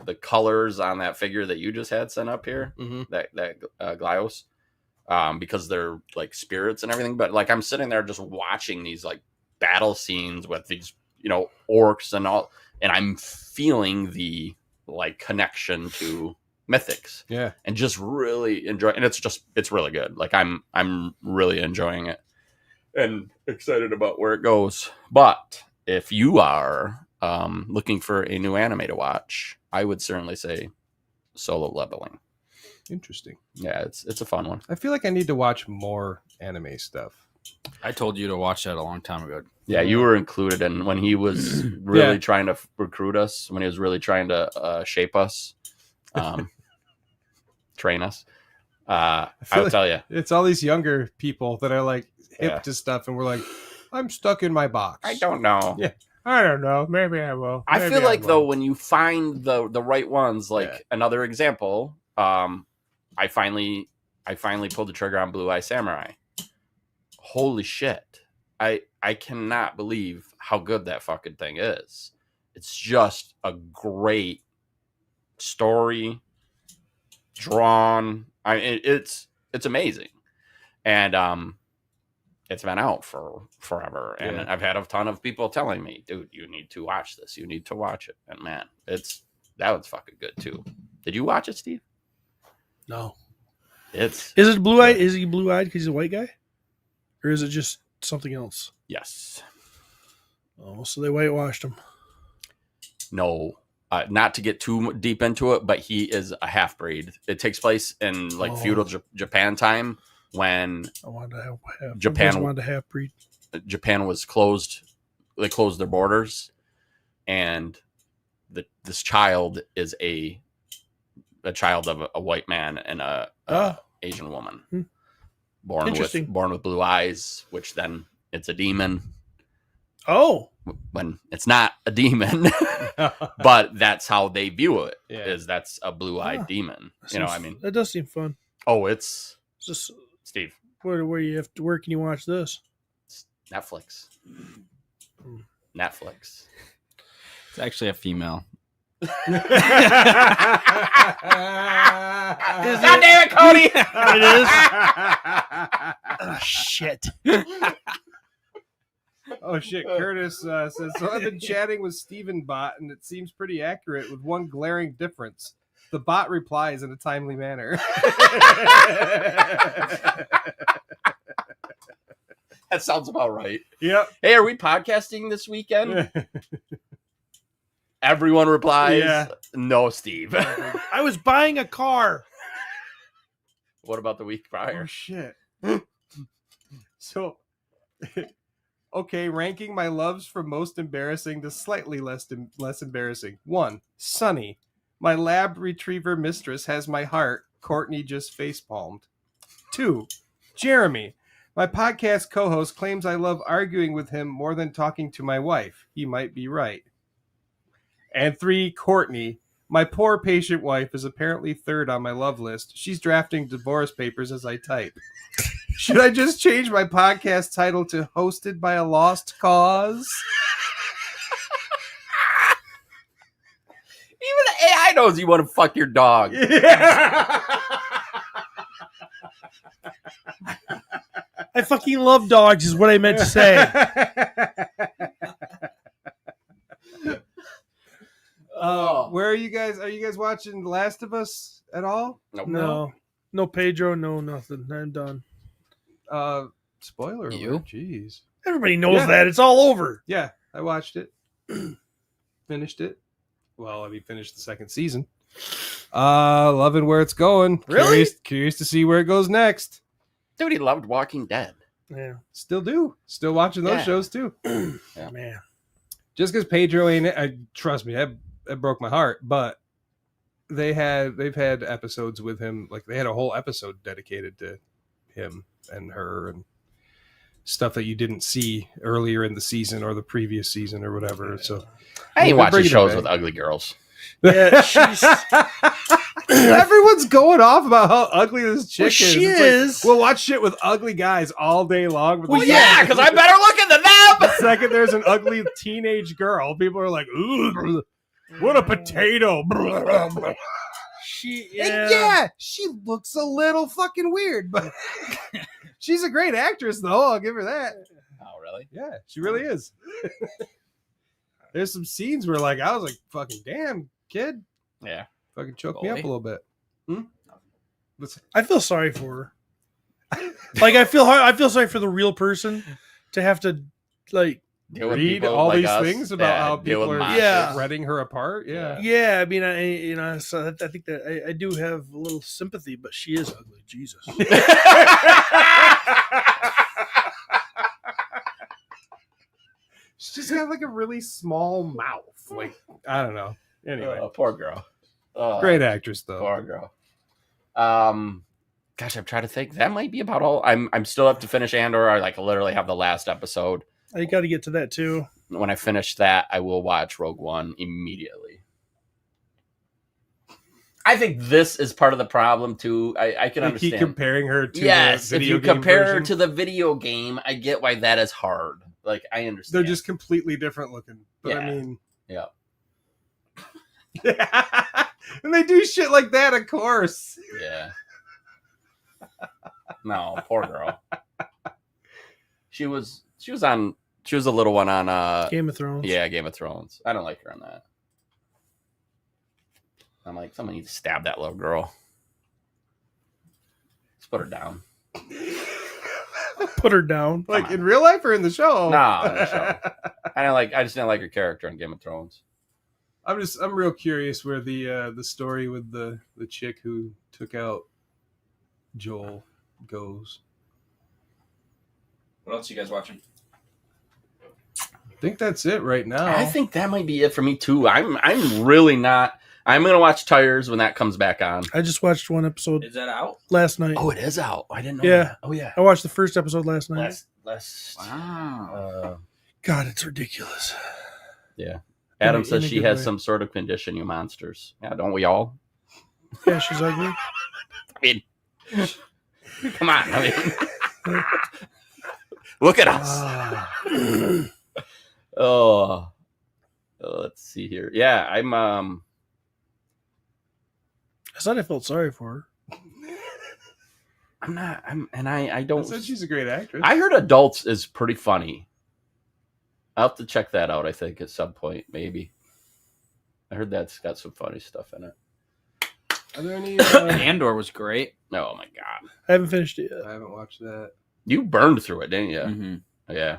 the colors on that figure that you just had sent up here, that Glyos, because they're like spirits and everything. But like, I'm sitting there just watching these like battle scenes with these, orcs and all, and I'm feeling the like connection to mythics. Yeah. And just really enjoy, and it's really good. Like, I'm really enjoying it and excited about where it goes. But if you are looking for a new anime to watch, I would certainly say Solo Leveling. Interesting. Yeah, it's a fun one. I feel like I need to watch more anime stuff. I told you to watch that a long time ago. Yeah, you were included in when he was really trying to recruit us, when he was really trying to shape us, train us. I will tell you. It's all these younger people that are like hip to stuff, and we're like, I'm stuck in my box. I don't know. Yeah. I don't know. Maybe I will. I feel like, though, when you find the right ones, like another example, I finally pulled the trigger on Blue Eye Samurai. Holy shit. I cannot believe how good that fucking thing is. It's just a great story, drawn. It's amazing. And it's been out for forever. And I've had a ton of people telling me, dude, you need to watch this. You need to watch it. And man, that was fucking good too. Did you watch it, Steve? No. Is it blue-eyed? Is he blue-eyed because he's a white guy? Or is it just something else? Yes. Oh, so they whitewashed him. No. not to get too deep into it, but he is a half breed. It takes place in like feudal Japan time when I wanted to have Japan wanted to half breed. Japan was closed. They closed their borders, and this child is a child of a white man and a Asian woman, born with blue eyes, which then it's a demon. Oh, when it's not a demon, but that's how they view it. Yeah. Is that's a blue-eyed demon? You know, I mean, that does seem fun. Oh, it's just Steve. Where can you watch this? It's Netflix. Netflix. It's actually a female. God damn it, Cody! It is. Oh, shit. Oh shit! Curtis says, so I've been chatting with Steven Bot, and it seems pretty accurate with one glaring difference. The bot replies in a timely manner. That sounds about right. Yep. Hey, are we podcasting this weekend? Everyone replies, yeah. No, Steve. I was buying a car. What about the week prior? Oh shit. So okay, ranking my loves from most embarrassing to slightly less embarrassing. 1. Sunny. My lab retriever mistress has my heart. Courtney just facepalmed. 2. Jeremy. My podcast co-host claims I love arguing with him more than talking to my wife. He might be right. And 3. Courtney. My poor patient wife is apparently third on my love list. She's drafting divorce papers as I type. Should I just change my podcast title to Hosted by a Lost Cause? Even the AI knows you want to fuck your dog. Yeah. I fucking love dogs is what I meant to say. Where are you guys? Are you guys watching The Last of Us at all? Nope. No Pedro, no nothing. I'm done. Spoiler You? alert. Jeez. Everybody knows that. It's all over. Yeah, I watched it. Finished it. Well, I mean, finished the second season. Loving where it's going. Really? Curious to see where it goes next. Dude, he loved Walking Dead. Yeah. Still do. Still watching those shows too. Yeah. Man. Just because Pedro ain't it, trust me, that broke my heart. But they've had episodes with him, like they had a whole episode dedicated to him and her and stuff that you didn't see earlier in the season or the previous season or whatever. So I ain't watching shows with ugly girls. Yeah, she's everyone's going off about how ugly this chick is. She It's is. like, we'll watch shit with ugly guys all day long. But Well, yeah, because I'm better looking than them. the second there's an ugly teenage girl, people are like, "Ooh, what a potato!" Yeah. She looks a little fucking weird, but she's a great actress, though. I'll give her that. Oh, really? Yeah, she really is. There's some scenes where, like, I was like, "Fucking damn, kid!" Yeah, fucking choked me up a little bit. I feel sorry for her. Like I feel sorry for the real person to have to like read all like these us. things about how people are Yeah. shredding her apart. Yeah. Yeah, I mean, so I think that I do have a little sympathy, but she is ugly. Jesus. She's just got like a really small mouth. Like, I don't know. Anyway, poor girl. Great actress though. Poor girl. Gosh, I'm trying to think. That might be about all. I'm still up to finish Andor. I like literally have the last episode. I got to get to that too. When I finish that, I will watch Rogue One immediately. I think this is part of the problem too. I can understand. Keep comparing her to yes, the if video you game compare her version. to the video game, I get why that is hard. Like I understand. They're just completely different looking. But I mean, yeah. And they do shit like that, of course. Yeah. No, poor girl. She was a little one on Game of Thrones. Yeah, Game of Thrones. I don't like her on that. I'm like, someone needs to stab that little girl. Let's put her down. Put her down. Like in real life or in the show? No, in the show. I just didn't like her character on Game of Thrones. I'm real curious where the story with the chick who took out Joel goes. What else you guys watching? I think that's it right now. I think that might be it for me too. I'm really not. I'm gonna watch Tires when that comes back on. I just watched one episode Is that out? last night. Oh, it is out. I didn't know. Yeah. That. Oh yeah. I watched the first episode last night. Wow. God, it's ridiculous. Yeah. Adam In a says she good has way. some sort of condition, you monsters. Yeah, don't we all? Yeah, she's ugly. I mean, come on. I mean, look at us. Oh, let's see here. Yeah, I'm. I said I felt sorry for her. I'm not. I don't. I said she's a great actress. I heard Adults is pretty funny. I'll have to check that out. I think at some point, maybe. I heard that's got some funny stuff in it. Are there any? Andor was great. Oh my god, I haven't finished it yet. I haven't watched that. you burned through it, didn't you? Mm-hmm. Yeah.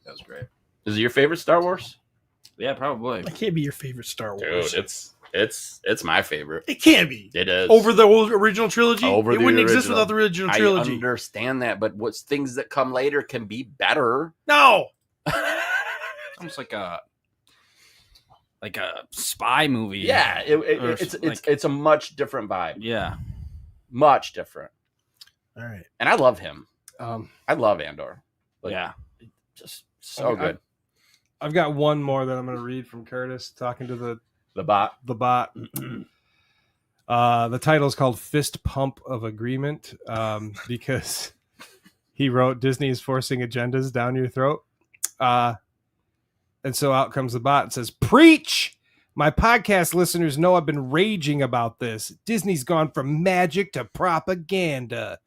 That was great. Is it your favorite Star Wars? Yeah, probably. I can't be your favorite Star Wars. Dude, it's my favorite. It can't be. It is Over the old original trilogy? Over it the wouldn't exist original. without the original I trilogy. understand that, but what's things that come later can be better. No! Almost like a spy movie. Yeah, Or it's a much different vibe. Yeah. Much different. All right. And I love him. Um, I love Andor. Like, Yeah. just so good. I've got one more that I'm going to read from Curtis talking to the bot. The bot. The title is called "Fist Pump of Agreement" because he wrote Disney is forcing agendas down your throat. And so out comes the bot and says, "Preach! My podcast listeners know I've been raging about this. Disney's gone from magic to propaganda.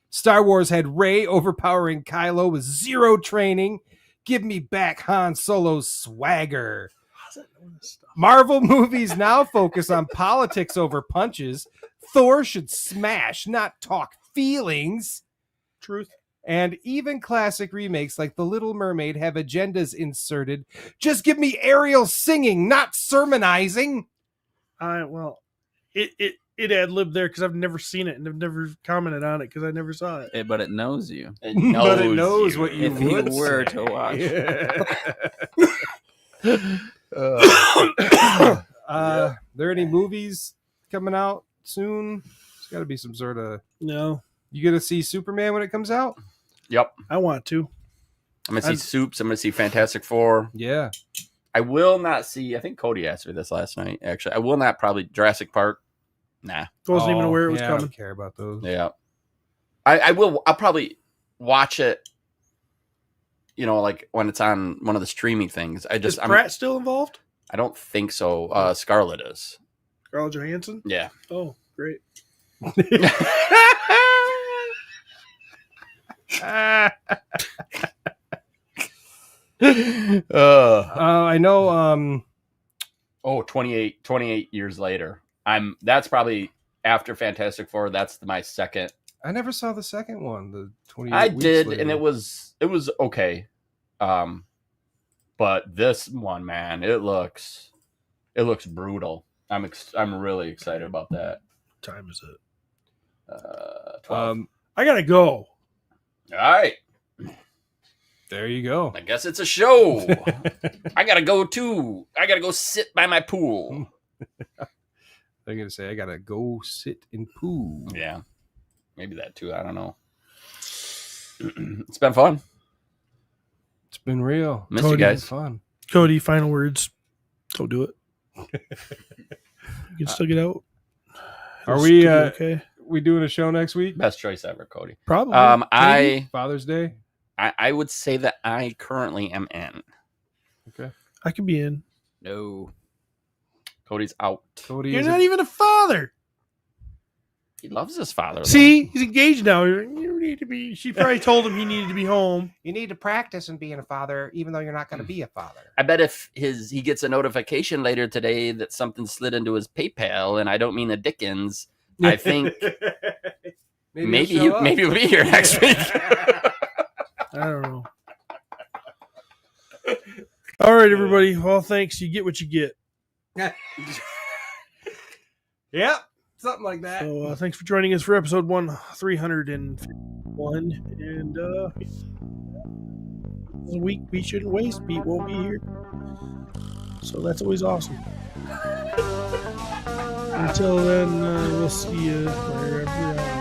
Star Wars had Rey overpowering Kylo with zero training. Give me back Han Solo's swagger. Marvel movies now focus on politics over punches. Thor should smash, not talk feelings. Truth. And even classic remakes like The Little Mermaid have agendas inserted. Just give me Ariel singing, not sermonizing." It ad-libbed there because I've never seen it and I've never commented on it because I never saw it. But it knows you. It But it knows what you If you would were say. to watch. There any movies coming out soon? There's got to be some sort of. No. You gonna see Superman when it comes out? Yep. I want to. I'm gonna see Soups. I'm gonna see Fantastic Four. Yeah. I will not see. I think Cody asked me this last night. Actually, I will not probably Jurassic Park. Nah. I wasn't even aware it was I coming. don't care about those. Yeah. I will. I'll probably watch it. You know, like when it's on one of the streaming things. Is Pratt still involved? I don't think so. Scarlett is. Scarlett Johansson? Yeah. Oh, great. I know. 28 years later. That's probably after Fantastic Four. That's my second. I never saw the second one. The 28. I weeks did, later. and it was okay. But this one, man, it looks brutal. I'm really excited about that. What time is it? 12. I gotta go. All right. There you go. I guess it's a show. I gotta go too. I gotta go sit by my pool. They're gonna say I gotta go sit in pool. Yeah, maybe that too. I don't know. It's been fun. It's been real. Miss you guys. Fun. Cody, final words. Don't do it. You can still get out. Are It'll we still be okay? we doing a show next week? Best choice ever, Cody. Probably. Maybe? Father's Day. I would say that I currently am in. Okay. I can be in. No. Cody's out. Cody You're is not even a father. He loves his father. though. See, he's engaged now. You need to be. She probably told him he needed to be home. You need to practice in being a father, even though you're not Hmm. going to be a father. I bet if he gets a notification later today that something slid into his PayPal, and I don't mean a Dickens, I think maybe he'll be here next week. I don't know. All right, everybody. Well, thanks. You get what you get. Yep, something like that. So thanks for joining us for episode 351. And this is a week we shouldn't waste. Pete won't be here. So that's always awesome. Until then, we'll see you wherever you are.